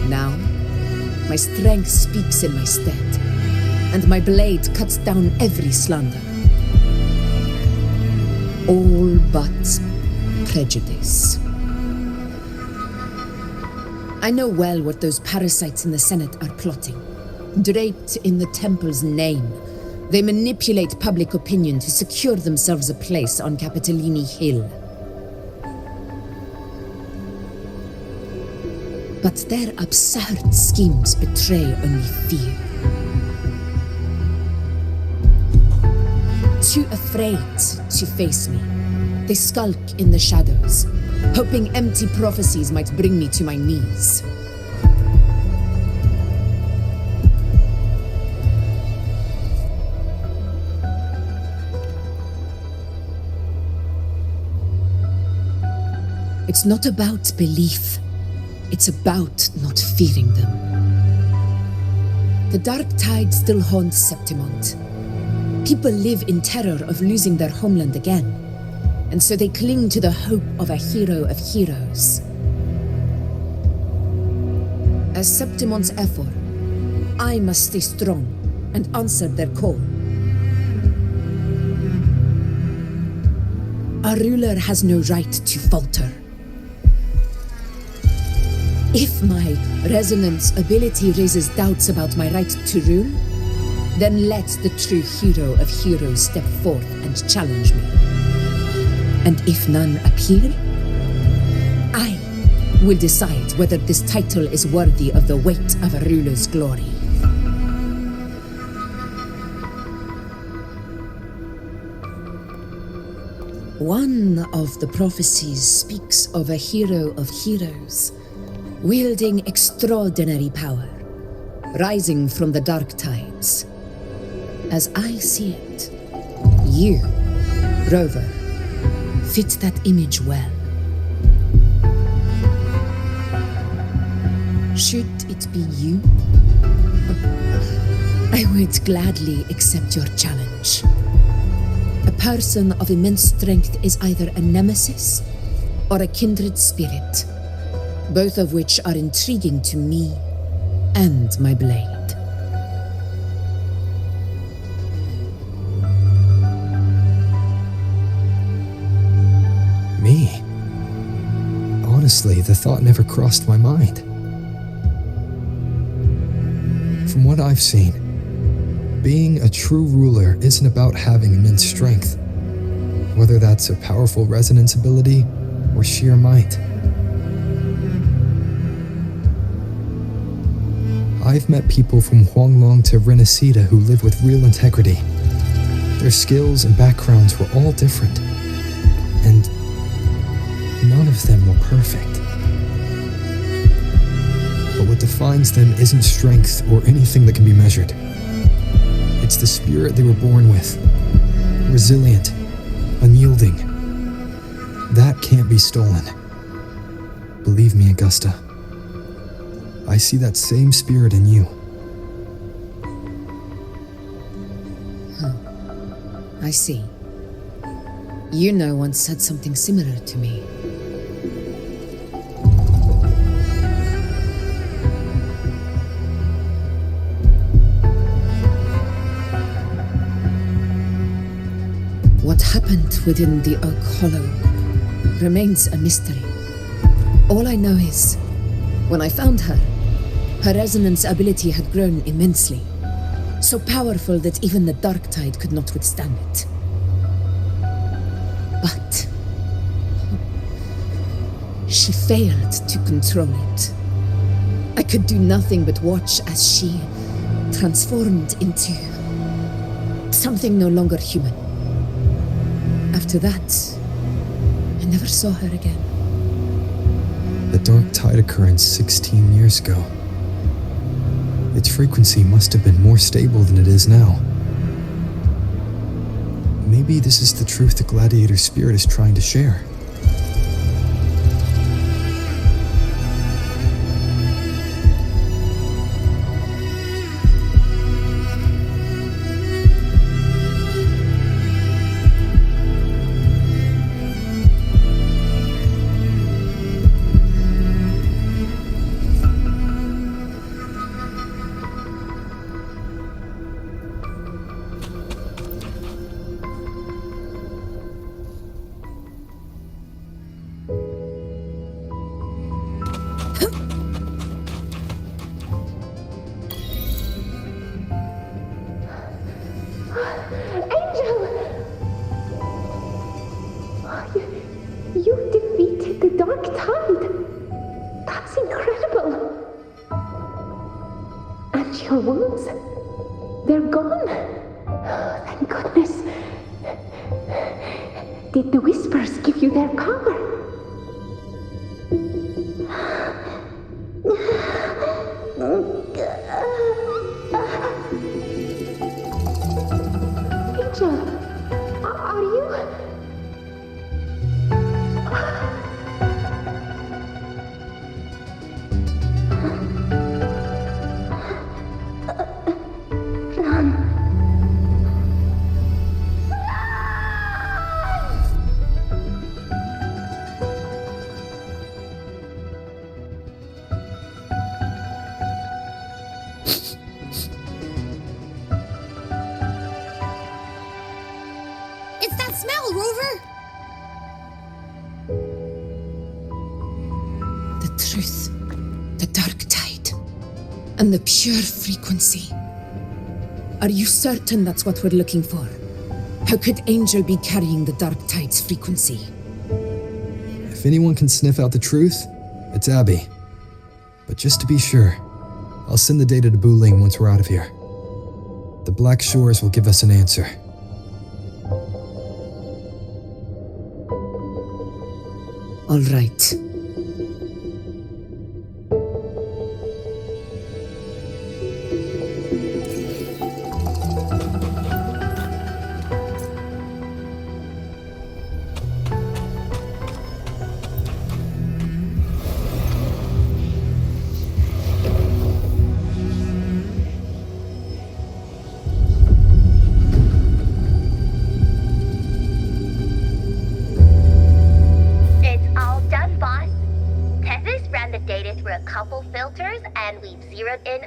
Now, my strength speaks in my stead, and my blade cuts down every slander. All but prejudice. I know well what those parasites in the Senate are plotting. Draped in the temple's name, they manipulate public opinion to secure themselves a place on Capitolini Hill. But their absurd schemes betray only fear. Too afraid to face me, they skulk in the shadows, hoping empty prophecies might bring me to my knees. It's not about belief. It's about not fearing them. The dark tide still haunts Septimont. People live in terror of losing their homeland again, and so they cling to the hope of a hero of heroes. As Septimont's Ephor, I must stay strong and answer their call. Our ruler has no right to falter. If my resonance ability raises doubts about my right to rule, then let the true hero of heroes step forth and challenge me. And if none appear, I will decide whether this title is worthy of the weight of a ruler's glory. One of the prophecies speaks of a hero of heroes, wielding extraordinary power, rising from the dark tides. As I see it, you, Rover, fit that image well. Should it be you? I would gladly accept your challenge. A person of immense strength is either a nemesis or a kindred spirit, both of which are intriguing to me and my blade. Me? honestly, the thought never crossed my mind. From what I've seen, being a true ruler isn't about having immense strength, whether that's a powerful resonance ability or sheer might. I've met people from Huanglong to Renacida who live with real integrity. Their skills and backgrounds were all different, and none of them were perfect. But what defines them isn't strength or anything that can be measured. It's the spirit they were born with. Resilient, unyielding. That can't be stolen. Believe me, Augusta. I see that same spirit in you. I see. Yuno once said something similar to me. What happened within the Oak Hollow remains a mystery. All I know is, when I found her, her resonance ability had grown immensely, so powerful that even the Dark Tide could not withstand it. But she failed to control it. I could do nothing but watch as she transformed into something no longer human. After that, I never saw her again. The Dark Tide occurrence 16 years ago. Its frequency must have been more stable than it is now. Maybe this is the truth the Gladiator spirit is trying to share. Your wounds, they're gone. Thank goodness. Did the whispers give you their power? Angel, are you? And the pure frequency. Are you certain that's what we're looking for? How could Angel be carrying the Dark Tide's frequency? If anyone can sniff out the truth, it's Abby. But just to be sure, I'll send the data to Buling once we're out of here. The Black Shores will give us an answer. All right.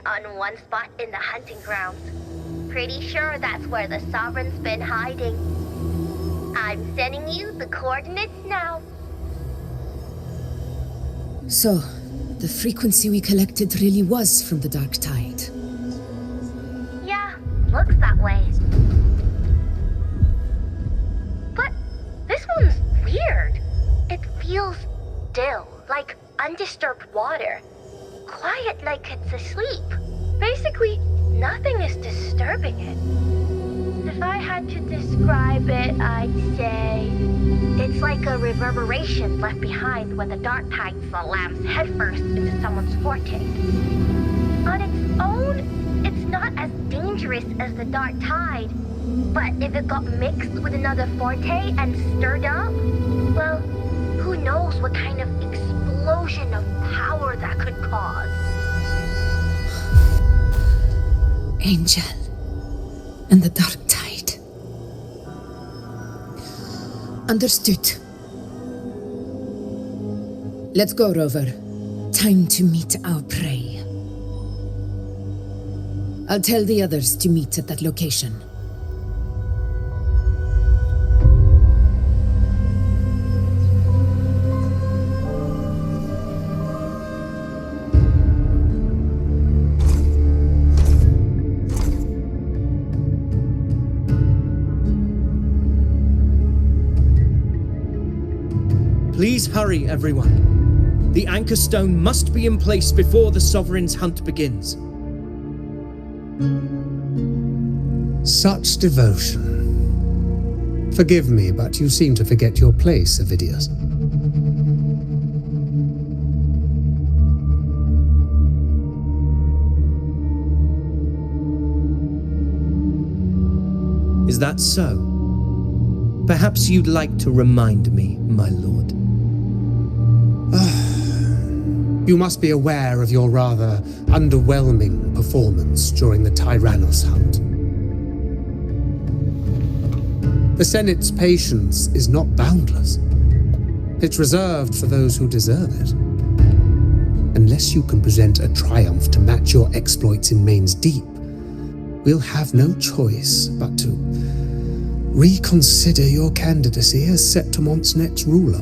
On one spot in the hunting grounds. Pretty sure that's where the Sovereign's been hiding. I'm sending you the coordinates now. So, the frequency we collected really was from the Dark Tide. Yeah, looks that way. But this one's weird. It feels still, like undisturbed water. Quiet like it's asleep. Basically, nothing is disturbing it. If I had to describe it, I'd say it's like a reverberation left behind when the Dark Tide slams headfirst into someone's forte. On its own, it's not as dangerous as the Dark Tide, but if it got mixed with another forte and stirred up, well, who knows what kind of explosion of power that could cause. Angel and the Dark Tide. Understood. Let's go, Rover. Time to meet our prey. I'll tell the others to meet at that location. Please hurry, everyone. The anchor stone must be in place before the Sovereign's hunt begins. Such devotion. Forgive me, but you seem to forget your place, Avidius. Is that so? Perhaps you'd like to remind me, my lord. You must be aware of your rather underwhelming performance during the Tyrannus hunt. The Senate's patience is not boundless. It's reserved for those who deserve it. Unless you can present a triumph to match your exploits in Main's Deep, we'll have no choice but to reconsider your candidacy as Septimon's next ruler.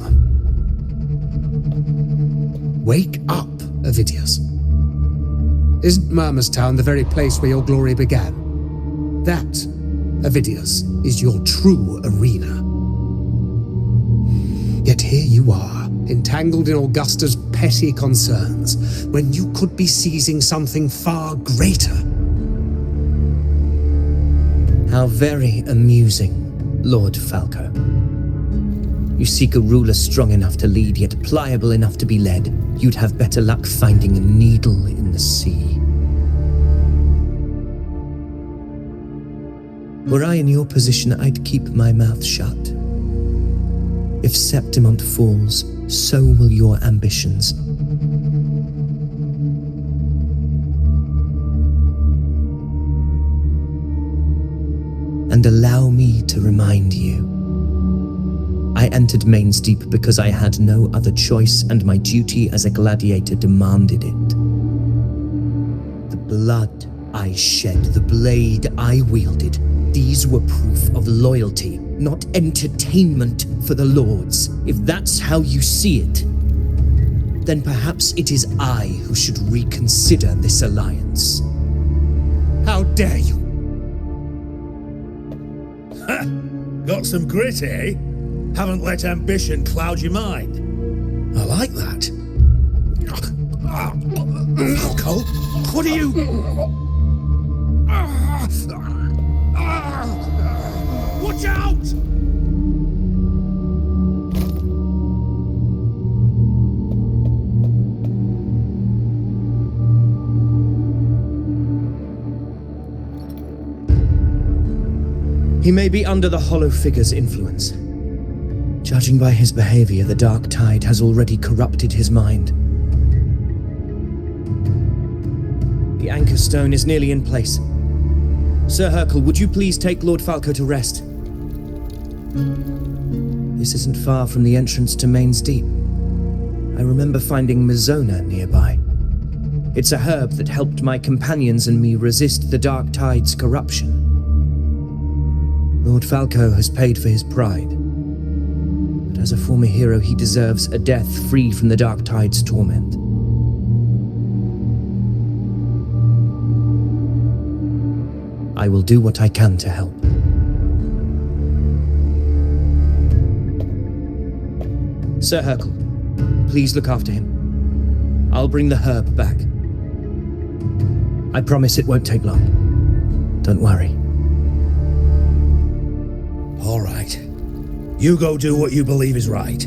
Wake up, Avidius. Isn't Murmustown the very place where your glory began? That, Avidius, is your true arena. Yet here you are, entangled in Augusta's petty concerns, when you could be seizing something far greater. How very amusing, Lord Falco. You seek a ruler strong enough to lead, yet pliable enough to be led. You'd have better luck finding a needle in the sea. Were I in your position, I'd keep my mouth shut. If Septimont falls, so will your ambitions. And allow me to remind you, I entered Main's Deep because I had no other choice, and my duty as a gladiator demanded it. The blood I shed, the blade I wielded, these were proof of loyalty, not entertainment for the lords. If that's how you see it, then perhaps it is I who should reconsider this alliance. How dare you! Ha! Got some grit, eh? Haven't let ambition cloud your mind. I like that. Falco, what are you? Watch out! He may be under the Hollow Figure's influence. Judging by his behavior, the Dark Tide has already corrupted his mind. The anchor stone is nearly in place. Sir Hercule, would you please take Lord Falco to rest? This isn't far from the entrance to Main's Deep. I remember finding Mizona nearby. It's a herb that helped my companions and me resist the Dark Tide's corruption. Lord Falco has paid for his pride, but as a former hero, he deserves a death freed from the Dark Tide's torment. I will do what I can to help. Sir Hercule, please look after him. I'll bring the herb back. I promise it won't take long. Don't worry. All right. You go do what you believe is right.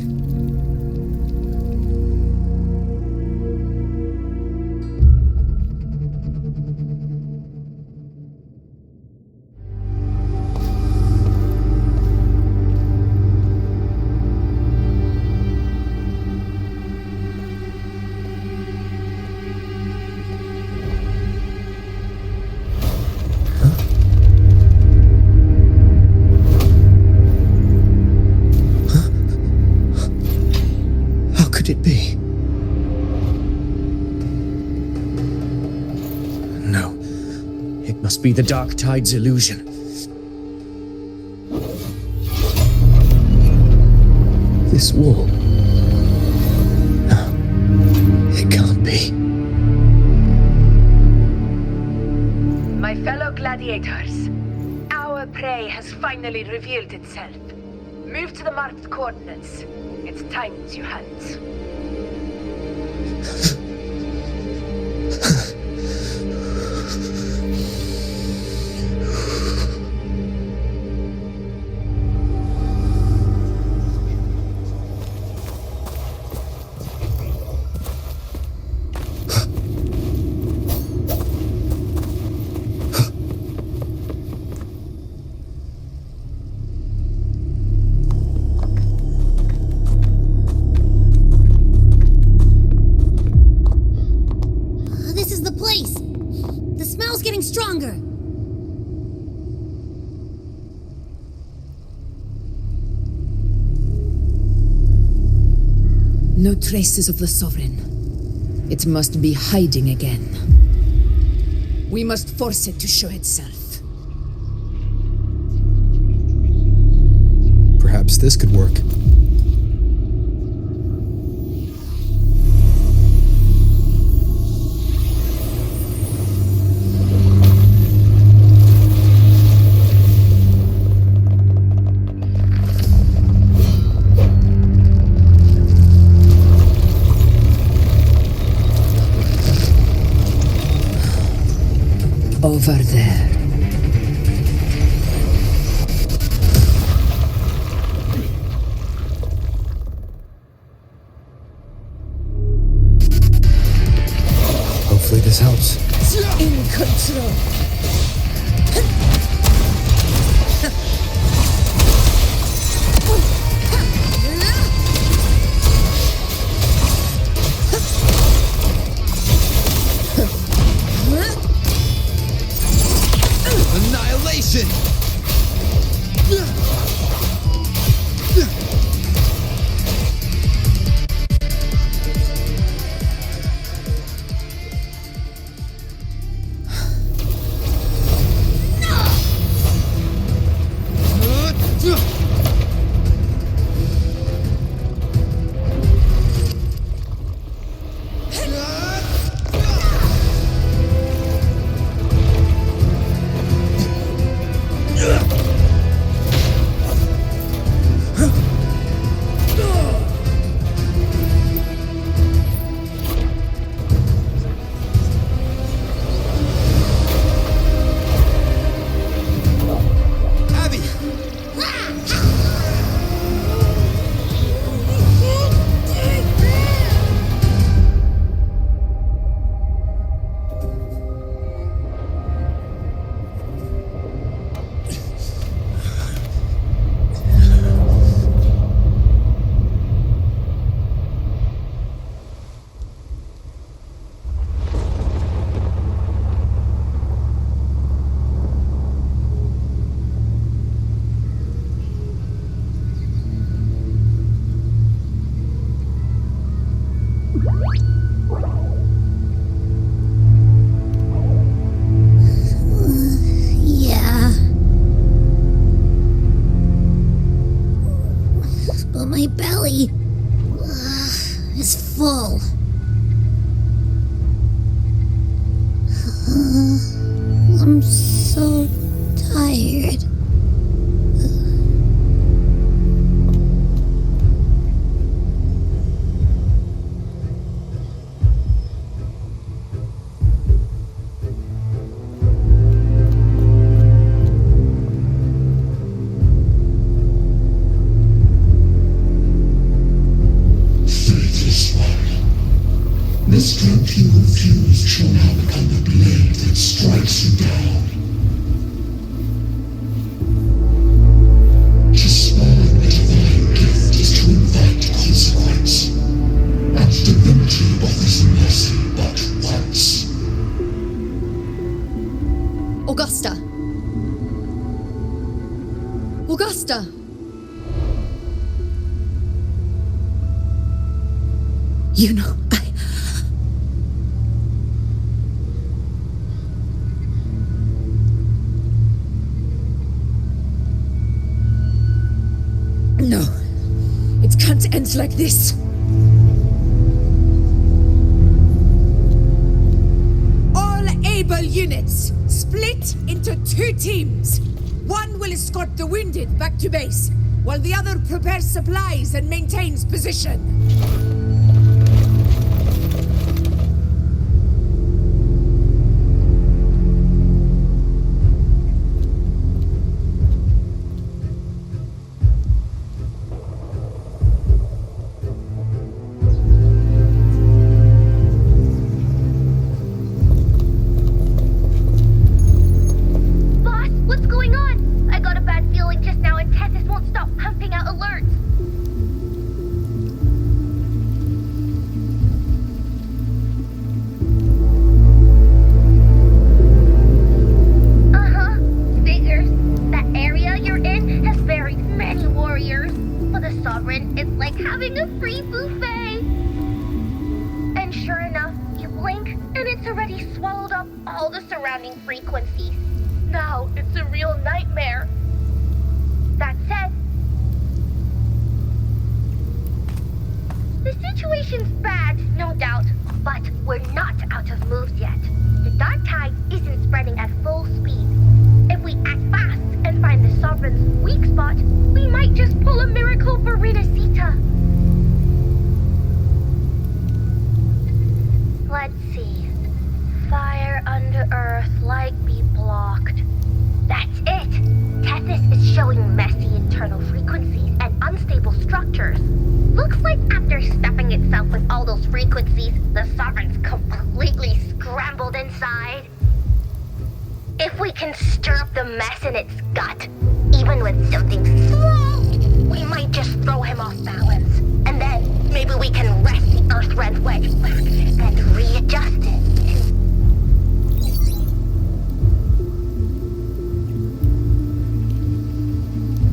It be? No. It must be the Dark Tide's illusion. This wall. No. It can't be. My fellow gladiators, our prey has finally revealed itself. Move to the marked coordinates. It's time to hunt. No traces of the Sovereign. It must be hiding again. We must force it to show itself. Perhaps this could work. Over there. Hopefully this helps. In control. Annihilation! full. I'm so tired. The strength you refuse shall now become the blade that strikes you down. To spawn a divine gift is to invite consequence, and divinity offers mercy but once. Augusta! Augusta! You know, No, it can't end like this. All able units, split into 2 teams. One will escort the wounded back to base, while the other prepares supplies and maintains position.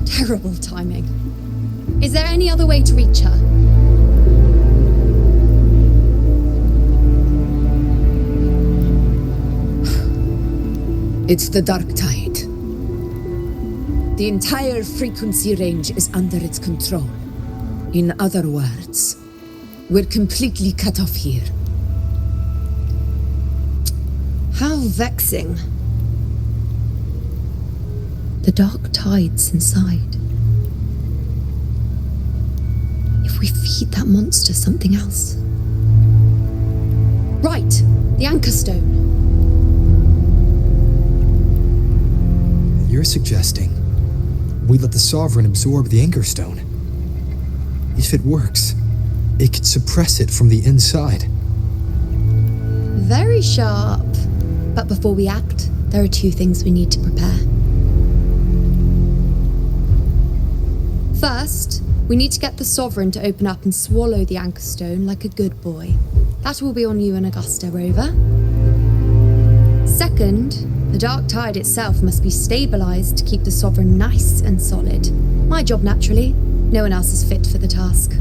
Terrible timing. Is there any other way to reach her? It's the Dark Tide. The entire frequency range is under its control. In other words, we're completely cut off here. How vexing. The Dark Tide's inside. If we feed that monster something else. Right, the Anchor Stone. You're suggesting we let the Sovereign absorb the Anchor Stone. If it works, it could suppress it from the inside. Very sharp. But before we act, there are 2 things we need to prepare. First, we need to get the Sovereign to open up and swallow the Anchor Stone like a good boy. That will be on you and Augusta, Rover. Second, the Dark Tide itself must be stabilized to keep the Sovereign nice and solid. My job, naturally. No one else is fit for the task.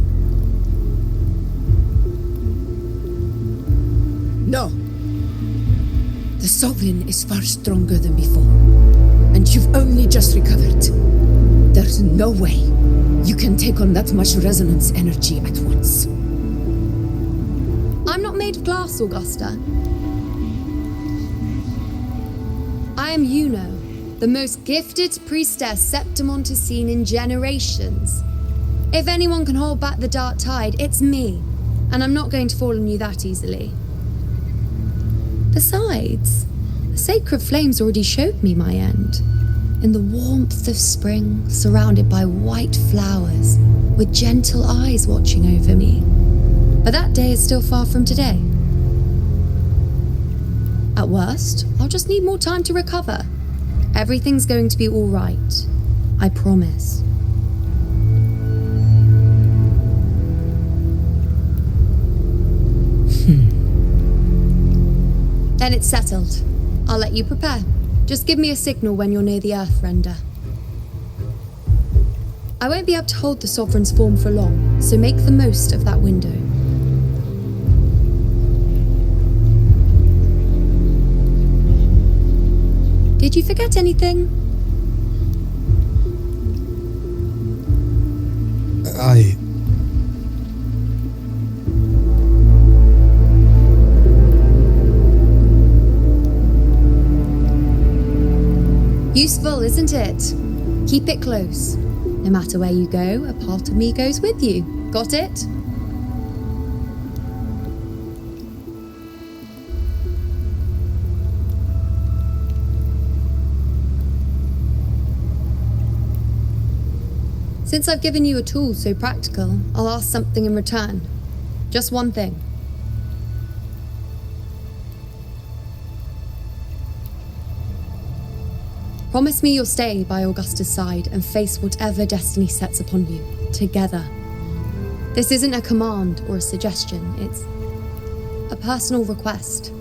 No. The Sovereign is far stronger than before. And you've only just recovered. There's no way you can take on that much resonance energy at once. made of glass, Augusta. I am Yuno, the most gifted priestess Septimont has seen in generations. If anyone can hold back the dark tide, it's me, and I'm not going to fall on you that easily. Besides, the sacred flames already showed me my end. In the warmth of spring, surrounded by white flowers, with gentle eyes watching over me. But that day is still far from today. At worst, I'll just need more time to recover. Everything's going to be all right. I promise. Then it's settled. I'll let you prepare. Just give me a signal when you're near the Earthrender. I won't be able to hold the Sovereign's form for long, so make the most of that window. Did you forget anything? Useful, isn't it? Keep it close. No matter where you go, a part of me goes with you. Got it? Since I've given you a tool so practical, I'll ask something in return. Just one thing. Promise me you'll stay by Augusta's side and face whatever destiny sets upon you, together. This isn't a command or a suggestion, it's a personal request.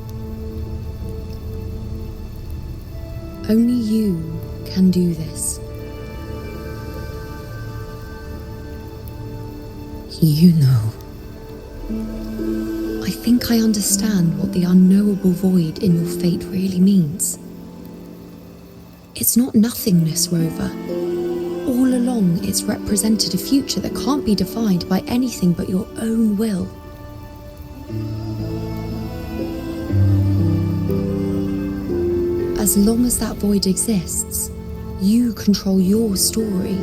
Only you can do this. You know. I think I understand what the unknowable void in your fate really means. It's not nothingness, Rover. All along, it's represented a future that can't be defined by anything but your own will. As long as that void exists, you control your story.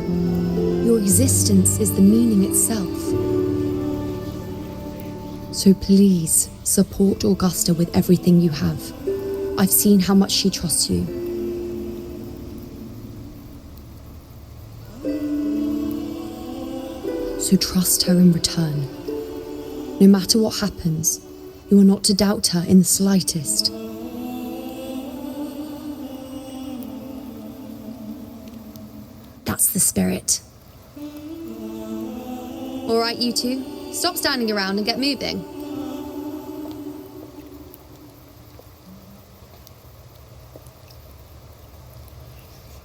Your existence is the meaning itself. So please, support Augusta with everything you have. I've seen how much she trusts you. So trust her in return. No matter what happens, you are not to doubt her in the slightest. That's the spirit. All right, you two, stop standing around and get moving.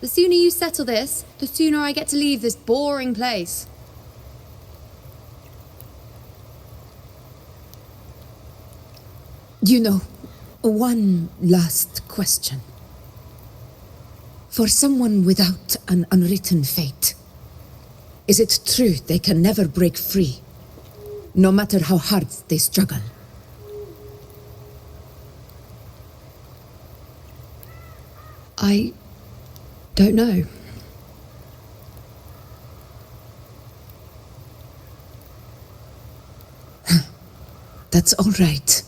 The sooner you settle this, the sooner I get to leave this boring place. You know, one last question. For someone without an unwritten fate, is it true they can never break free, no matter how hard they struggle? I don't know. That's all right.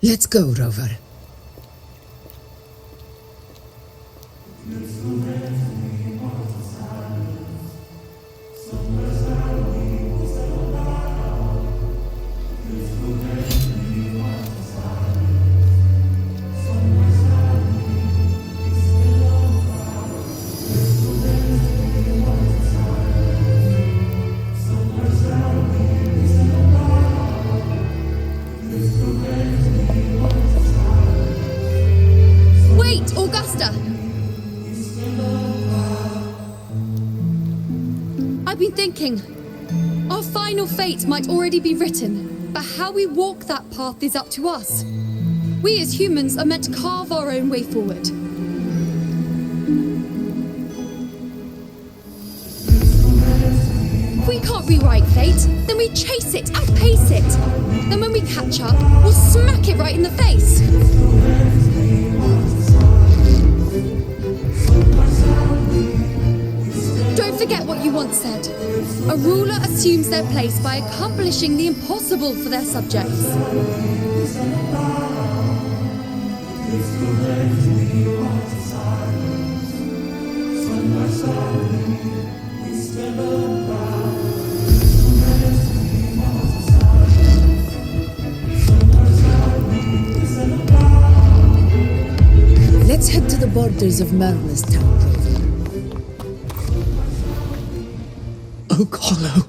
Let's go, Rover. Our final fate might already be written, but how we walk that path is up to us. We as humans are meant to carve our own way forward. fate, then we chase it, outpace it. Then when we catch up, we'll smack it right in the face. Don't forget what you once said. A ruler assumes their place by accomplishing the impossible for their subjects. Let's head to the borders of Merla's town. Oak Hollow.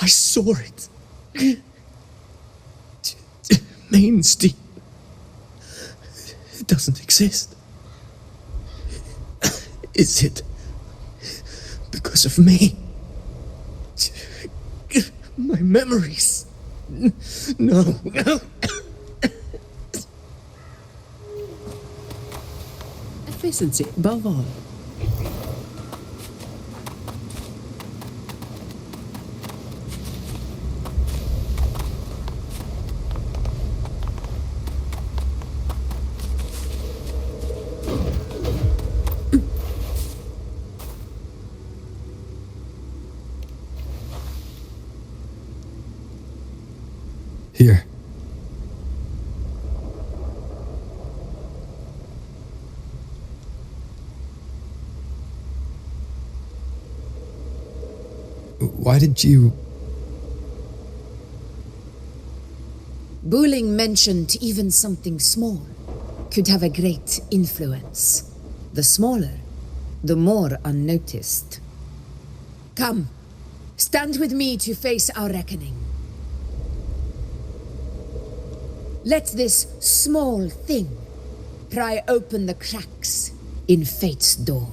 I saw it. Main's deep. It doesn't exist. Is it because of me? My memories. No. Efficiency above all. Here. Why did you... Booling mentioned even something small could have a great influence. The smaller, the more unnoticed. Come, stand with me to face our reckoning. Let this small thing pry open the cracks in fate's door.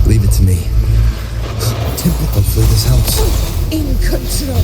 Leave it to me. Temple, hopefully this helps. In control.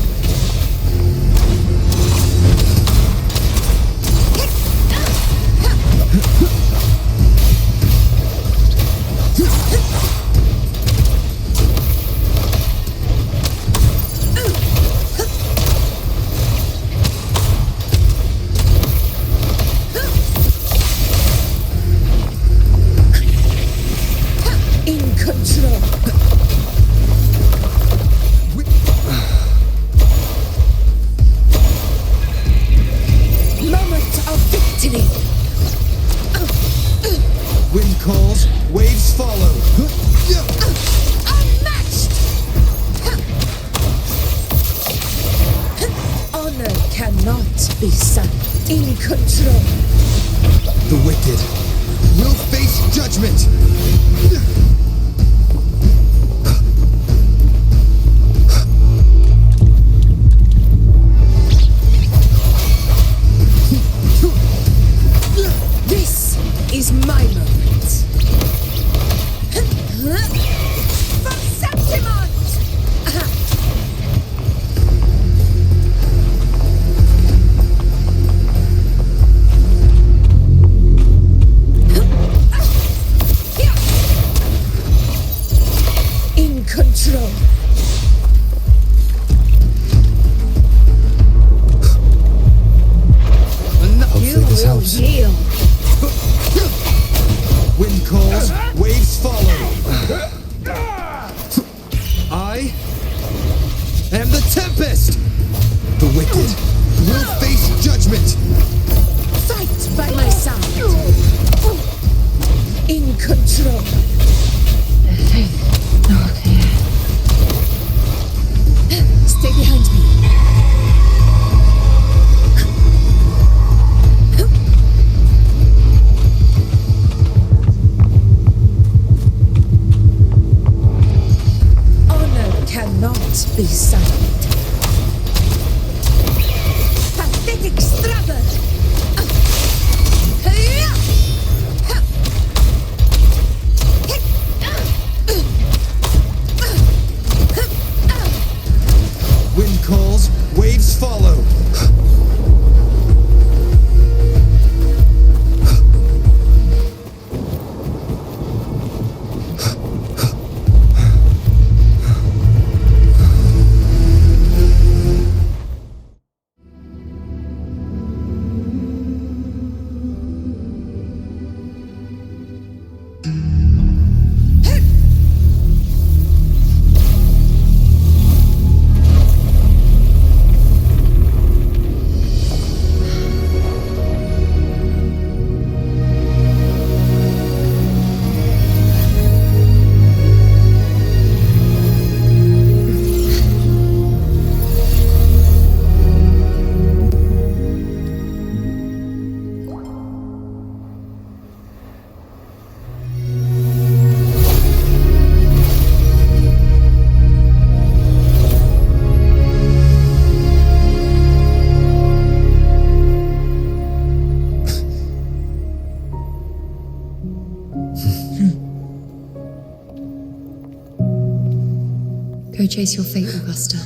chase your fate, Augusta.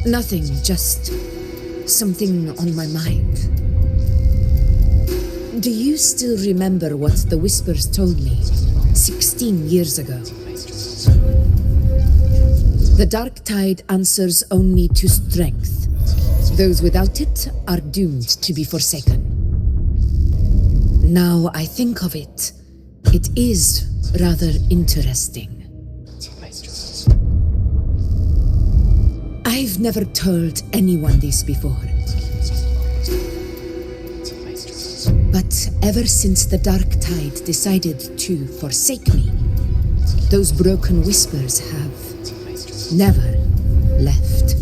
Nothing, just something on my mind. Do you still remember what the Whispers told me 16 years ago? The dark tide answers only to strength. Those without it are doomed to be forsaken. Now I think of it, it is rather interesting. I've never told anyone this before. But ever since the Dark Tide decided to forsake me, those broken whispers have never left.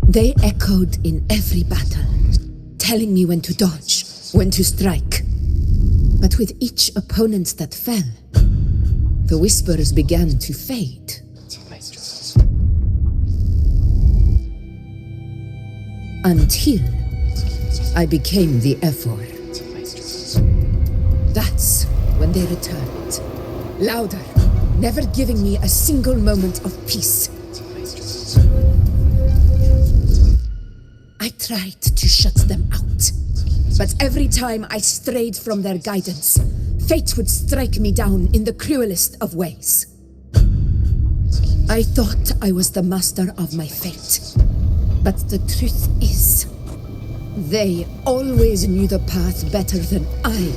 They echoed in every battle, telling me when to dodge, when to strike. But with each opponent that fell, the whispers began to fade. Until I became the Ephor. That's when they returned. Louder, never giving me a single moment of peace. I tried to shut them out, but every time I strayed from their guidance, fate would strike me down in the cruelest of ways. I thought I was the master of my fate. But the truth is, they always knew the path better than I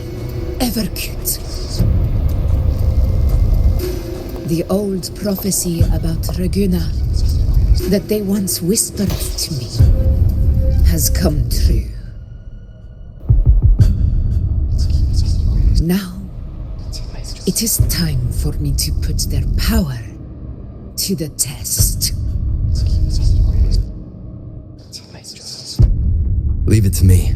ever could. The old prophecy about Raguna that they once whispered to me has come true. Now, it is time for me to put their power to the test. Leave it to me.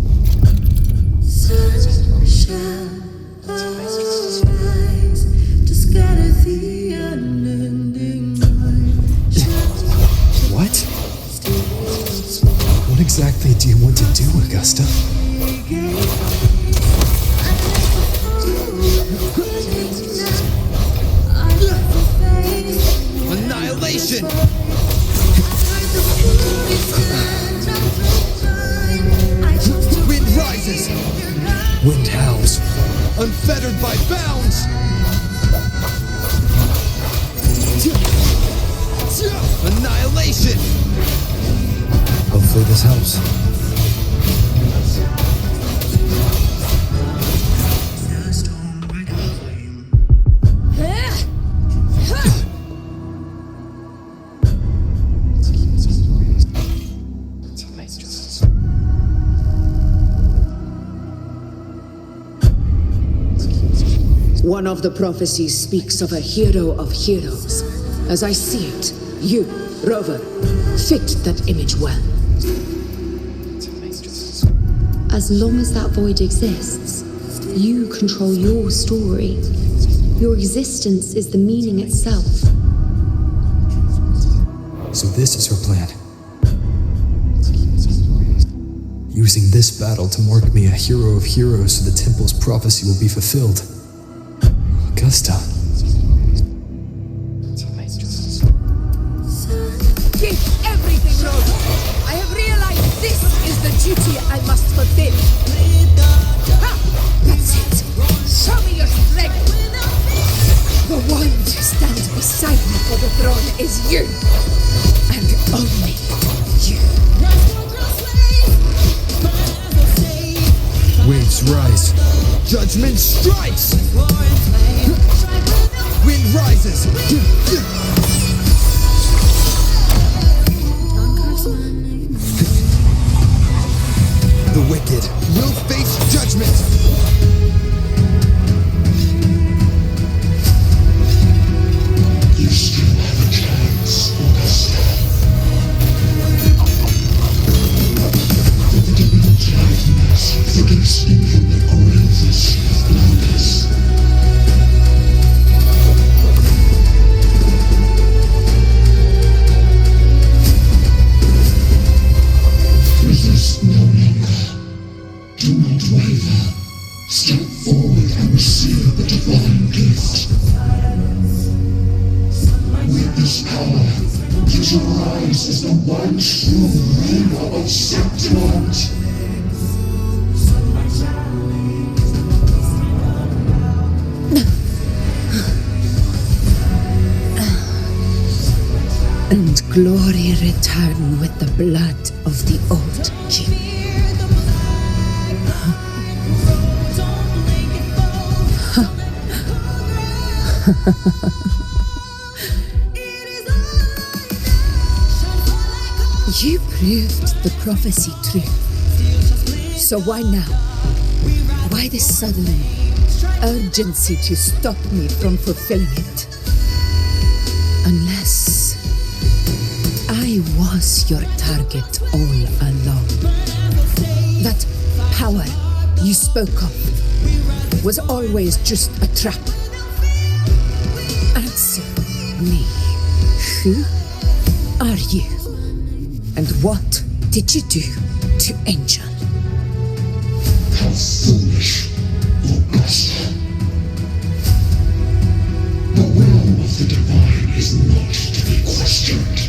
What? What exactly do you want to do, Augusta? Annihilation! Wind rises! Wind howls. Unfettered by bounds! Annihilation! Hopefully this helps. One of the prophecies speaks of a hero of heroes. As I see it, you, Rover, fit that image well. As long as that void exists, you control your story. Your existence is the meaning itself. So this is her plan. Using this battle to mark me a hero of heroes so the temple's prophecy will be fulfilled. Augusta. Give everything, Rover. I have realized this is the duty I must fulfill. Ha! That's it. Show me your strength. The one to stand beside me for the throne is you. And only you. Waves rise. Judgment strikes! Wind rises! The wicked will face judgment! You still have a chance, Augusta. The divinity tightness against infinite graces of blackness. Resist no longer. Do not waver. Step forward and receive the divine gift. With this power, you shall rise as the one true ruler of Septimont. And glory return with the blood of the old king. You proved the prophecy true. So why now? Why this sudden urgency to stop me from fulfilling it? Unless I was your target all along. That power you spoke of was always just a trap. Answer me. Who are you? And what did you do to Angel? How foolish, Augusta. The will of the divine is not to be questioned.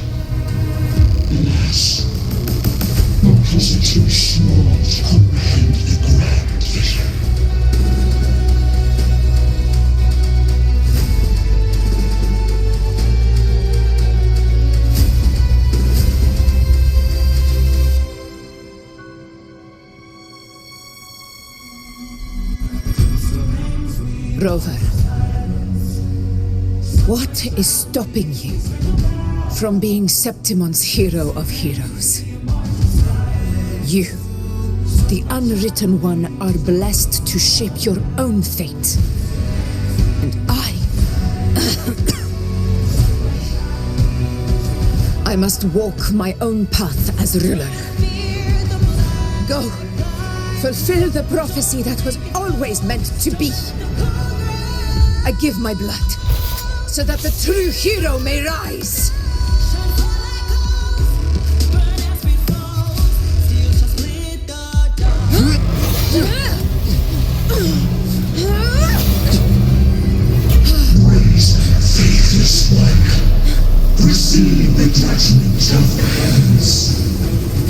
Alas, my puzzle too small to comprehend the grand vision. Rover, what is stopping you from being Septimon's hero of heroes? You, the unwritten one, are blessed to shape your own fate. And I must walk my own path as ruler. Go, fulfill the prophecy that was always meant to be. I give my blood, so that the true hero may rise. Raise faithless one. Receive the judgment of the heavens.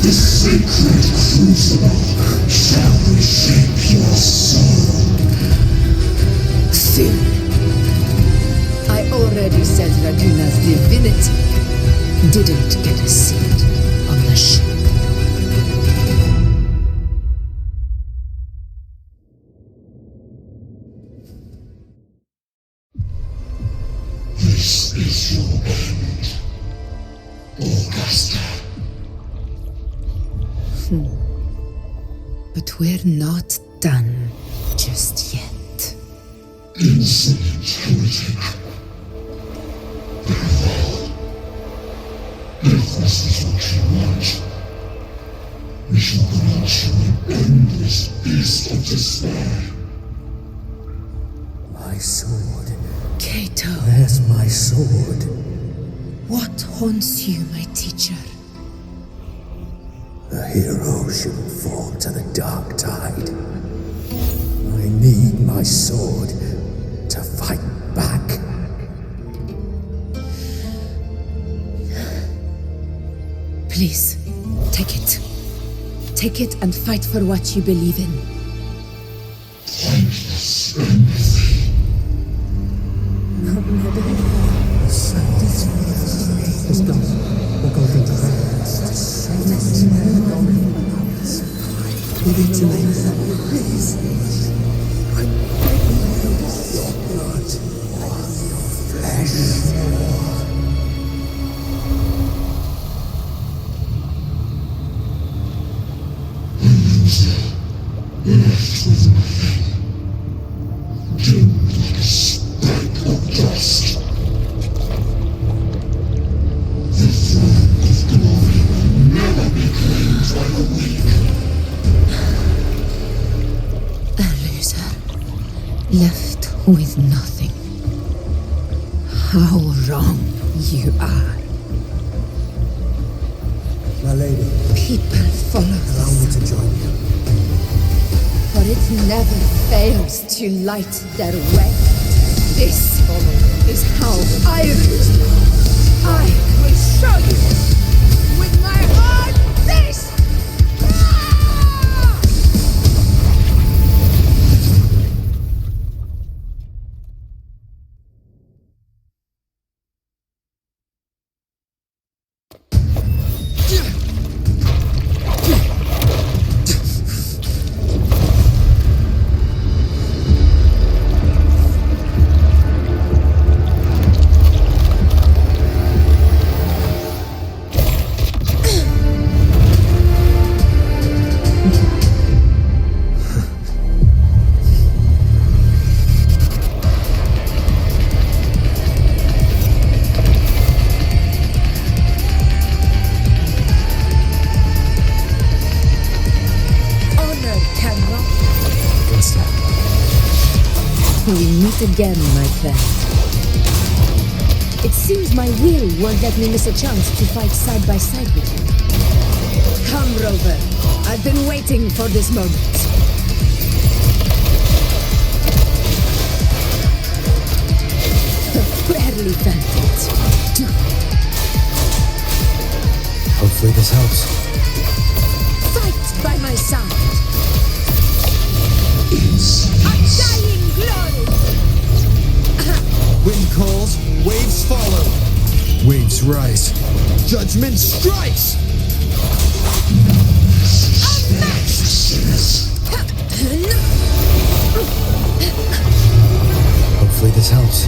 The sacred crucible shall reshape your soul. Soon. I already said Laguna's divinity didn't get a seat on the ship. This is your end, Augusta. But we're not done just yet. Insolent heretic. Very well. If this is what you want, we shall grant you an endless beast of despair. My sword. Cato. Where's my sword? What haunts you, my teacher? A hero shouldn't fall to the dark tide. I need my sword to fight back. Please, take it. Take it and fight for what you believe in. Thankless empathy. Please. I beg you, your blood on your Left with nothing. How wrong you are. My lady, People follow allow me to join you. For it never fails to light their way. This is how I will show you with my heart this! We meet again, my friend. It seems my will won't let me miss a chance to fight side by side with you. Come, Rover. I've been waiting for this moment. Barely felt it. Hopefully this helps. Fight by my side. Undying glory! Wind calls, waves follow. Waves rise. Judgment strikes! Hopefully this helps.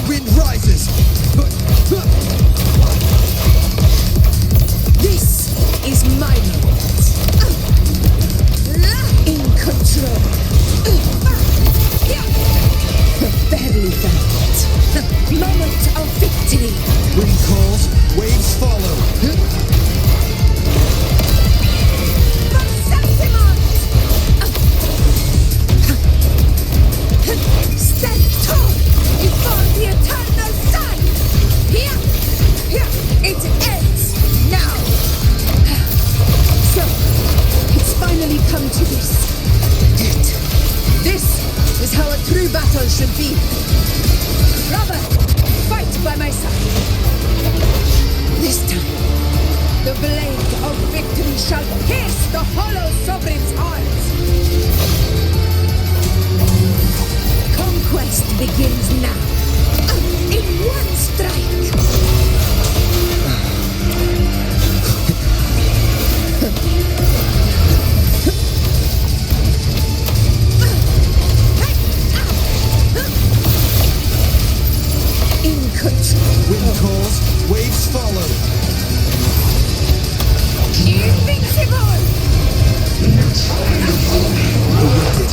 Wind rises! This is my moment. In control. Barely felt it. Moment of victory. Wind calls, waves follow. Stand tall before the eternal sun. Here, it ends now. So, it's finally come to this. Good. This is how a true battle should be. Brother, fight by my side. This time, the blade of victory shall pierce the hollow sovereign's heart. Conquest begins now. In one strike. In control. Wind calls, waves follow. Invincible! The wicked.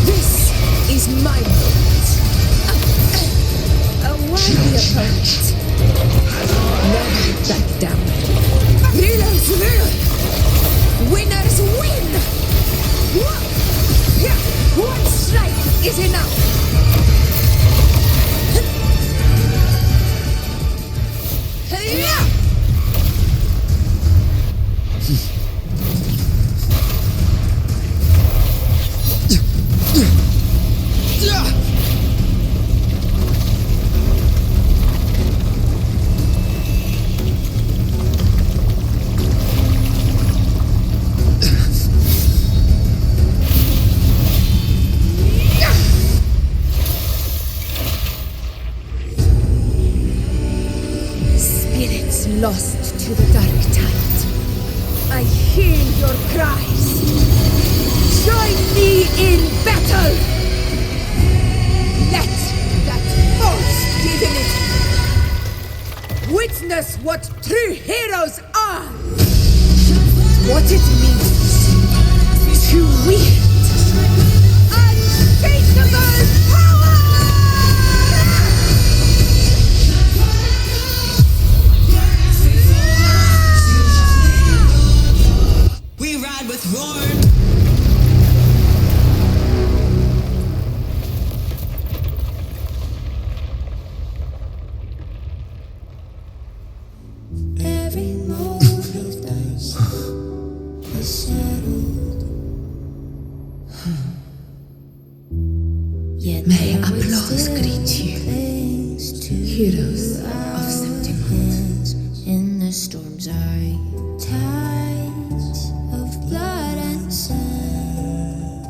This is my moment. A worthy opponent. Never back down. Heroes rule. Winners win. One strike is enough. Lost to the dark tide. I hear your cries. Join me in battle! Let that false divinity witness what true heroes are! What it means to wield unshakable power! We ride with roar. Every moment is settled. Yet May applause greet you, heroes of Septimont. In the storms are tides of blood and sand.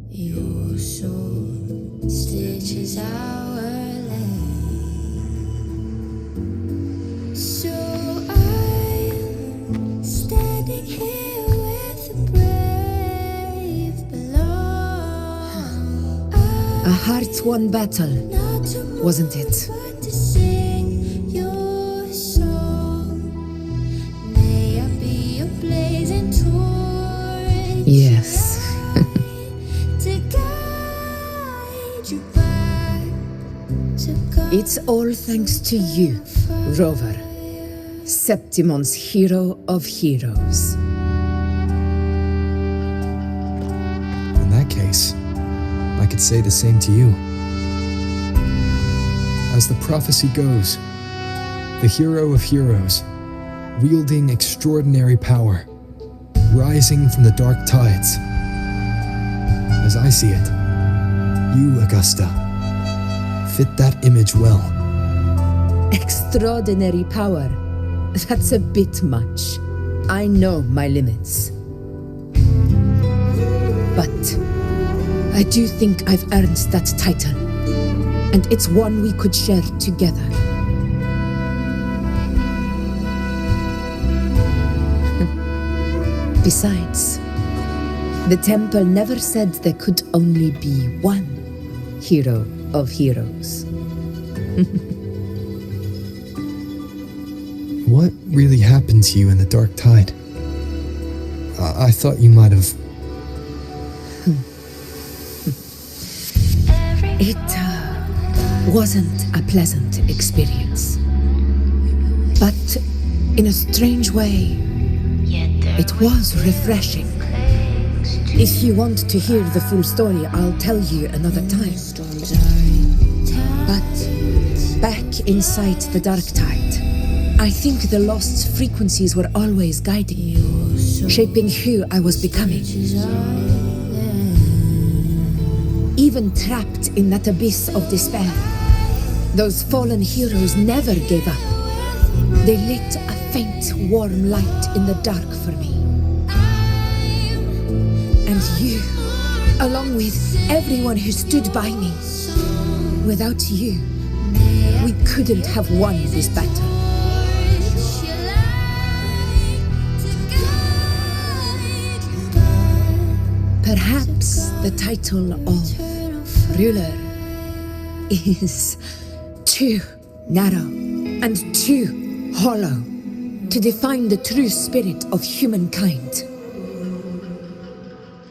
Your sword stitches our land. So I'm standing here with the brave below. A heart-won battle, wasn't it? To sing your song. May I be a blazing torch Yes. to guide you back to God. It's all thanks to you, Rover, Septimon's hero of heroes. In that case, I could say the same to you. As the prophecy goes, the hero of heroes, wielding extraordinary power, rising from the dark tides. As I see it, you, Augusta, fit that image well. Extraordinary power. That's a bit much. I know my limits. But I do think I've earned that title, and it's one we could share together. Besides, the temple never said there could only be one hero of heroes. What really happened to you in the dark tide? I thought you might have... It wasn't a pleasant experience. But in a strange way, it was refreshing. If you want to hear the full story, I'll tell you another time. But back inside the dark tide, I think the lost frequencies were always guiding me, shaping who I was becoming. Even trapped in that abyss of despair, those fallen heroes never gave up. They lit a faint, warm light in the dark for me. And you, along with everyone who stood by me. Without you, we couldn't have won this battle. Perhaps the title of ruler is too narrow and too hollow to define the true spirit of humankind.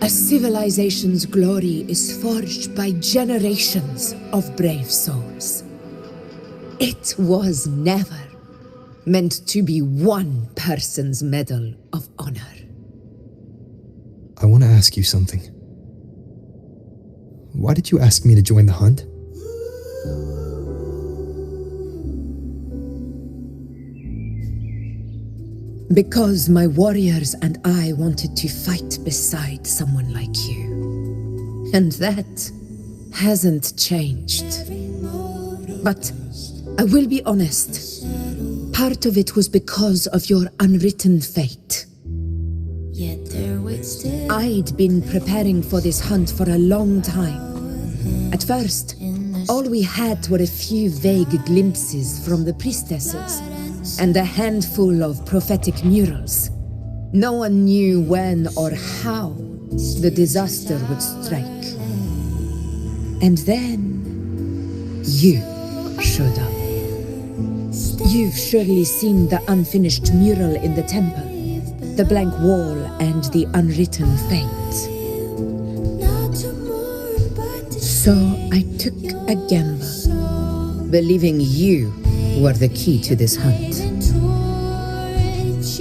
A civilization's glory is forged by generations of brave souls. It was never meant to be one person's medal of honor. I want to ask you something. Why did you ask me to join the hunt? Because my warriors and I wanted to fight beside someone like you. And that hasn't changed. But I will be honest, part of it was because of your unwritten fate. I'd been preparing for this hunt for a long time. At first, all we had were a few vague glimpses from the priestesses, and a handful of prophetic murals. No one knew when or how the disaster would strike. And then you showed up. You've surely seen the unfinished mural in the temple, the blank wall and the unwritten fate. So I took a gamble, believing you were the key to this hunt.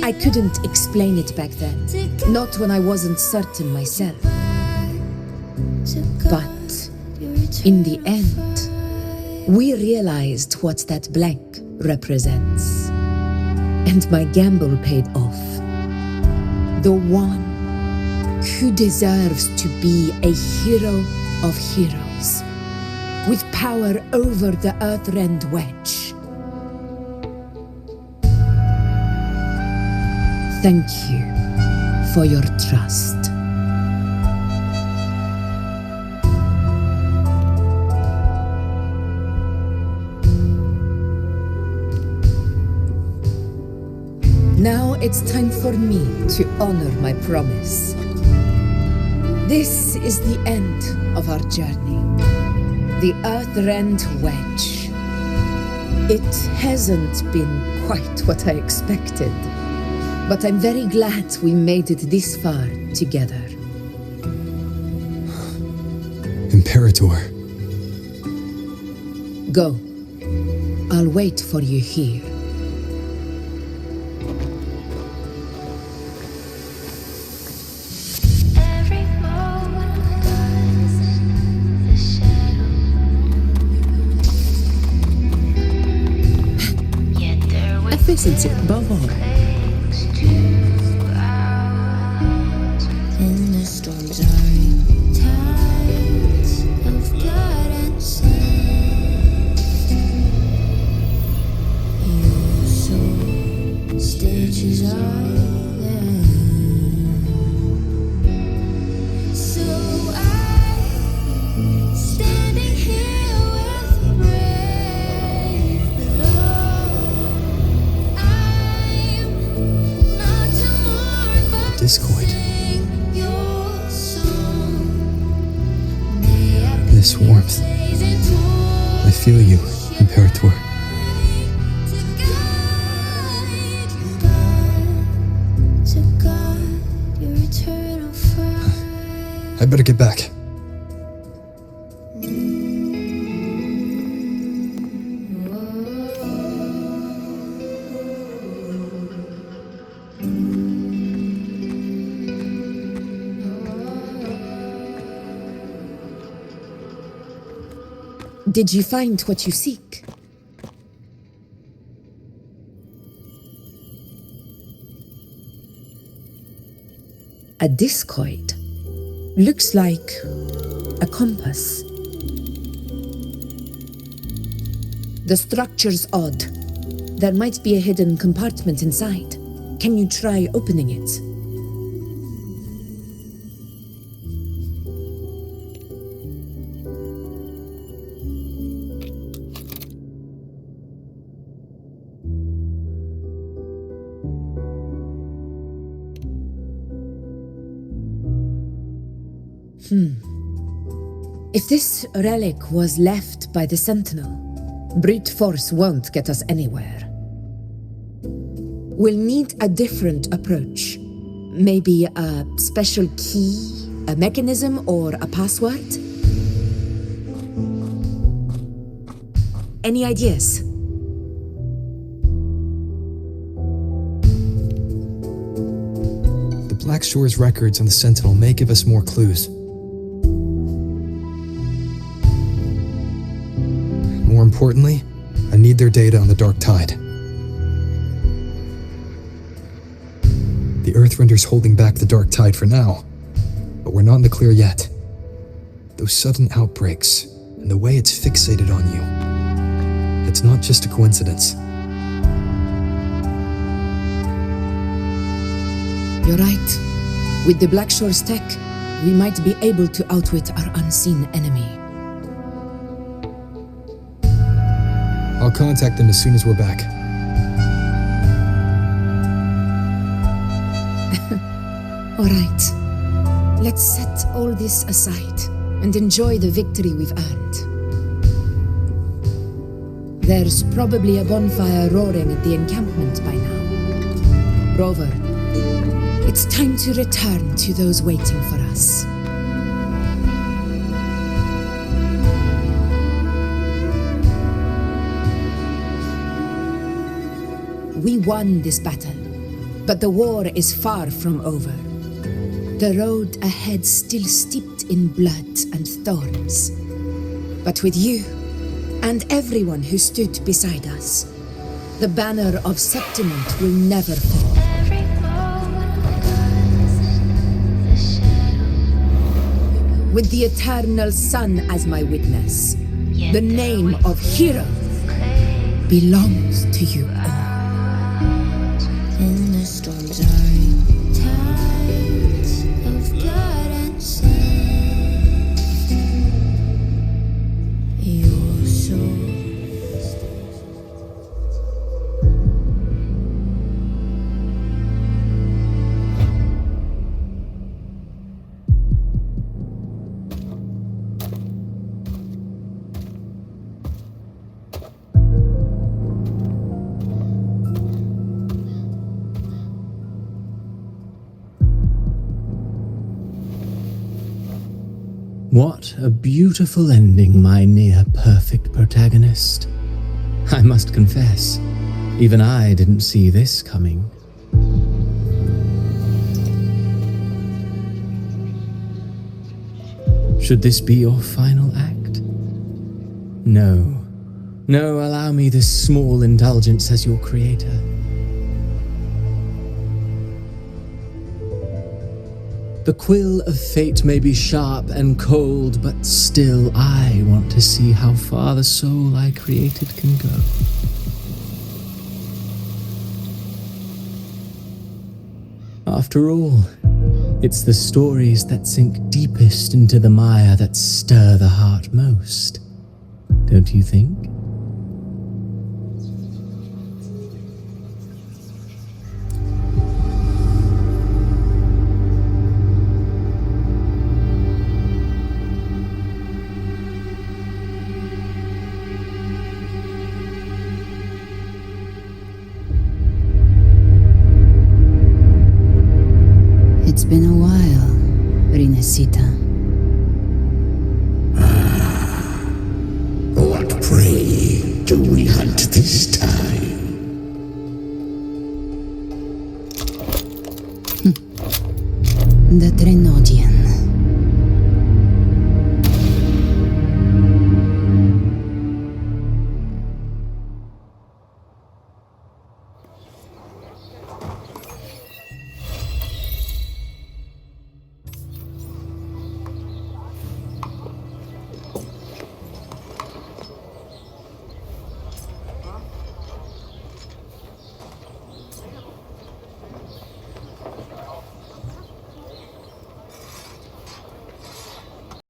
I couldn't explain it back then, not when I wasn't certain myself. But in the end, we realized what that blank represents. And my gamble paid off. The one who deserves to be a hero of heroes, with power over the Earthrend Wedge. Thank you for your trust. Now it's time for me to honor my promise. This is the end of our journey. The Earthrend Wedge. It hasn't been quite what I expected, but I'm very glad we made it this far together. Imperator. Go. I'll wait for you here. Efficiency above all. In the storms are tides of blood and sin. Your soul stages island. So I standing here with brave below. I'm not tomorrow, but Discord. This warmth. I feel you, Imperator. I better get back. Did you find what you seek? A discoid. Looks like a compass. The structure's odd. There might be a hidden compartment inside. Can you try opening it? If this relic was left by the Sentinel, brute force won't get us anywhere. We'll need a different approach. Maybe a special key, a mechanism, or a password? Any ideas? The Black Shore's records on the Sentinel may give us more clues. More importantly, I need their data on the Dark Tide. The Earthrender's holding back the Dark Tide for now, but we're not in the clear yet. Those sudden outbreaks, and the way it's fixated on you, it's not just a coincidence. You're right. With the Black Shore's tech, we might be able to outwit our unseen enemy. I'll contact them as soon as we're back. All right. Let's set all this aside and enjoy the victory we've earned. There's probably a bonfire roaring at the encampment by now. Rover, it's time to return to those waiting for us. We won this battle, but the war is far from over. The road ahead still steeped in blood and thorns. But with you, and everyone who stood beside us, the banner of Septimont will never fall. With the eternal sun as my witness, the name of hero belongs to you all. In the storms are tides of blood and sin. Your soul. What a beautiful ending, my near-perfect protagonist. I must confess, even I didn't see this coming. Should this be your final act? No. No, allow me this small indulgence as your creator. The quill of fate may be sharp and cold, but still I want to see how far the soul I created can go. After all, it's the stories that sink deepest into the mire that stir the heart most, don't you think? It's been a while, Rinesita. What prey do we hunt this time?